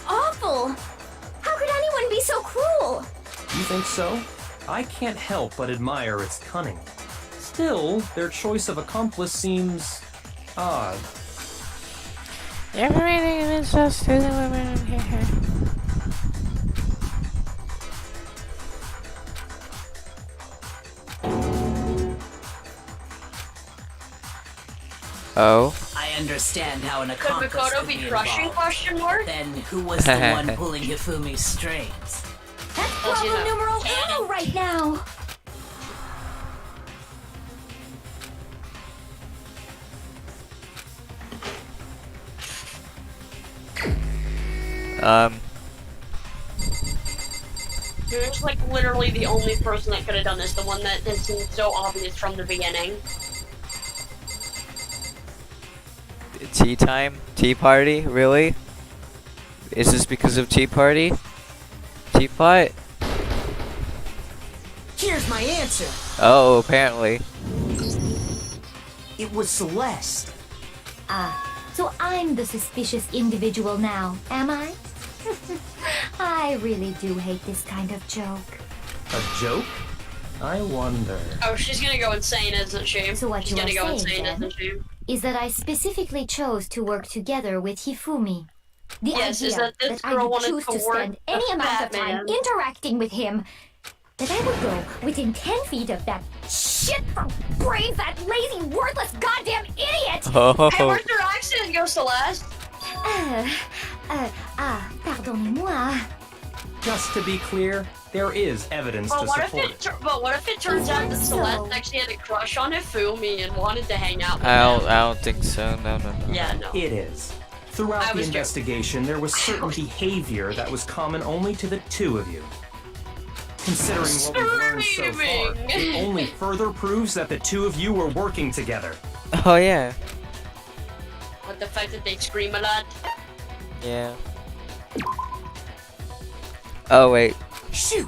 awful. How could anyone be so cruel? You think so? I can't help but admire its cunning. Still, their choice of accomplice seems odd. Everything is just to the women in here. Oh? I understand how an Could accomplice Makoto could be be crushing? involved. Question mark. Then who was the one pulling Hifumi's strings? That's Does you problem know? numero uno right now. You're like literally the only person that could have done this. The one that has been so obvious from the beginning. Tea time? Tea party? Really? Is this because of tea party? Teapot? Here's my answer. Oh, apparently. It was Celeste. So I'm the suspicious individual now, am I? I really do hate this kind of joke. A joke? I wonder. Oh, she's gonna go insane, isn't she? So what she's you gonna are go saying, insane, then, isn't she? is that I specifically chose to work together with Hifumi. The Yes, idea is that this I girl would wanted choose to to work spend any with amount of time Batman. interacting with him, that I would go within 10 feet of that shit for brains, that lazy, worthless goddamn idiot! Oh. Hey, where's your accident go, Celeste? Pardonnez-moi. Just to be clear, there is evidence But to what if support it? But what if it turns out that Celeste actually had a crush on Hifumi and wanted to hang out with him? I don't think so. No. Yeah, no. It is. Throughout I the was investigation, there was certain behavior that was common only to the two of you. Considering what we've learned so far, it only further proves that the two of you were working together. Oh, yeah. With the fact that they scream a lot. Yeah. Oh, wait. Shoot!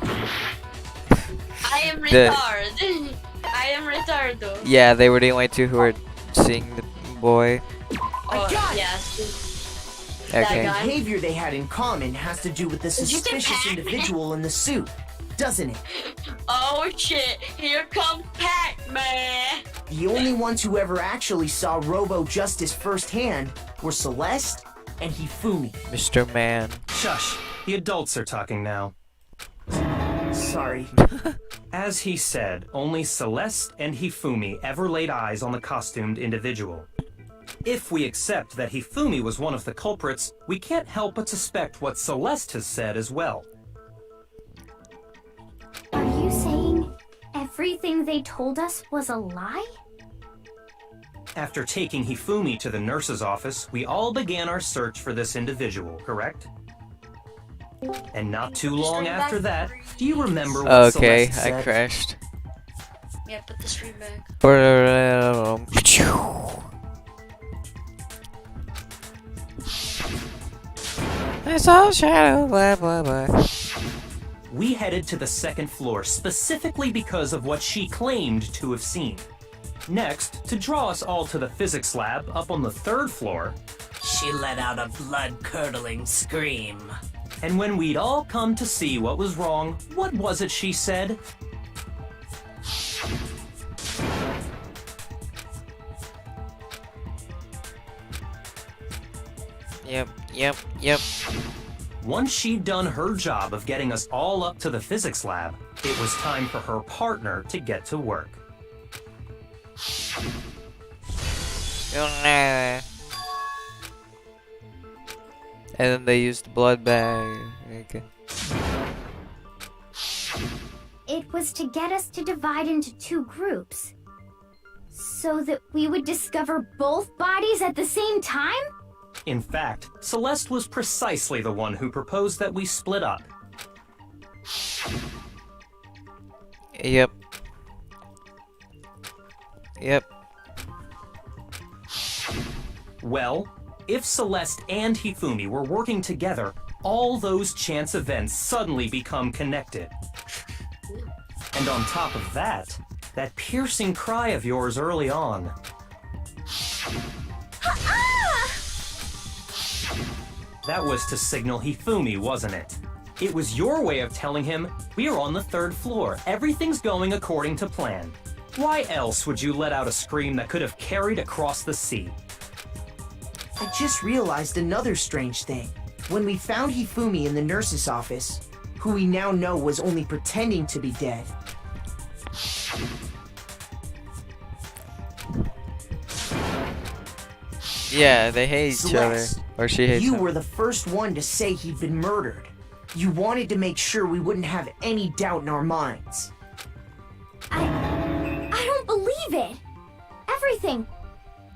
I am retarded. I am retardo. Yeah, they were the only two who were seeing the boy. Oh, got it. yes. The Okay. behavior they had in common has to do with the Did you say suspicious Pac-Man? individual in the suit, doesn't it? Oh shit! Here comes Pac-Man. The only ones who ever actually saw Robo Justice firsthand were Celeste and Hifumi. Mr. Man. Shush, the adults are talking now. Sorry. As he said, only Celeste and Hifumi ever laid eyes on the costumed individual. If we accept that Hifumi was one of the culprits, we can't help but suspect what Celeste has said as well. Are you saying everything they told us was a lie? After taking Hifumi to the nurse's office, we all began our search for this individual, correct? And not too long after that, do you remember what Okay, Celeste I said? crashed. Yeah, put the stream back. It's all shadow, blah blah blah. We headed to the second floor specifically because of what she claimed to have seen. Next, to draw us all to the physics lab up on the third floor, She let out a blood-curdling scream. and when we'd all come to see what was wrong, what was it she said? Yep. Once she'd done her job of getting us all up to the physics lab, it was time for her partner to get to work. And then they used the blood bag. Okay. It was to get us to divide into two groups. So that we would discover both bodies at the same time? In fact, Celeste was precisely the one who proposed that we split up. Yep. Yep. Well, if Celeste and Hifumi were working together, all those chance events suddenly become connected. And on top of that, that piercing cry of yours early on. That was to signal Hifumi, wasn't it? It was your way of telling him, we're on the 3rd floor, everything's going according to plan. Why else would you let out a scream that could have carried across the sea? I just realized another strange thing. When we found Hifumi in the nurse's office, who we now know was only pretending to be dead. Yeah, they hate each Celeste, other. Or she hates you him. were the first one to say he'd been murdered. You wanted to make sure we wouldn't have any doubt in our minds. I don't believe it. Everything.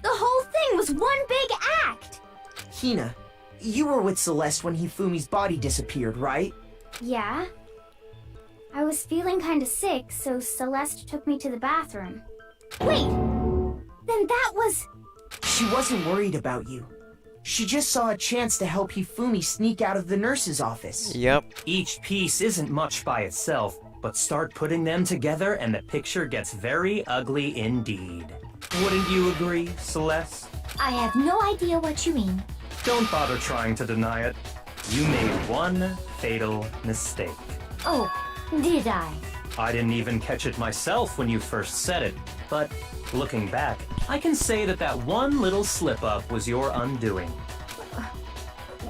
The whole thing was one big act. Hina, you were with Celeste when Hifumi's body disappeared, right? Yeah. I was feeling kinda sick, so Celeste took me to the bathroom. Wait! Then that was... She wasn't worried about you. She just saw a chance to help Hifumi sneak out of the nurse's office. Yep. Each piece isn't much by itself, but start putting them together and the picture gets very ugly indeed. Wouldn't you agree, Celeste? I have no idea what you mean. Don't bother trying to deny it. You made one fatal mistake. Oh, did I? I didn't even catch it myself when you first said it, but looking back, I can say that that one little slip-up was your undoing.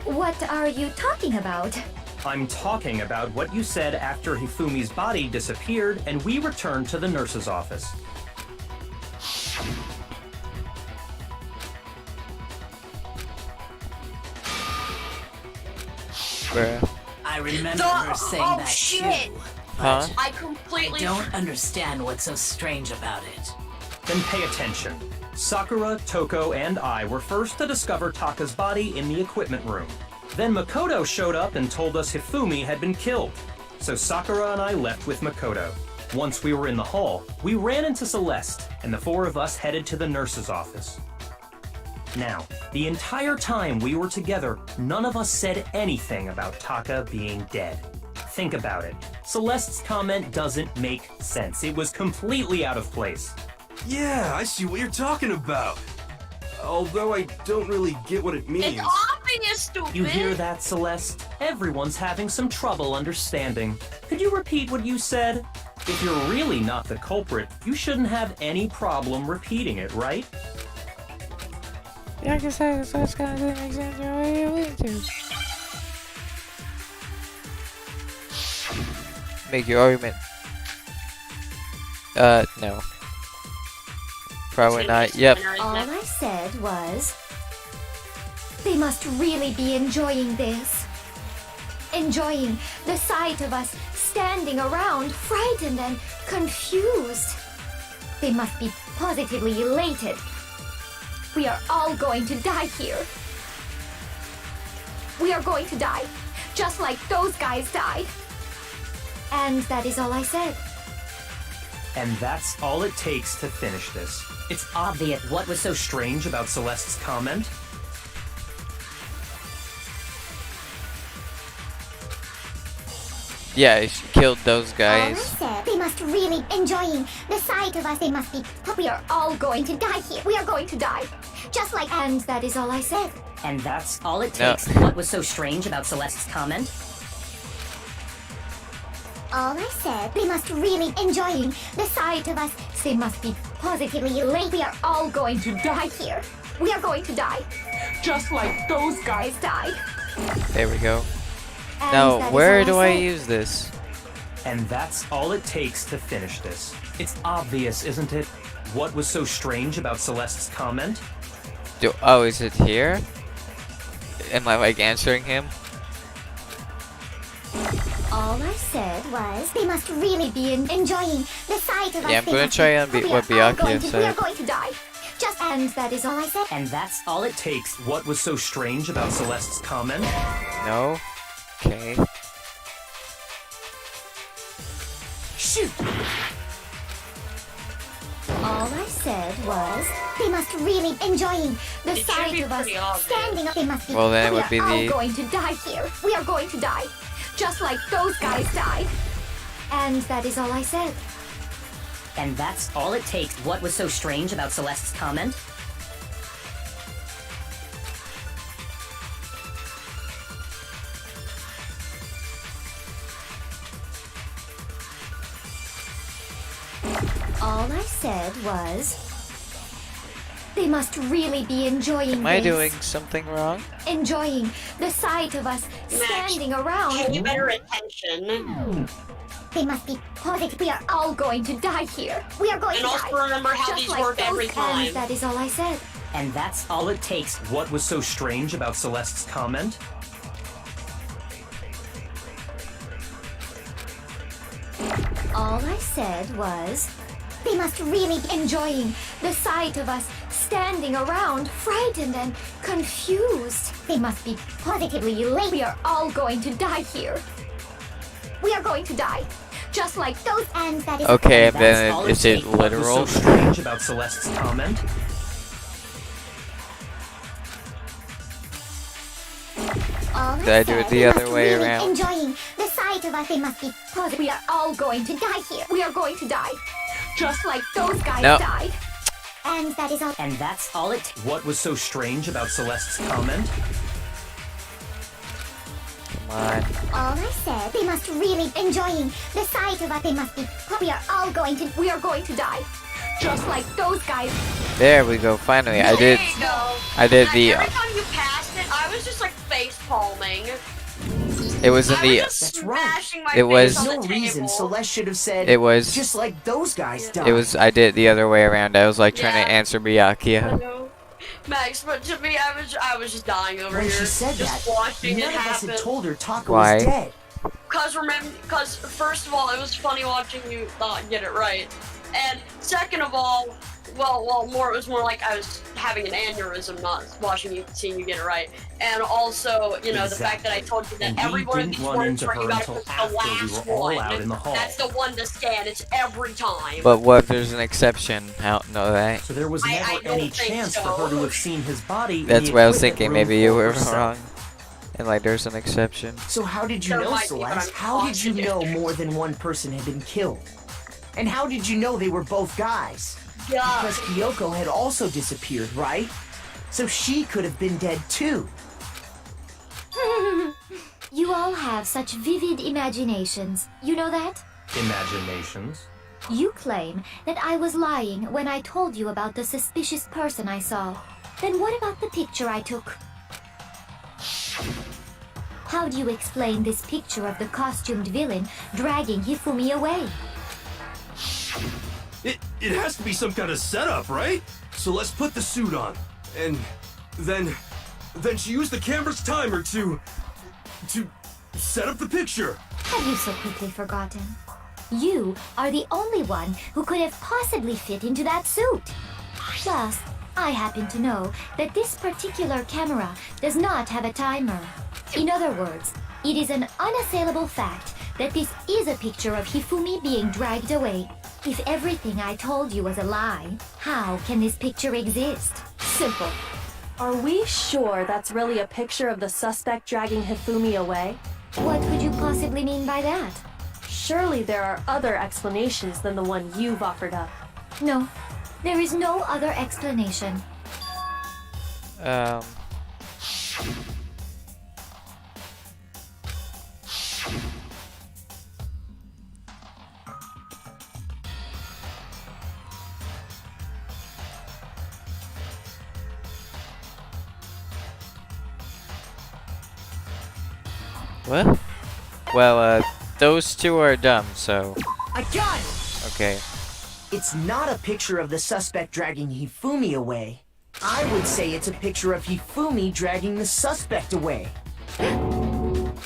What are you talking about? I'm talking about what you said after Hifumi's body disappeared and we returned to the nurse's office. Bruh. I remember her saying that shit. too. Huh? I I completely. don't understand what's so strange about it. Then pay attention. Sakura, Toko, and I were first to discover Taka's body in the equipment room. Then Makoto showed up and told us Hifumi had been killed. So Sakura and I left with Makoto. Once we were in the hall, we ran into Celeste, and the 4 of us headed to the nurse's office. Now, the entire time we were together, none of us said anything about Taka being dead. Think about it. Celeste's comment doesn't make sense. It was completely out of place. Yeah, I see what you're talking about. Although I don't really get what it means. It's obvious, stupid. You hear that, Celeste? Everyone's having some trouble understanding. Could you repeat what you said? If you're really not the culprit, you shouldn't have any problem repeating it, right? Yeah, I guess that's kind of didn't make sense. What are you alluding to? Make your argument. No. Probably not. Yep. All I said was... They must really be enjoying this. Enjoying the sight of us standing around, frightened and confused. They must be positively elated. We are all going to die here. We are going to die, just like those guys died. And that is all I said. And that's all it takes to finish this. It's obvious. What was so strange about Celeste's comment? Yeah, she killed those All I guys. said, they must really enjoying the sight of us. They must be. We are all going to die here. We are going to die, just like. And that is all I said. And that's all it No. takes. What was so strange about Celeste's comment? All I said, they must really enjoying the sight of us. They must be positively elated. We are all going to die here. We are going to die, just like those guys died. There we go. And Now, that is where all do I said. use this? And that's all it takes to finish this. It's obvious, isn't it? What was so strange about Celeste's comment? Oh, is it here? Am I like answering him? All I said was they must really be enjoying the sight of us. Yeah, I'm They gonna must try be- and beat we what are all Byakuya going to- We are said. going to die. Just and that is all I said. And that's all it takes. What was so strange about Celeste's comment? No? Okay. Shoot! All I said was they must really enjoying the It should sight be of us pretty obvious. standing up. They must be. Well, then it we would be are all the- going to die here. We are going to die, just like those guys died. And that is all I said. And that's all it takes. What was so strange about Celeste's comment? All I said was they must really be enjoying Am I this. doing something wrong? Enjoying the sight of us standing around. Pay better attention. They must be positive. We are all going to die here. We are going And to also die. remember how Just these like work those every time. And that is all I said. And that's all it takes. What was so strange about Celeste's comment? All I said was they must really be enjoying the sight of us standing around, frightened and confused. They must be positively elated. We are all going to die here. We are going to die. Just like those and that is Okay, And and that's then all is it it takes. What was literal? so strange about Celeste's comment? all Did I do it said. the They other must way really around? Enjoying the sight of us. They must be positive. We are all going to die here. We are going to die. Just like those guys No. died. And that is all. And that's all it. What was so strange about Celeste's comment? Come on. All I said, they must really enjoying the sight of us. They must be. We are all going to. We are going to die, just like those guys. There we go. Finally, I did. There you go. I did Like, the. every time you passed it, I was just like face palming. It was in I the. was just That's right. smashing my It face was- on No the reason table. Celeste should have said It was. just like those guys died. It was. I did it the other way around. I was like trying to Yeah. answer I Byakuya. know. Max, but to me, I was just dying over When here. she said just that, watching none it of us happen. had told her Taka Why? was dead. Cause first of all, it was funny watching you not get it right, and second of all, well, it was more like I was having an aneurysm, not seeing you get it right, and also, you know, the fact that I told you that And every we one of didn't these run words into where you her gotta until put the after we last were all one. out in the hall. That's the one to scan. It's every time. But what if there's an exception? How? No, that. So there was I never don't any think chance so. for her to have seen his body. in That's the what I was equipment thinking. room Maybe you for were herself. wrong. And like, there's an exception. So how did you There know, might be, but Celeste? I'm How did you positive. know more than one person had been killed? And how did you know they were both guys? Yeah. Because Kyoko had also disappeared, right? So she could have been dead too. You all have such vivid imaginations. You know that? Imaginations. You claim that I was lying when I told you about the suspicious person I saw. Then what about the picture I took? How do you explain this picture of the costumed villain dragging Hifumi away? It has to be some kind of setup, right? So let's put the suit on. And then she used the camera's timer to set up the picture. Have you so quickly forgotten? You are the only one who could have possibly fit into that suit. Plus, I happen to know that this particular camera does not have a timer. In other words, it is an unassailable fact that this is a picture of Hifumi being dragged away. If everything I told you was a lie, how can this picture exist? Simple. Are we sure that's really a picture of the suspect dragging Hifumi away? What could you possibly mean by that? Surely there are other explanations than the one you've offered up. No, there is no other explanation. What? Well, those two are dumb, so. I got it! Okay. It's not a picture of the suspect dragging Hifumi away. I would say it's a picture of Hifumi dragging the suspect away.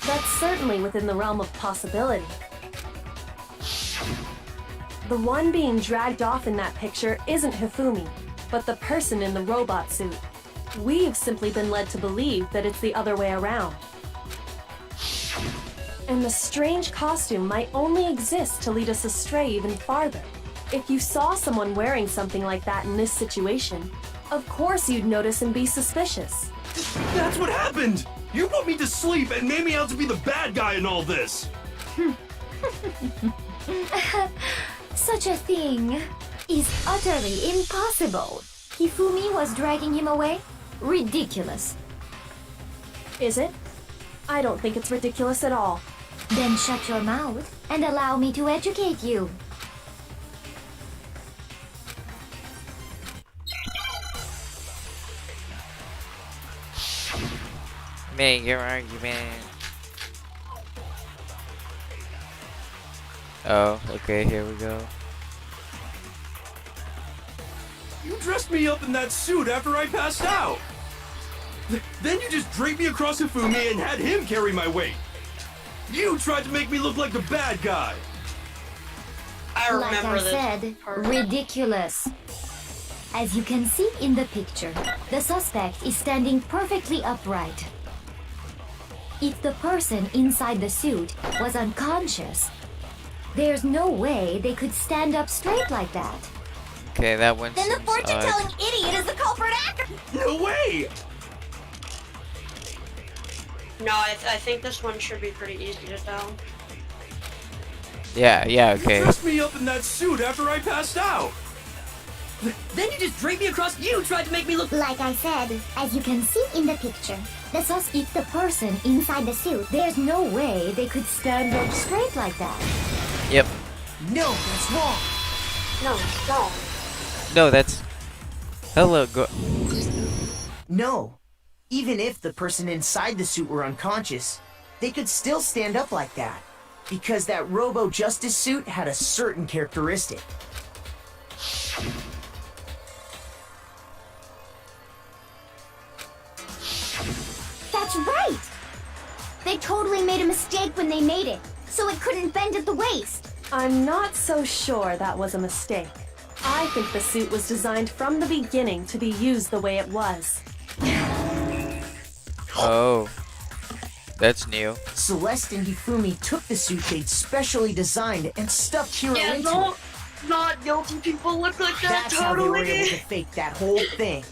That's certainly within the realm of possibility. The one being dragged off in that picture isn't Hifumi, but the person in the robot suit. We've simply been led to believe that it's the other way around. And the strange costume might only exist to lead us astray even farther. If you saw someone wearing something like that in this situation, of course you'd notice and be suspicious. That's what happened! You put me to sleep and made me out to be the bad guy in all this! Such a thing is utterly impossible. Hifumi was dragging him away? Ridiculous. Is it? I don't think it's ridiculous at all. Then shut your mouth and allow me to educate you. Make your argument. Oh, okay, here we go. You dressed me up in that suit after I passed out! Then you just draped me across Hifumi and had him carry my weight! You tried to make me look like the bad guy! I remember like I said, ridiculous. As you can see in the picture, the suspect is standing perfectly upright. If the person inside the suit was unconscious, there's no way they could stand up straight like that. Okay, that one Then the seems fortune-telling odd. idiot is the culprit actor! No way! No, I think this one should be pretty easy to tell. Yeah, You okay. dressed me up in that suit after I passed out! Then you just draped me across. You tried to make me look. Like I said, as you can see in the picture, if the person inside the suit, there's no way they could stand up straight like that. Yep. No, that's wrong. No, it's wrong. No, that's... Hello, go... No. Even if the person inside the suit were unconscious, they could still stand up like that. Because that Robo-Justice suit had a certain characteristic. That's right! They totally made a mistake when they made it, so it couldn't bend at the waist. I'm not so sure that was a mistake. I think the suit was designed from the beginning to be used the way it was. Oh. That's new. Celeste and Hifumi took the suit they'd specially designed and stuffed Hiro Yeah, into no, it. not guilty people look like that, That's how they were totally. able to fake that whole thing.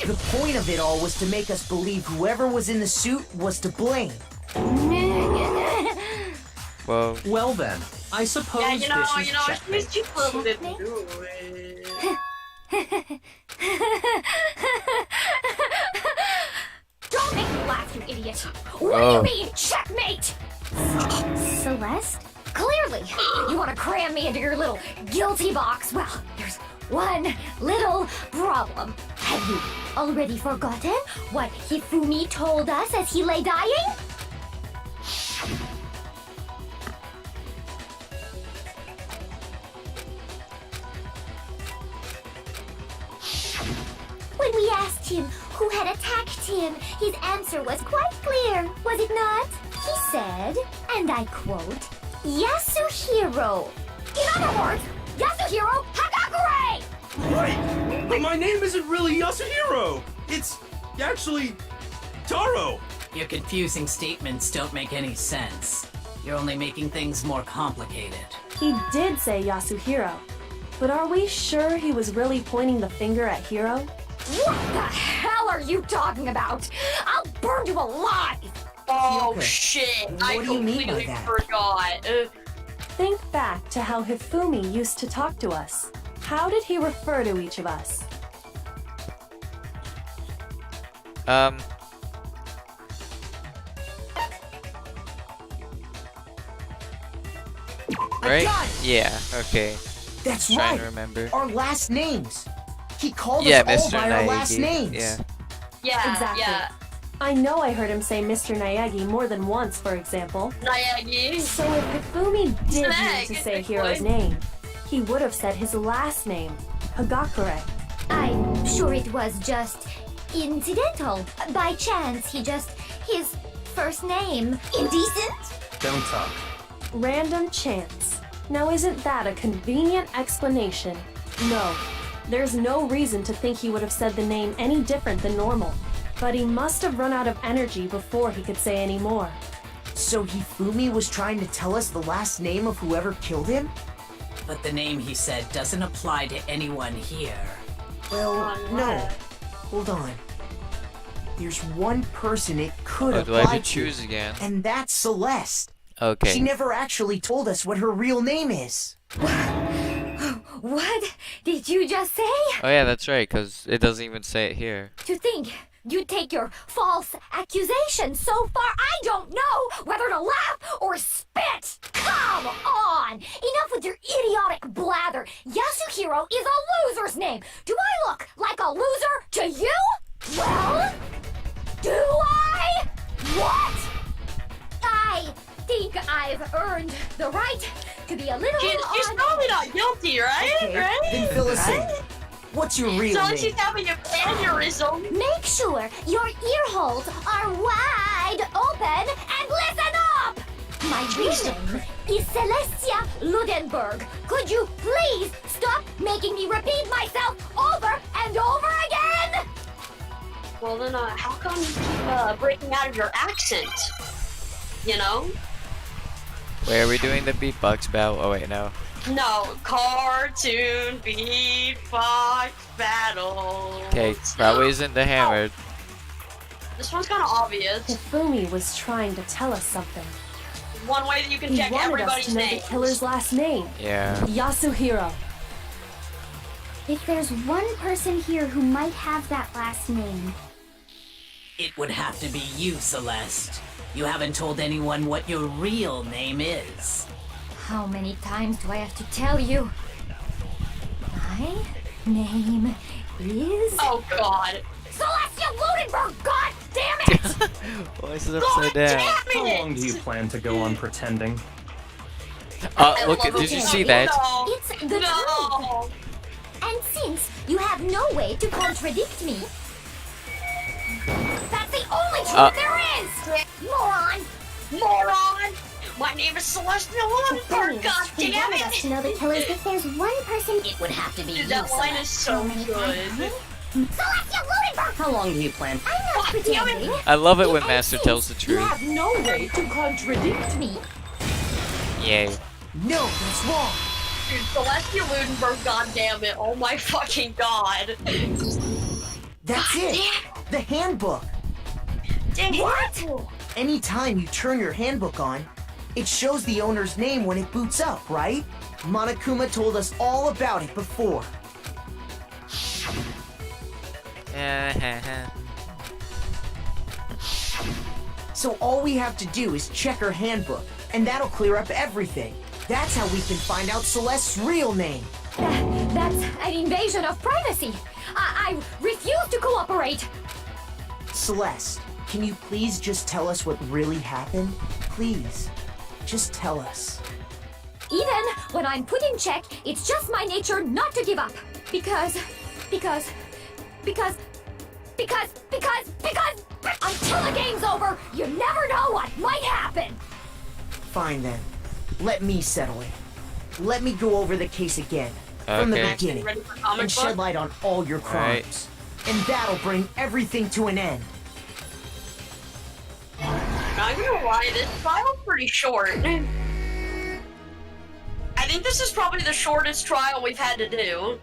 The point of it all was to make us believe whoever was in the suit was to blame. Whoa. Well then, I suppose Yeah, this is it's checkmate. too close to do it. Don't make me laugh, you idiot! What Oh. do you mean, checkmate? Celeste? Clearly, you want to cram me into your little guilty box. Well, there's one little problem. Have you already forgotten what Hifumi told us as he lay dying? When we asked him who had attacked him, his answer was quite clear, was it not? He said, and I quote, Yasuhiro. In other words, Yasuhiro Hagakure! Right! But my name isn't really Yasuhiro! It's actually Taro! Your confusing statements don't make any sense. You're only making things more complicated. He did say Yasuhiro, but are we sure he was really pointing the finger at Hiro? What the hell are you talking about? I'll burn you alive! Oh Yoko, shit! what I do you mean by completely that? forgot. Think back to how Hifumi used to talk to us. How did he refer to each of us? Right? got it. Yeah, okay. That's Trying right. to remember. Our last names. He called Yeah, us all Mr. by our last Naegi. names. Yeah. Yeah, Exactly. yeah. I know I heard him say Mr. Naegi more than once, for example. Naegi. So if Hifumi did Snag. need to say Hiro's name, he would have said his last name, Hagakure. I'm sure it was just incidental. By chance, his first name. Indecent? Don't talk. Random chance. Now, isn't that a convenient explanation? No. There's no reason to think he would have said the name any different than normal. But he must have run out of energy before he could say any more. So Hifumi was trying to tell us the last name of whoever killed him? But the name he said doesn't apply to anyone here. Well, no. Hold on. There's one person it could Oh, do I apply have to choose again? and that's Celeste. Okay. She never actually told us what her real name is. What did you just say? Oh yeah, that's right, because it doesn't even say it here. To think you take your false accusation so far, I don't know whether to laugh or spit. Come on! Enough with your idiotic blather. Yasuhiro is a loser's name. Do I look like a loser to you? Well, do I? What? I think I've earned the right to be a little She's probably not guilty, right? Okay, Right? then fill us in. What's your real So name? she's having an aneurysm. Make sure your ear holes are wide open and listen up! My real name is Celestia Ludenberg. Could you please stop making me repeat myself over and over again? Well then, how come you keep breaking out of your accent? You know? Wait, are we doing the beatbox battle? Oh wait, no. No, cartoon beatbox battle. Okay, probably isn't the hammer. This one's kind of obvious. Hifumi was trying to tell us something. One way that you can He check wanted us everybody's to know name. the killer's last name. Yeah. Yasuhiro. If there's one person here who might have that last name. It would have to be you, Celeste. You haven't told anyone what your real name is. How many times do I have to tell you? My name is... Oh god. Celestia Ludenberg, god damn it! Why is it upside down? How long do you plan to go on pretending? Look, did you see that? It's the truth. And since you have no way to contradict me, that's the only truth there is! Moron! Moron! My name is Celestia Ludenberg, god He damn wanted us it! to know the killers. If there's one person, It would have to be Dude, you, that line is Celeste. so good. Celestia Ludenberg! How long do you plan? I'm not pretending. I love it when And Master since tells the You truth. have no way to contradict me. Yay. No, that's wrong. Dude, Celestia Ludenberg, god damn it. Oh my fucking god. That's it. The handbook. What? Anytime you turn your handbook on, it shows the owner's name when it boots up, right? Monokuma told us all about it before. So all we have to do is check her handbook, and that'll clear up everything. That's how we can find out Celeste's real name. That's an invasion of privacy. I refuse to cooperate. Celeste, can you please just tell us what really happened? Please, just tell us. Even when I'm put in check, it's just my nature not to give up. Because until the game's over, you never know what might happen. Fine then. Let me settle it. Let me go over the case again, from the Okay. beginning, Ready for comic and shed book? light on all your Alright. crimes. And that'll bring everything to an end. Not gonna lie, this trial's pretty short. I think this is probably the shortest trial we've had to do.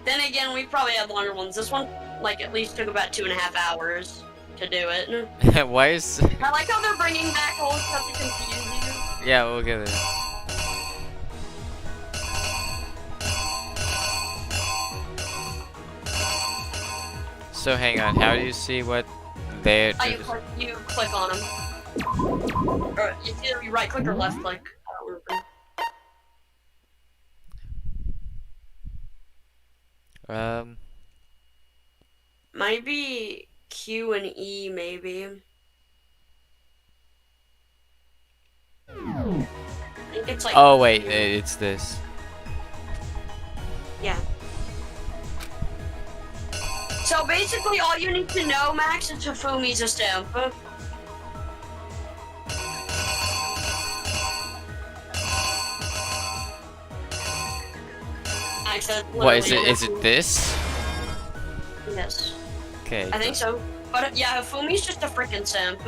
Then again, we probably had longer ones. This one, like, at least took about 2.5 hours to do it. Why is... I like how they're bringing back old stuff to confuse you. Yeah, we'll get it. So hang on, how do you see what they... Oh, you click on them. Or it's either you right click or left click. I don't remember. Might be Q and E, maybe. I think it's like. Oh wait, it's this. Yeah. So basically, all you need to know, Max, is Hifumi's a simp. Max, that's What is it? literally Is it this? Yes. Okay. I think so. But yeah, Hifumi's just a freaking simp.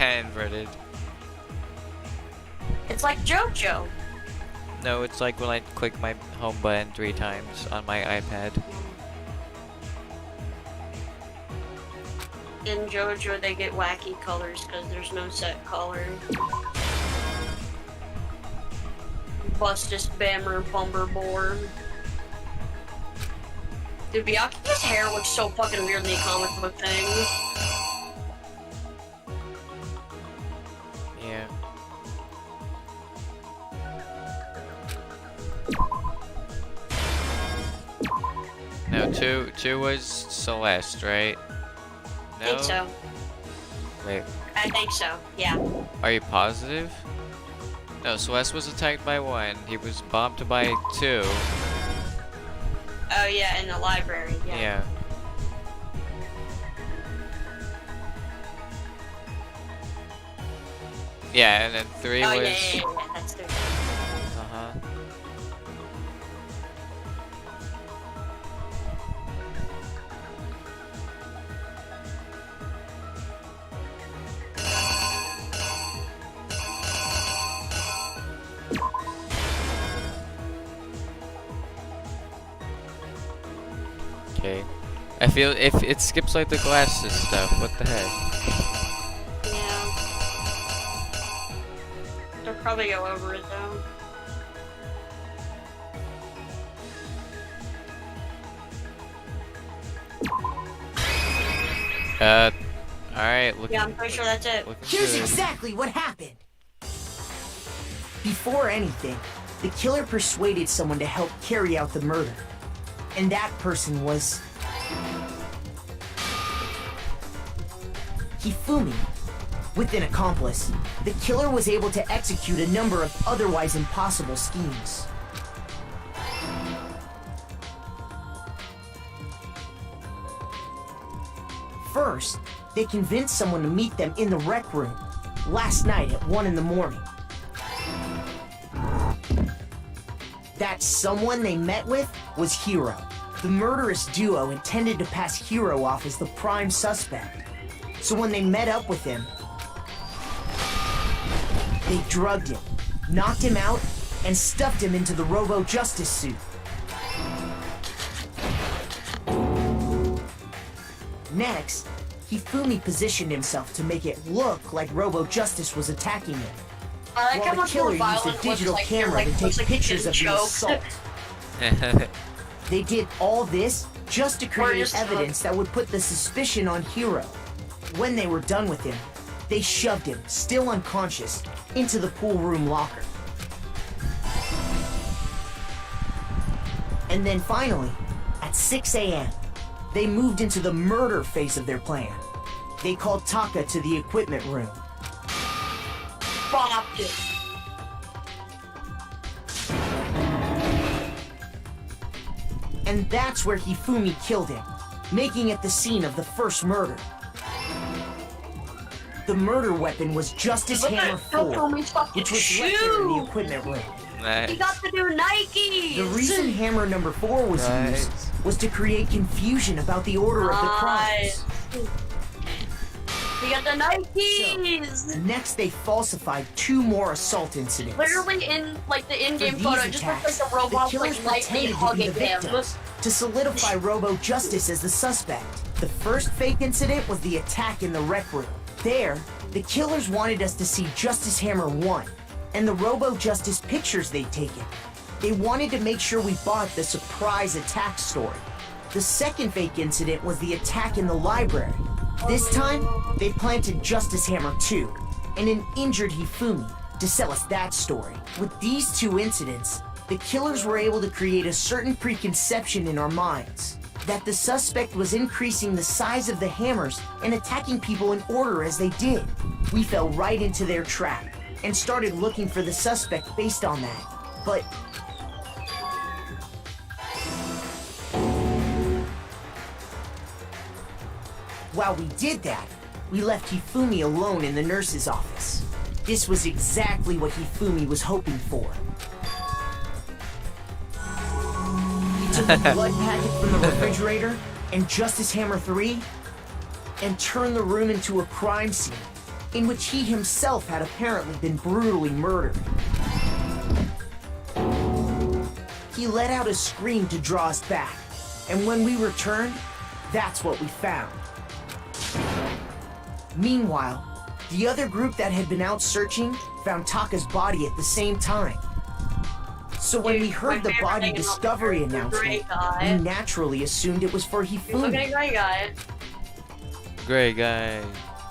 Inverted. It's like JoJo. No, it's like when I click my home button 3 times on my iPad. In JoJo, they get wacky colors because there's no set color. Bustus Bammer Bumberbore. Dude, Byakuya's hair looks so fucking weird in the comic book things. Yeah. No, two was Celeste, right? I think so. Wait, I think so, yeah. are you positive? No, Celeste was attacked by 1. He was bombed by 2. Oh yeah, in the library, yeah. Yeah. Yeah, and then 3 Oh was... yeah, that's 3. Uh-huh. Okay. I feel if it skips like the glasses stuff, what the heck? Yeah. They'll probably go over it though. Alright, looking... Yeah, I'm pretty sure that's it. Here's exactly what happened. Before anything, the killer persuaded someone to help carry out the murder. And that person was... Hifumi. With an accomplice, the killer was able to execute a number of otherwise impossible schemes. First, they convinced someone to meet them in the rec room last night at 1 in the morning. That someone they met with was Hiro. The murderous duo intended to pass Hiro off as the prime suspect. So when they met up with him, they drugged him, knocked him out, and stuffed him into the Robo Justice suit. Next, Hifumi positioned himself to make it look like Robo Justice was attacking him. I like how While the much more killer used violent a it looks digital like camera to take pictures of the joke. assault. They did all this just to create evidence that would put the suspicion on Hiro. When they were done with him, they shoved him, still unconscious, into the pool room locker. And then finally, at 6 a.m., they moved into the murder phase of their plan. They called Taka to the equipment room. Bopped it. And that's where Hifumi killed him, making it the scene of the first murder. The murder weapon was Justice Hammer 4, which was left there in the equipment room. He got the new Nikes! The reason Hammer number 4 was used was to create confusion about the order of the crimes. We got the Nikes! Next, they falsified 2 more assault incidents. Literally in like the in-game For these photo, it just looks like attacks, the robots killers like lightly pretended to be hugging the him. victims to solidify Robo Justice as the suspect. The first fake incident was the attack in the rec room. There, the killers wanted us to see Justice Hammer 1 and the Robo Justice pictures they'd taken. They wanted to make sure we bought the surprise attack story. The second fake incident was the attack in the library. This time, they planted Justice Hammer 2 and an injured Hifumi to sell us that story. With these 2 incidents, the killers were able to create a certain preconception in our minds that the suspect was increasing the size of the hammers and attacking people in order as they did. We fell right into their trap and started looking for the suspect based on that. But while we did that, we left Hifumi alone in the nurse's office. This was exactly what Hifumi was hoping for. He took a blood packet from the refrigerator and Justice Hammer 3 and turned the room into a crime scene in which he himself had apparently been brutally murdered. He let out a scream to draw us back, and when we returned, that's what we found. Meanwhile, the other group that had been out searching found Taka's body at the same time. So when we heard the body discovery announcement, we naturally assumed it was for Hifumi. Look at a gray guy. Gray guy.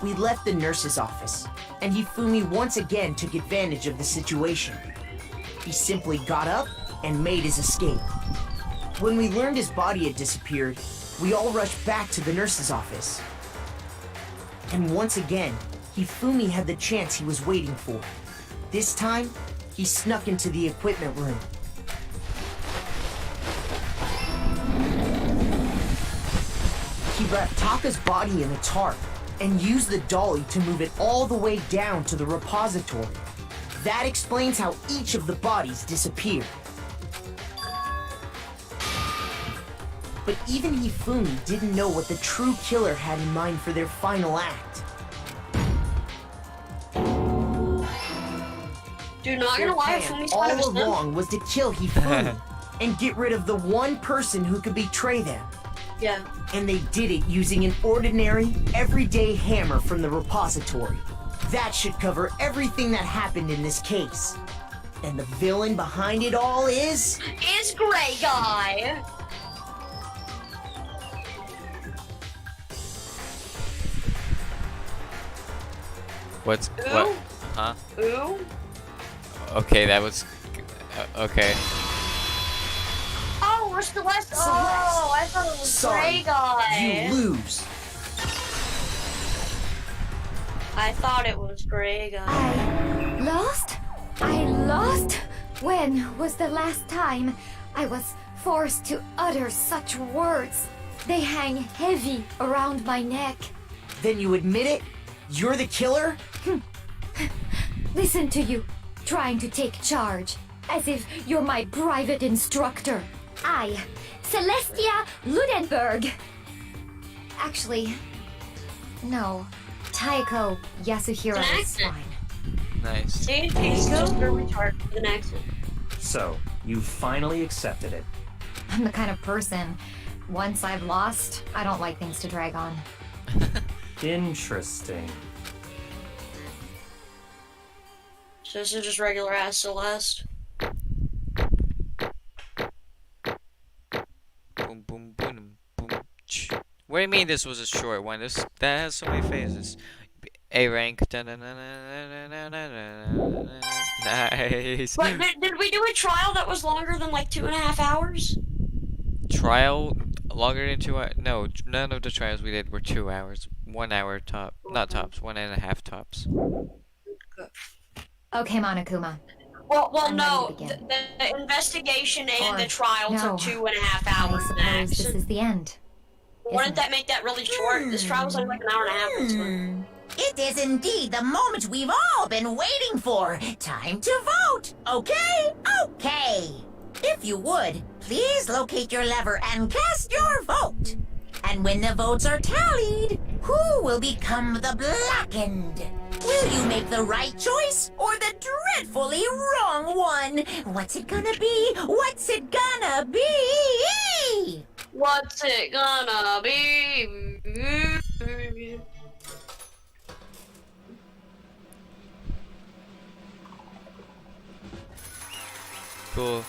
We left the nurse's office, and Hifumi once again took advantage of the situation. He simply got up and made his escape. When we learned his body had disappeared, we all rushed back to the nurse's office. And once again, Hifumi had the chance he was waiting for. This time, he snuck into the equipment room. He wrapped Taka's body in a tarp and used the dolly to move it all the way down to the repository. That explains how each of the bodies disappeared. But even Hifumi didn't know what the true killer had in mind for their final act. Dude, not Their gonna lie, plan Hifumi's kind of a all simp. along was to kill Hifumi and get rid of the one person who could betray them. Yeah. And they did it using an ordinary, everyday hammer from the repository. That should cover everything that happened in this case. And the villain behind it all is... Is Gray Guy. What's Ooh. what? Huh? Ooh. Okay, that was okay. Oh, we're Celeste. Oh, I thought it was Sorry, Gray Guy. you lose. I thought it was Gray Guy. Lost? I lost? When was the last time I was forced to utter such words? They hang heavy around my neck. Then you admit it? You're the killer? Listen to you, trying to take charge, as if you're my private instructor. I, Celestia Ludenberg. Actually, no. Taiko Yasuhiro is fine. Nice. See, he's just a retard with an accent. So, you finally accepted it. I'm the kind of person, once I've lost, I don't like things to drag on. Interesting. So this is just regular ass Celeste. Boom, boom, boom, boom. Ch. What do you mean this was a short one? That has so many phases. A rank. Nice. But did we do a trial that was longer than like 2.5 hours? Trial longer than 2 hours? No, none of the trials we did were 2 hours. 1 hour top. Not tops. 1.5 tops. Okay, Monokuma. Well, I'm no. ready to begin. The investigation and Or the trial no. took 2.5 I hours suppose max. this is the end. Wouldn't that make that really short? This trial was only like an hour and a half. Or something. It is indeed the moment we've all been waiting for. Time to vote. Okay? Okay. If you would, please locate your lever and cast your vote. And when the votes are tallied, Who will become the blackened? Will you make the right choice or the dreadfully wrong one? What's it gonna be? What's it gonna be? What's it gonna be? Cool.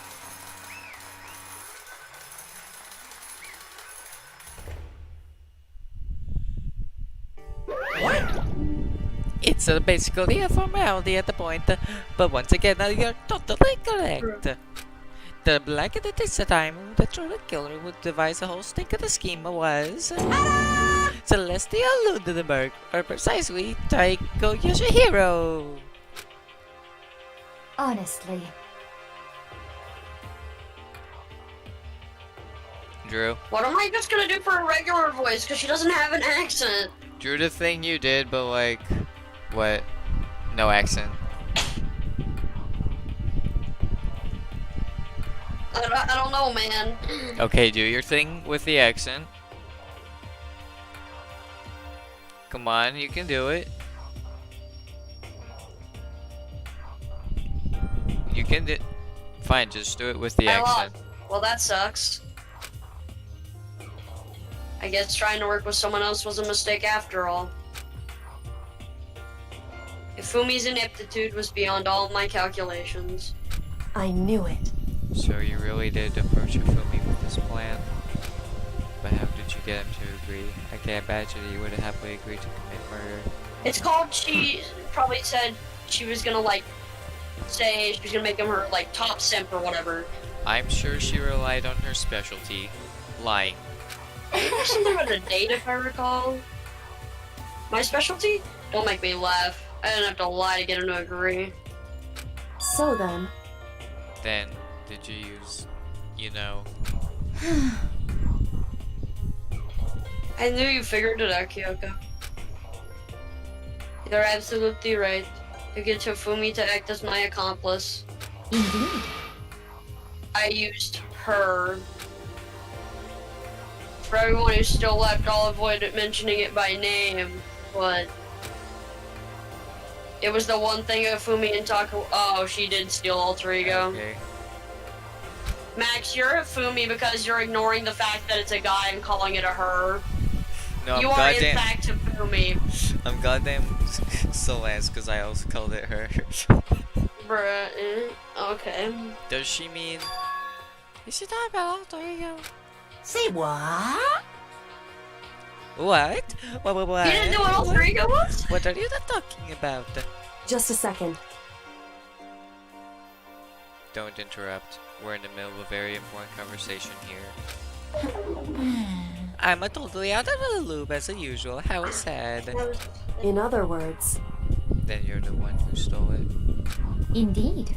It's basically a formality at the point, but once again, you're totally correct. The blackened at this time, the true killer would devise the whole stink of the scheme was Celestia Lundenberg, or precisely Taiko Yoshihiro. Honestly, Drew. What am I just gonna do for a regular voice? Because she doesn't have an accent. Drew, the thing you did, but like, what? No accent. I don't know, man. Okay, do your thing with the accent. Come on, you can do it. You can do. Fine, just do it with the accent. Well, that sucks. I guess trying to work with someone else was a mistake after all. Ifumi's ineptitude was beyond all my calculations. I knew it. So you really did approach Ifumi with this plan? But how did you get him to agree? I can't imagine he would have happily agreed to commit murder. It's called, she probably said she was gonna, like, say she was gonna make him her, like, top simp or whatever. I'm sure she relied on her specialty, lying. Something about a date, if I recall. My specialty? Don't make me laugh. I didn't have to lie to get him to agree. So then, Then, did you use, you know... I knew you figured it out, Kyoko. You're absolutely right. You get Hifumi to act as my accomplice. indeed. I used her. For everyone who's still left, I'll avoid mentioning it by name, but... It was the one thing Hifumi and Taku... Oh, she did steal Alter Ego. Okay. Max, you're Hifumi because you're ignoring the fact that it's a guy and calling it a her. No, I'm You are in goddamn... fact Hifumi. I'm goddamn Celeste because I also called it her. Bruh, okay. Does she mean... Is she talking about Alter Ego? Say what? What? What? You didn't know what Alter Ego was? What are you talking about? just a second. Don't interrupt. We're in the middle of a very important conversation here. I'm totally out of the loop as usual. How sad. In other words, Then you're the one who stole it. Indeed.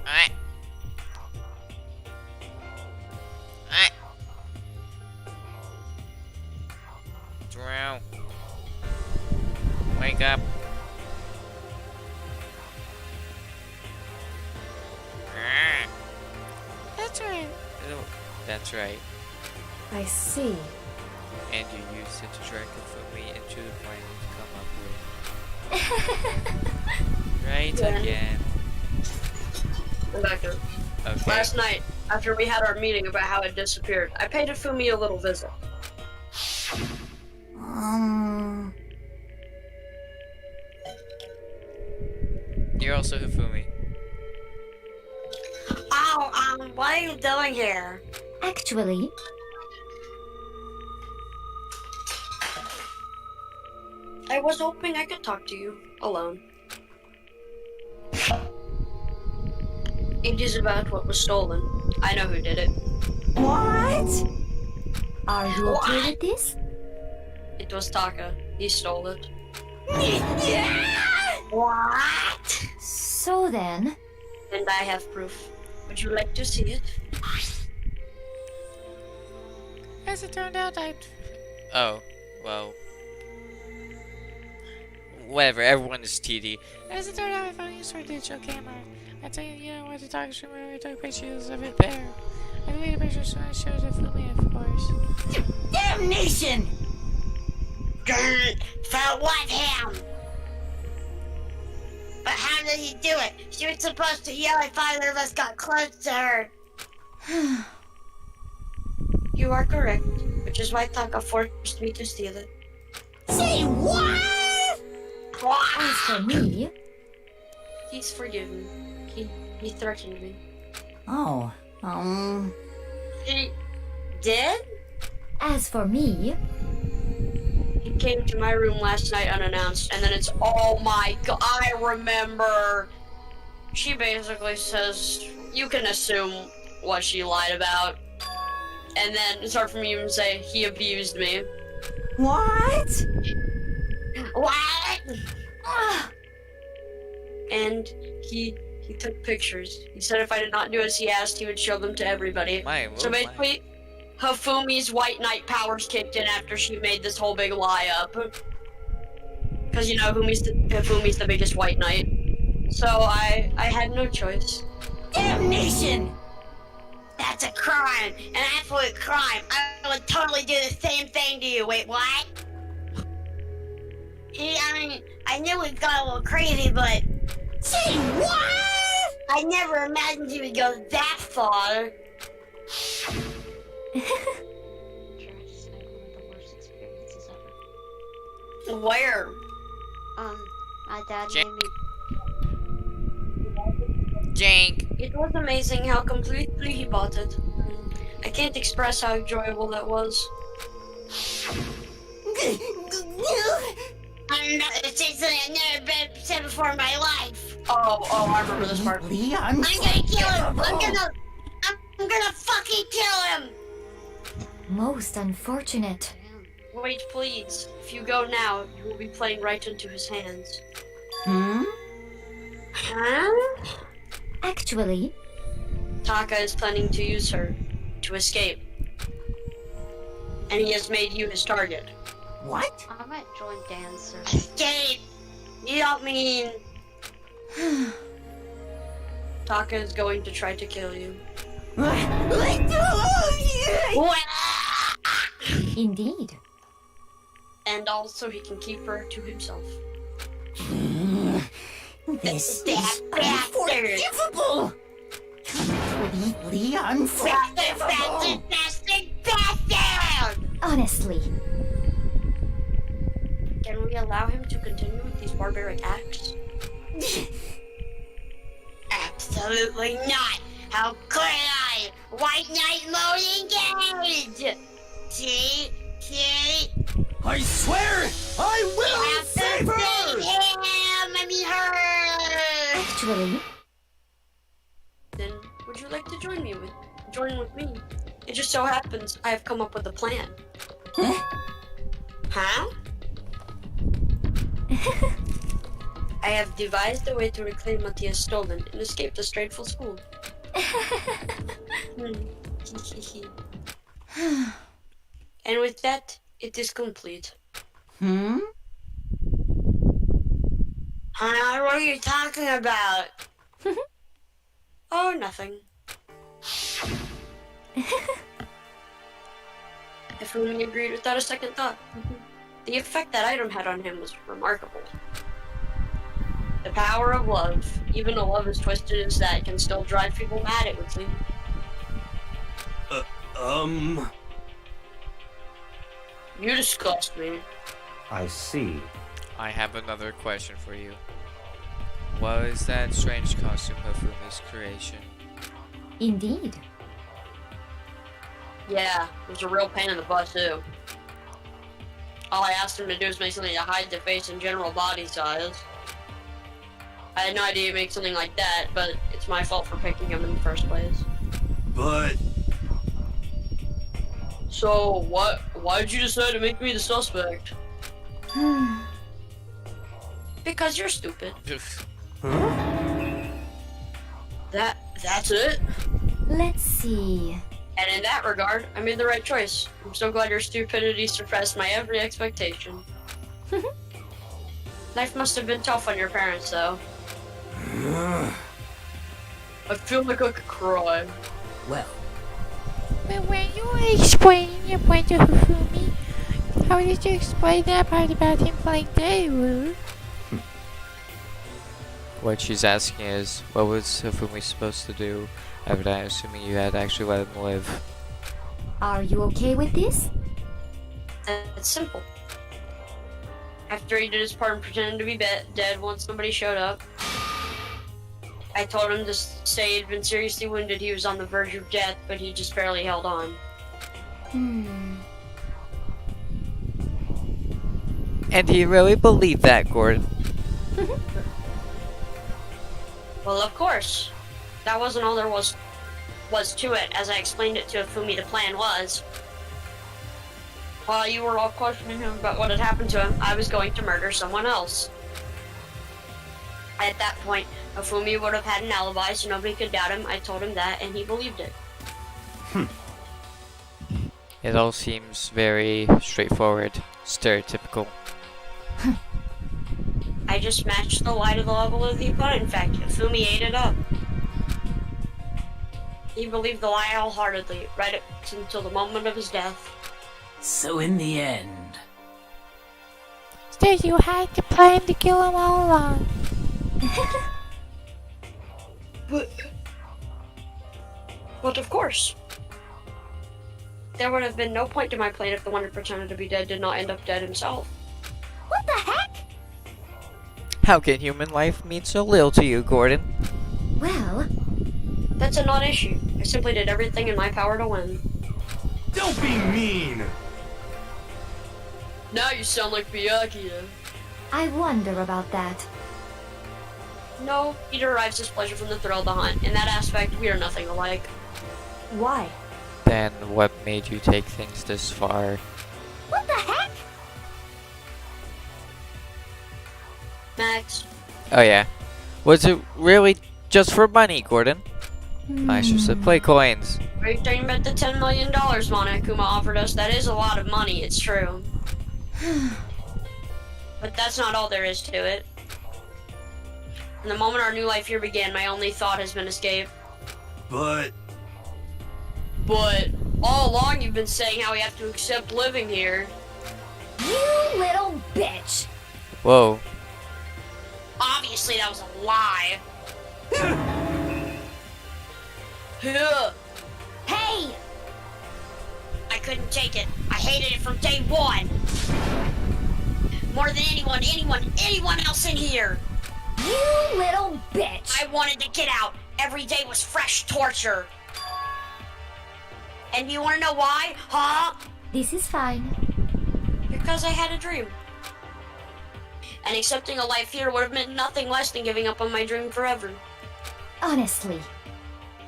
Alright. Alright. Drow. Wake up. That's right. Oh, that's right. I see. And you used it to drag Hifumi into the plan to come up with. Right Yeah. again. I'm back there. Okay. Last night, after we had our meeting about how it disappeared, I paid Hifumi a little visit. You're also Hifumi. Oh, what are you doing here? Actually, I was hoping I could talk to you alone. It is about what was stolen. I know who did it. what? Are you okay with this? It was Taka. He stole it. What? So then, And I have proof. Would you like to see it? As it turned out, Oh, well. Whatever, everyone is TD. As it turned out, I found a use for a digital camera. I tell you, what to talk to when we took pictures of it there. I deleted pictures when I showed it for me, of course. first. Damnation! For what, him? But how did he do it? She was supposed to yell if either of us got close to her. You are correct, which is why Taka forced me to steal it. Say what? As for me, He's forgiven. He threatened me. Oh, He did? as for me, He came to my room last night unannounced, and then it's, oh my god, I remember. She basically says, you can assume what she lied about. And then start from you and say, he abused me. what? What? And he took pictures. He said if I did not do as he asked, he would show them to everybody. So basically, Hafumi's white knight powers kicked in after she made this whole big lie up. Because you know Hafumi's the biggest white knight. So I had no choice. Damnation! That's a crime, an absolute crime. I would totally do the same thing to you. Wait, what? I mean, I knew it got a little crazy, but... Say what? I never imagined he would go that far. Where? My dad Jake. made me. Jank. It was amazing how completely he bought it. I can't express how enjoyable that was. I don't know, it's something I've never been said before in my life. Oh, I remember this part. Leon, I'm gonna kill him! I'm gonna fucking kill him! most unfortunate. Wait, please. If you go now, you will be playing right into his hands. Hmm? Huh? Actually, Taka is planning to use her to escape. And he has made you his target. What? I might join Dancer. Escape! You don't mean... Taka is going to try to kill you. indeed. And also he can keep her to himself. This That is bastard! unforgivable! Completely unforgivable! Bastard! Honestly, Can we allow him to continue with these barbaric acts? Absolutely not! How could I? White Knight mode engaged! See? I swear, I will save her! Her! actually, Then, would you like to join with me? It just so happens I have come up with a plan. Huh? I have devised a way to reclaim Matthias stolen and escape the Strateful School. And with that, it is complete. Hmm? Huh? What are you talking about? Oh, nothing. Ifumi agreed without a second thought. The effect that item had on him was remarkable. The power of love, even a love as twisted as that, can still drive people mad, it would seem. You disgust me. I see. I have another question for you. What is that strange costume of Fumi's creation? indeed. Yeah, it was a real pain in the butt, too. All I asked him to do was make something to hide the face and general body size. I had no idea he'd make something like that, but it's my fault for picking him in the first place. But So, why'd you decide to make me the suspect? Because you're stupid. That's it. Let's see. And in that regard, I made the right choice. I'm so glad your stupidity surpassed my every expectation. Life must have been tough on your parents, though. I feel like I could cry. Well, But when you explain your point to Hifumi, how did you explain that part about him playing Daewoo? What she's asking is, what was Hifumi supposed to do after that, assuming you had actually let him live? Are you okay with this? It's simple. After he did his part and pretended to be dead once somebody showed up, I told him to say he'd been seriously wounded, he was on the verge of death, but he just barely held on. And he really believed that, Gordon. Well, of course. That wasn't all there was to it. As I explained it to Fumi, the plan was, while you were all questioning him about what had happened to him, I was going to murder someone else. At that point, Fumi would have had an alibi, so nobody could doubt him. I told him that, and he believed it. It all seems very straightforward, stereotypical. I just matched the lie to the level of the opponent. In fact, Fumi ate it up. He believed the lie wholeheartedly, right up until the moment of his death. So in the end... So you had to plan to kill him all along. But of course. There would have been no point to my plan if the one who pretended to be dead did not end up dead himself. What the heck? How can human life mean so little to you, Gordon? Well... That's a non-issue. I simply did everything in my power to win. Don't be mean! Now you sound like Byakuya. I wonder about that. No, he derives his pleasure from the thrill of the hunt. In that aspect, we are nothing alike. Why? Then what made you take things this far? What the heck? Max. Oh yeah. Was it really just for money, Gordon? I should have play coins. Are you talking about the $10 million Monokuma offered us? That is a lot of money, it's true. But that's not all there is to it. From the moment our new life here began, my only thought has been escape. But all along you've been saying how we have to accept living here. You little bitch! Whoa. Obviously that was a lie. Hey! I couldn't take it. I hated it from day one. More than anyone else in here. You little bitch! I wanted to get out. Every day was fresh torture. And you wanna know why? Huh? This is fine. Because I had a dream. And accepting a life here would have meant nothing less than giving up on my dream forever. Honestly.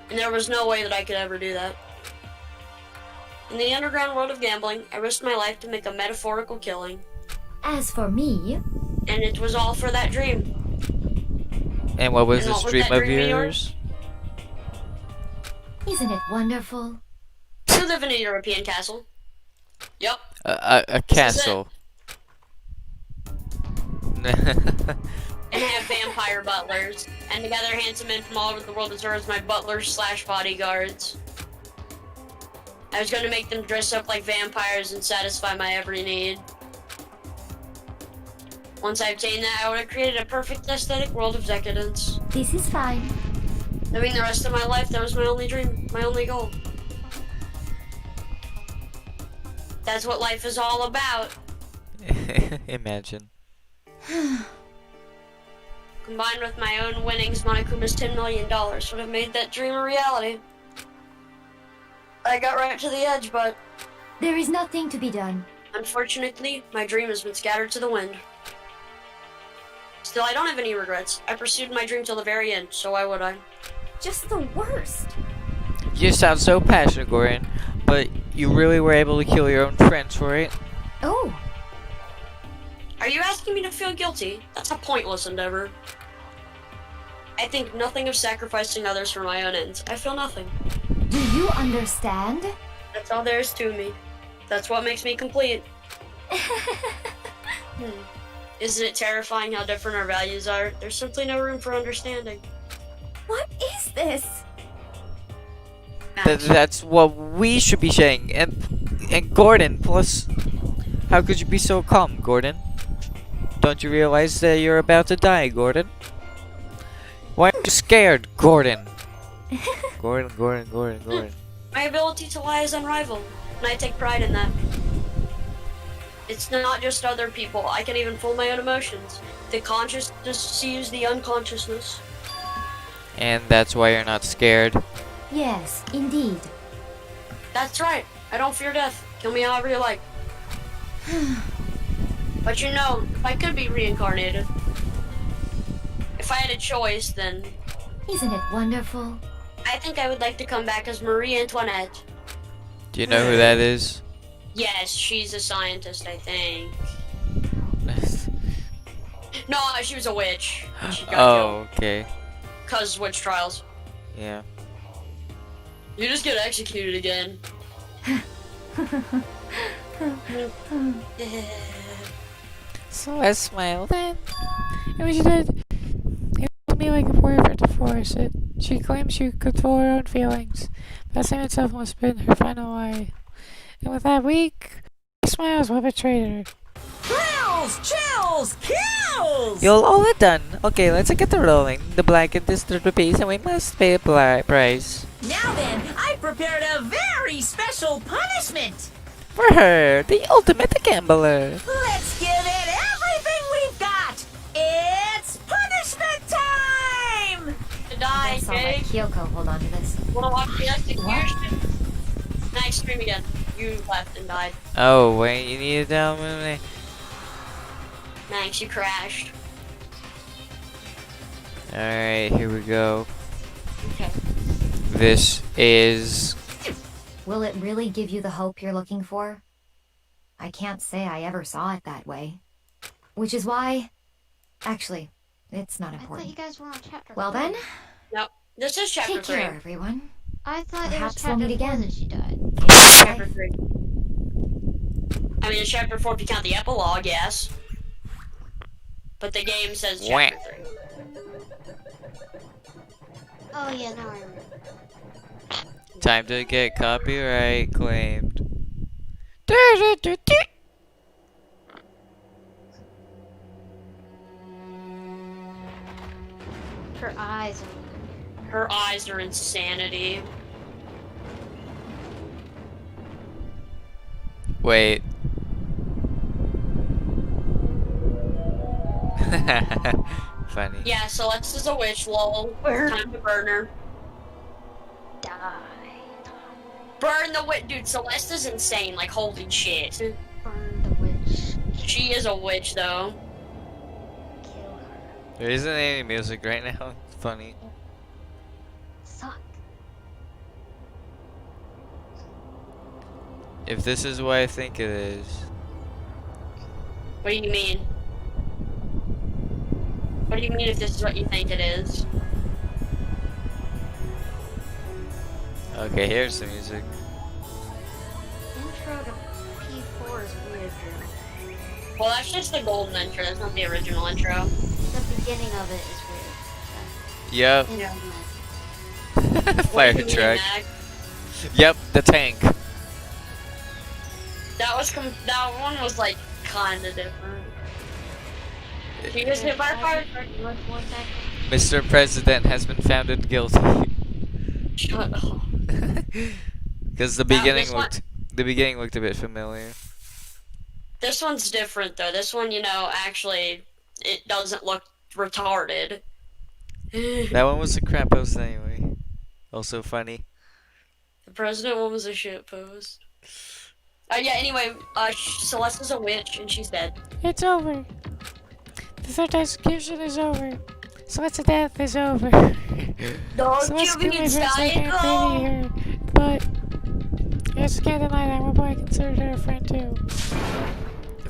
And there was no way that I could ever do that. In the underground world of gambling, I risked my life to make a metaphorical killing. As for me... And it was all for that dream. And what was And this what was dream that of dream of yours? Isn't it wonderful? To live in a European castle. Yep. A castle. And have vampire butlers. And to gather handsome men from all over the world to serve as my butlers / bodyguards. I was going to make them dress up like vampires and satisfy my every need. Once I obtained that, I would have created a perfect aesthetic world of decadence. This is fine. Living the rest of my life, that was my only dream, my only goal. That's what life is all about. Imagine. Combined with my own winnings, Monokuma's $10 million would have made that dream a reality. I got right to the edge, but... There is nothing to be done. Unfortunately, my dream has been scattered to the wind. Still, I don't have any regrets. I pursued my dream till the very end, so why would I? Just the worst. You sound so passionate, Gordon, but you really were able to kill your own friends for it? Oh. Are you asking me to feel guilty? That's a pointless endeavor. I think nothing of sacrificing others for my own ends. I feel nothing. Do you understand? That's all there is to me. That's what makes me complete. Isn't it terrifying how different our values are? There's simply no room for understanding. What is this? That's what we should be saying. And Gordon, plus, how could you be so calm, Gordon? Don't you realize that you're about to die, Gordon? Why are you scared, Gordon? Gordon. My ability to lie is unrivaled, and I take pride in that. It's not just other people. I can even fool my own emotions. The consciousness sees the unconsciousness. And that's why you're not scared. Yes, indeed. That's right. I don't fear death. Kill me however you like. But you know, if I could be reincarnated, if I had a choice, then... Isn't it wonderful? I think I would like to come back as Marie Antoinette. Do you know who that is? Yes, she's a scientist, I think. No, she was a witch. She got Oh, okay. Cause witch trials. Yeah. You just get executed again. So I smiled and when she did, it told me like a boyfriend to force it. She claims she could control her own feelings. That same itself must have been her final lie. And with that weak, smiles what betrayed her. Thrills, chills, kills! You're all done. Okay, let's get the rolling. The blanket is 30 rupees and we must pay a price. Now then, I prepared a very special punishment! For her, the ultimate gambler. Let's give it everything we've got! It's punishment time! To die, That's all right. Jake. Kyoko, hold on to this. Wanna watch the execution? Nice, scream again. You left and died. Oh, wait, you need to tell me. Thanks, you crashed. Alright, here we go. Okay. This is... Will it really give you the hope you're looking for? I can't say I ever saw it that way. Which is why... Actually, it's not I thought important. you guys were on chapter Well 4. then, No, this is chapter take 3. care, everyone. I thought Perhaps it we'll was meet chapter 4 again. that she died. Chapter 3. I mean, it's chapter 4 if you count the epilogue, yes. But the game says chapter 3. Oh yeah, now I remember. Time to get copyright claimed. Her eyes Her eyes are insanity. Wait. Funny. Yeah, Celeste is a witch, lol. Time to burn her. die. Burn the witch, dude. Celeste is insane. Like, holy shit. Burn the witch. She is a witch, though. Kill her. There isn't any music right now. It's funny. Suck. If this is what I think it is. What do you mean? What do you mean if this is what you think it is? Okay, here's the music. Intro to P4 is weird, Drew. Well, that's just the golden intro. That's not the original intro. The beginning of it is weird. Yep. It Yeah. doesn't Fire What do you mean, truck. Mac? Yep, the tank. That one was like kind of different. He was hit by a fire truck. Mr. President has been founded guilty. Shut up. Because the beginning looked a bit familiar. This one's different though. This one, you know, actually, it doesn't look retarded. That one was a crap post anyway. Also funny. The president one was a shit post. Yeah, anyway, Celeste is a witch and she's dead. It's over. The third execution is over. Celeste's death is over. Don't Celeste you killed be my friends like I psycho! pity her, but I just can't deny that one boy I considered her a friend too.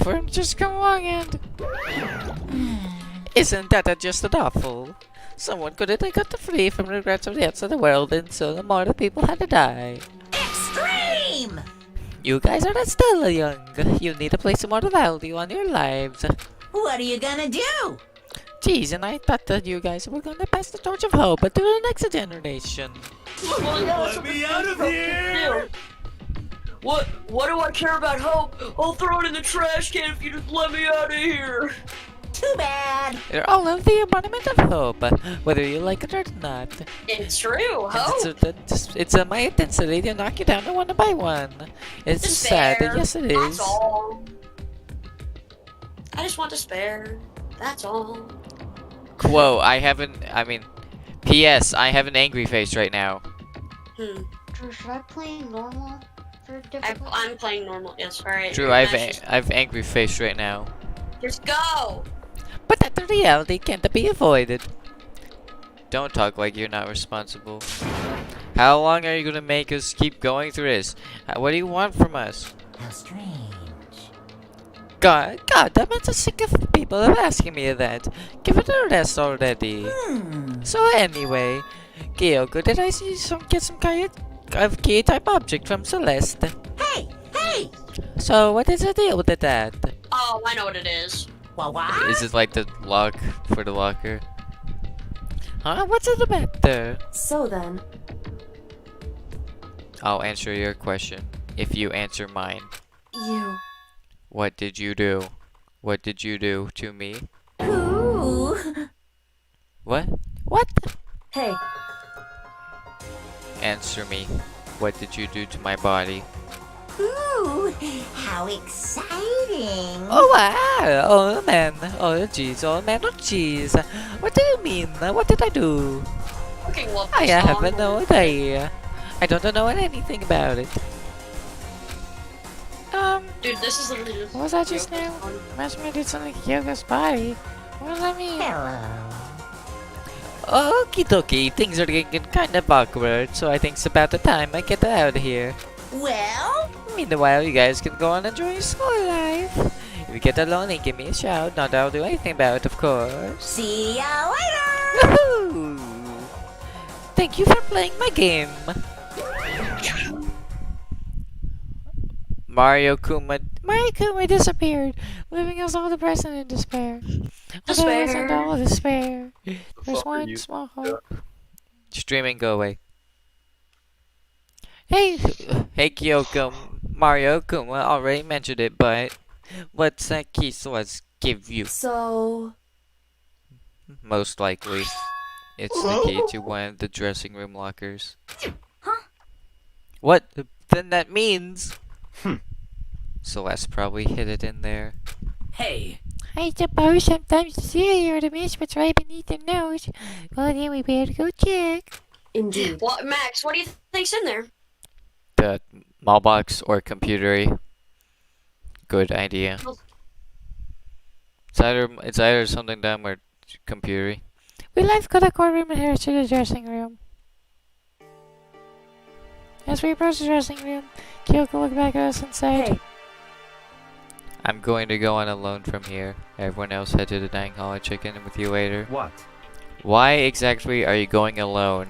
For him to just come along and Isn't that just awful? Someone could have got free from the regrets of the ends of the world, and so the more the people had to die. Extreme! You guys are still young. You need to place some more value on your lives. What are you gonna do? Geez, and I thought that you guys were gonna pass the torch of hope to the next generation. Well, yeah, that's Let what me the out of Hope here! do. What do I care about hope? I'll throw it in the trash can if you just let me out of here. Too bad. They're all of the embodiment of hope, whether you like it or not. It's true, And hope. it's my intensity to knock you down one by one. It's just sad, Despair. yes it That's is. all. I just want despair. That's all. Quote, P.S. I have an angry face right now. Hmm. Drew, should I play normal for difficult? I'm playing normal. Yes, alright. Drew, I've angry face right now. Just go! But that the reality can't be avoided. Don't talk like you're not responsible. How long are you gonna make us keep going through this? What do you want from us? How strange. God, I'm so sick of people asking me that. Give it a rest already. So anyway, Kyoko, did I see get some kind of key type object from Celeste? Hey! So what is the deal with that? Oh, I know what it is. What? Is it like the lock for the locker? Huh? What's in the matter? So then, I'll answer your question if you answer mine. you. What did you do? What did you do to me? Ooh. What? What? Hey, Answer me. What did you do to my body? Ooh. How exciting. Oh wow! Oh man! Oh jeez! Oh man! Oh jeez! What do you mean? What did I do? Fucking love I this have song. no idea. I don't know anything about it. Dude, this is literally just. What was that just now? Imagine I did something to Kyoko's body. What does that mean? Hello. Okie dokie, things are getting kind of awkward, so I think it's about the time I get out of here. Well, Meanwhile, you guys can go on and enjoy your school life. If you get lonely, give me a shout. Not that I'll do anything about it, of course. see ya later. Woohoo! Thank you for playing my game. Mario Kuma disappeared, leaving us all depressed and in despair. Despair. And all despair. There's fuck are one you? small hope. streaming, go away. Hey, Hey Kyoko, Mario Kuma already mentioned it, but what's that key source give you? So, Most likely, it's the key to one of the dressing room lockers. Huh? What? Then that means... Celeste probably hid it in there. Hey, I suppose sometimes the cereal or the miss what's right beneath the nose. Well, then we better go check. indeed. What, Max? What do you think's in there? The mailbox or computery. Good idea. It's either something dumb or computery. We left the courtroom and headed to the dressing room. As we approached the dressing room, Kyoko looked back at us and said, Hey, I'm going to go on alone from here. Everyone else head to the dining hall and check in with you later. What? Why exactly are you going alone?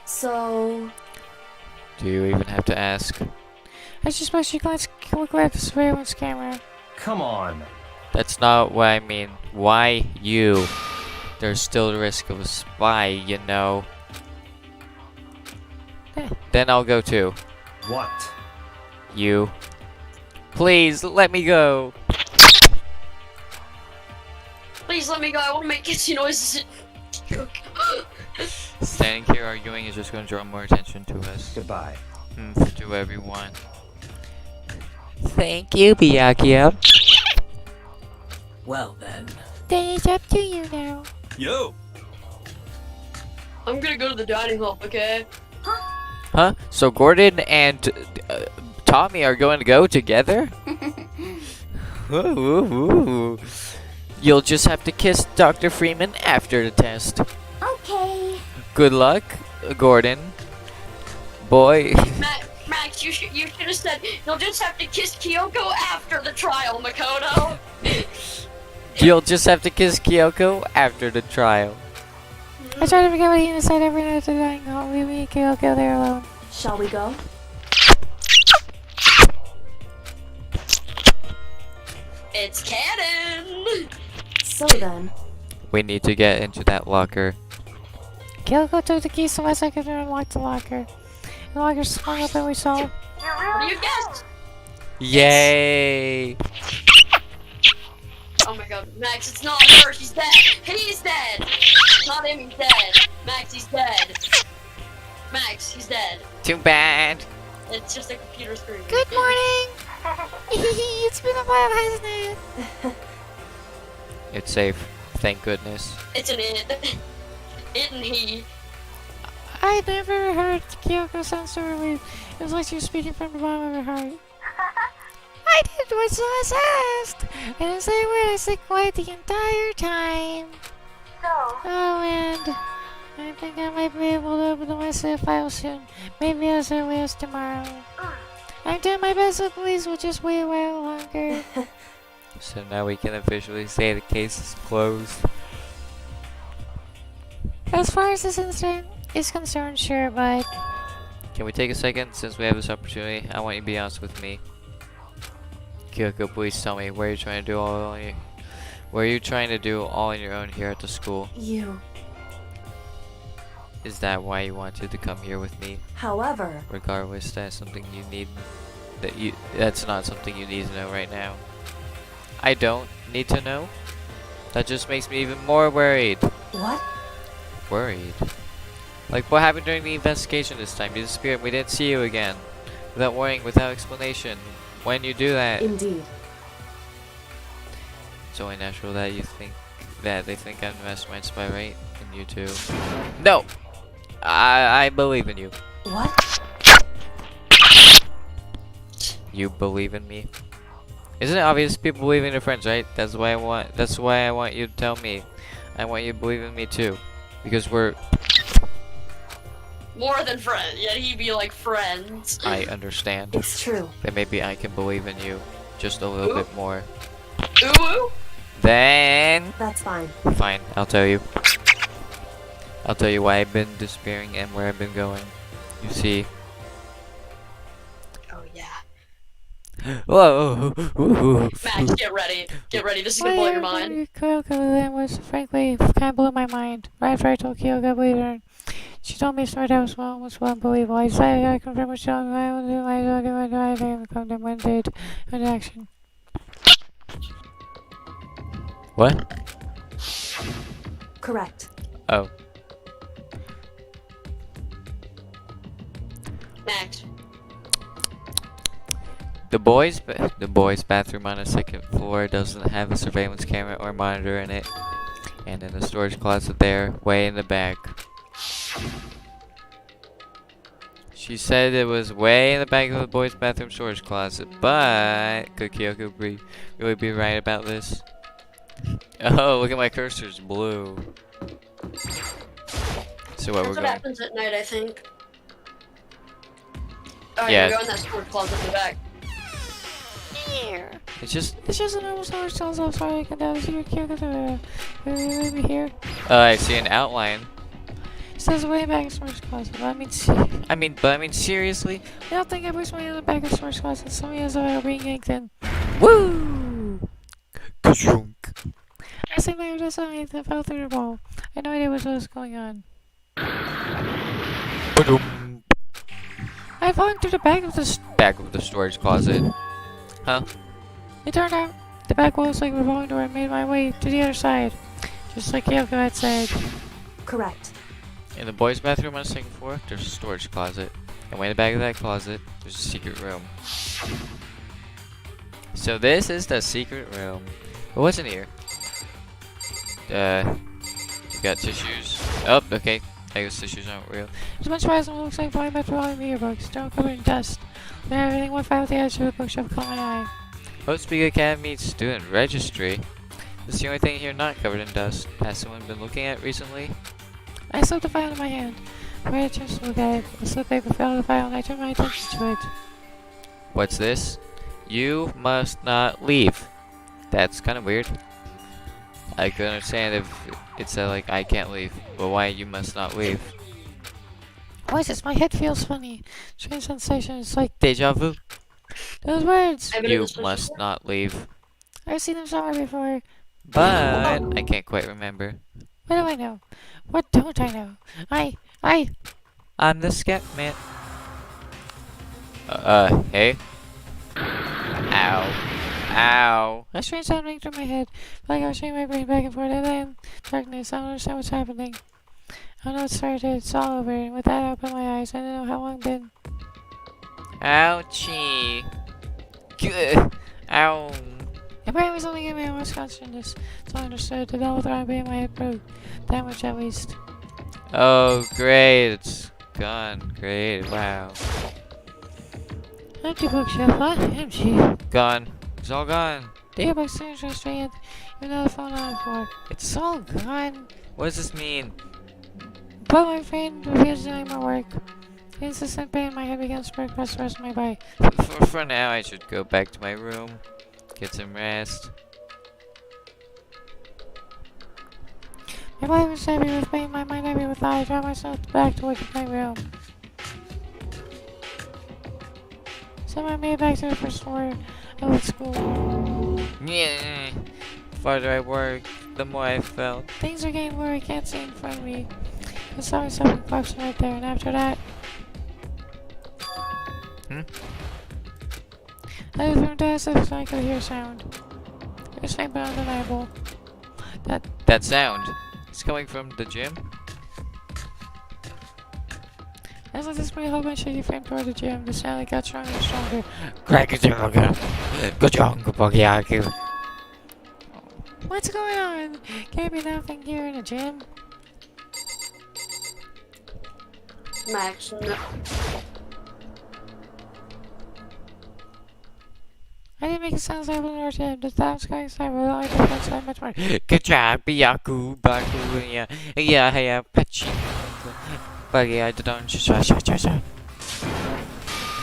so... Do you even have to ask? I just suppose you glance quickly at the surveillance camera. Come on. That's not what I mean. Why you? There's still the risk of a spy, you know. Then I'll go too. What? You. Please, let me go. Please let me go. I want to make kissy noises. Standing here arguing is just going to draw more attention to us. Goodbye. To everyone. Thank you, Byakuya. well then. Then it's up to you now. Yo! I'm gonna go to the dining hall, okay? Huh? So Gordon and Tommy are going to go together? Ooh. You'll just have to kiss Dr. Freeman after the test. Okay. Good luck, Gordon. Boy. Max, you should have said you'll just have to kiss Kyoko after the trial, Makoto. You'll just have to kiss Kyoko after the trial. I try to forget what he said every night at the dining hall. Leave me and Kyoko there alone. Shall we go? It's canon. So then, We need to get into that locker. Kyoko took the keys to my second and unlocked the locker. The locker swung up and we saw. What do you guess? Yay! Oh my god, Max, it's not her, she's dead! He's dead! It's not him, he's dead! Max, he's dead! Max, he's dead. Too bad. It's just a computer screen. Good morning! It's been a while, hasn't it? It's safe. Thank goodness. It's an it. It and he. I never heard Kyoko sound so relieved. It was like she was speaking from the bottom of her heart. I did what Celeste asked! I didn't say a word, I stayed quiet the entire time. Oh, and I think I might be able to open the rest of the file soon. Maybe as early as tomorrow. I'm doing my best, so please will just wait a while longer. So now we can officially say the case is closed. As far as this incident is concerned, sure, but Can we take a second since we have this opportunity? I want you to be honest with me. Kyoko, please tell me where you're trying to do all on your, what are you trying to do all on your own here at the school? You. Is that why you wanted to come here with me? However, Regardless, that's something you need. That's not something you need to know right now. I don't need to know. That just makes me even more worried. what? Worried? Like what happened during the investigation this time? You disappeared. We didn't see you again. Without warning, without explanation. When you do that, Indeed. it's only natural that you think that they think I'm the mastermind spy, right? And you too. No! I believe in you. What? You believe in me? Isn't it obvious people believe in their friends, right? That's why I want you to tell me. I want you to believe in me too. Because we're More than friends, yet he'd be like friends. I understand. It's true. Then maybe I can believe in you just a little bit more. Ooh. Then That's fine. fine, I'll tell you. I'll tell you why I've been disappearing and where I've been going. You see. Oh yeah. Whoa! Max, get ready. Get ready. This is gonna blow your mind. Kyoko then was frankly kind of blew my mind. Right after I told Kyoko I believed her, she told me a story that was almost unbelievable. I decided I confirmed what she told me. I will do my dog and I and come to one day to action. What? Correct. Oh. Max. The boys' bathroom on the second floor doesn't have a surveillance camera or monitor in it. And in the storage closet there, way in the back. She said it was way in the back of the boys' bathroom storage closet, but could Kyoko really be right about this? Oh, look at my cursor, it's blue. So what, That's we're what going? happens at night, I think. Oh, Yeah. you're going that storage closet in the back. Here. It's just a normal storage closet. I'm sorry I can tell you Kyoko maybe here. I see an outline. It says way back in storage closet. But I mean seriously? I don't think I pushed my in the back of the storage closet. Some of you are being yanked in. Woo! I think they were just something that fell through the wall. I had no idea what was going on. I fallen through the back of the storage closet. Huh? It turned out the back wall was like a revolving door. I made my way to the other side, just like Kyoko had said. Correct. In the boys' bathroom on the second floor, there's a storage closet. And way in the back of that closet, there's a secret room. So this is the secret room. But what's in here? You got tissues. Oh, okay. I guess tissues aren't real. There's a bunch of files that looks like falling back through all of your books. They're all covered in dust. But everything one file at the edge of the bookshelf caught my eye. Hope's Academy Student Registry. This is the only thing here not covered in dust. Has someone been looking at it recently? I slipped the file in my hand. I made a chance to look at it. The slip paper fell on the file and I turned my attention to it. What's this? You must not leave. That's kind of weird. I could understand if it said like I can't leave, but why you must not leave? Why is this? My head feels funny. Strange sensation. It's like Deja vu. those words. You must not leave. I've seen them somewhere before. But I can't quite remember. What do I know? What don't I know? I'm the scat man. Hey. Ow. Ow. A strange sound rang through my head. Like I was shaking my brain back and forth. And then darkness. I don't understand what's happening. I know it started. It's all over. And with that, I opened my eyes. I didn't know how long it's been. Ouchie. Gah. Ow. My brain was only giving me a lost consciousness. So I understood. The double throb in my head broke. That much at least. Oh, great. It's gone. Great. Wow. Empty bookshelf, huh? Empty. Gone. It's all gone. The earbuds seems so strange. Even though the phone on the floor. It's all gone. What does this mean? But my friend refused to do more work. The insistent pain in my head began to spread across the rest of my body. For now, I should go back to my room. Get some rest. My body was heavy with pain, my mind heavy with thought. I dragged myself back towards my room. Somehow I made it back to the first floor of the school. Yeah. The farther I worked, the more I felt. Things are getting where I can't see in front of me. I saw myself in boxing right there, and after that... I was from downstairs so I could hear sound. It was faint but undeniable. That sound. It's coming from the gym. As I just my husband shaky frame toward the gym, the sound got stronger and stronger. What's going on? Can't be nothing here in the gym. Max, no. I didn't make a sound as I opened the door to him. The sounds going inside were all different inside much more. Good job, Biyaku, Baku, yeah, Pachi. Buggy, I don't.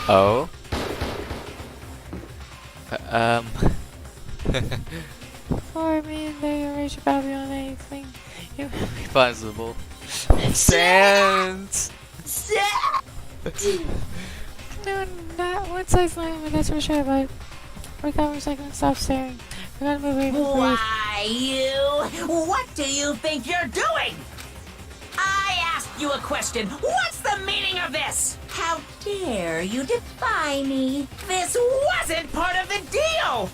Oh? For me, and they erase about beyond anything. Possible. Sans! No, not once I slammed, but that's for sure, but for a second and stop staring. I gotta move away from the breeze. Why, you? What do you think you're doing? I asked you a question. What's the meaning of this? How dare you defy me? This wasn't part of the deal!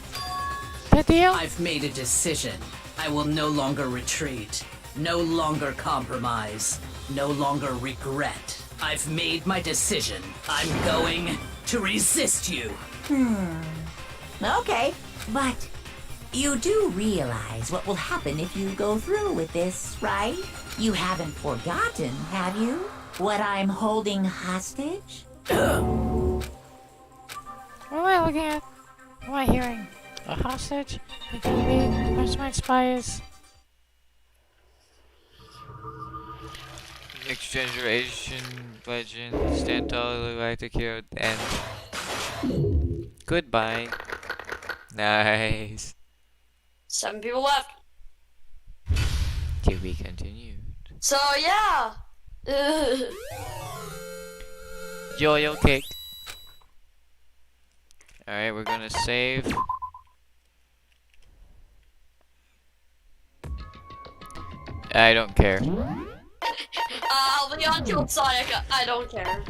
The deal? I've made a decision. I will no longer retreat. No longer compromise. No longer regret. I've made my decision. I'm going to resist you. Okay, but you do realize what will happen if you go through with this, right? You haven't forgotten, have you? What I'm holding hostage? What am I looking at? What am I hearing? A hostage? It could be. Where's my spies? Next generation legend, stand tall, galactic hero, and goodbye. Nice. 7 people left. To be continued. So yeah. Yo-yo cake. Alright, we're gonna save. I don't care. Leon killed Sonic. I don't care.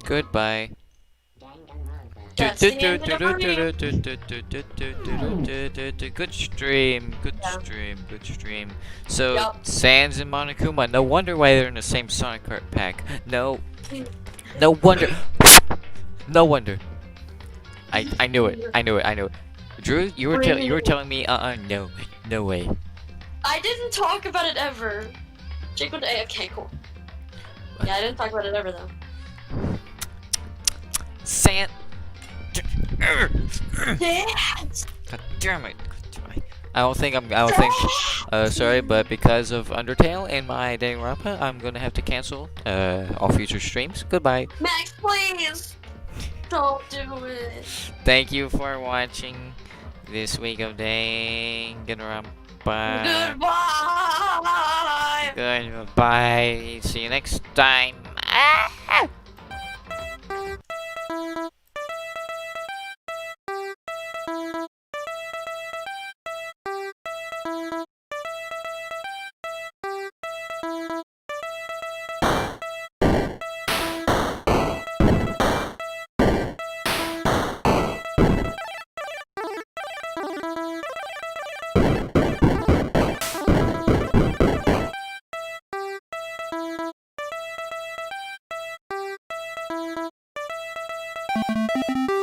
Goodbye. That's the end of the Good stream, good stream. So, Yep. Sans and Monokuma, no wonder why they're in the same Sonic Kart pack. No wonder. No wonder. I knew it. Drew, you were telling me, no way. I didn't talk about it ever. Jake would. Okay, cool. Yeah, I didn't talk about it ever though. Sant. Yes. God damn it. I don't think, sorry, but because of Undertale and my Danganronpa, I'm gonna have to cancel, all future streams. Goodbye. Max, please. Don't do it. Thank you for watching this week of Danganronpa. Goodbye. Goodbye. See you next time. Ah! Bye.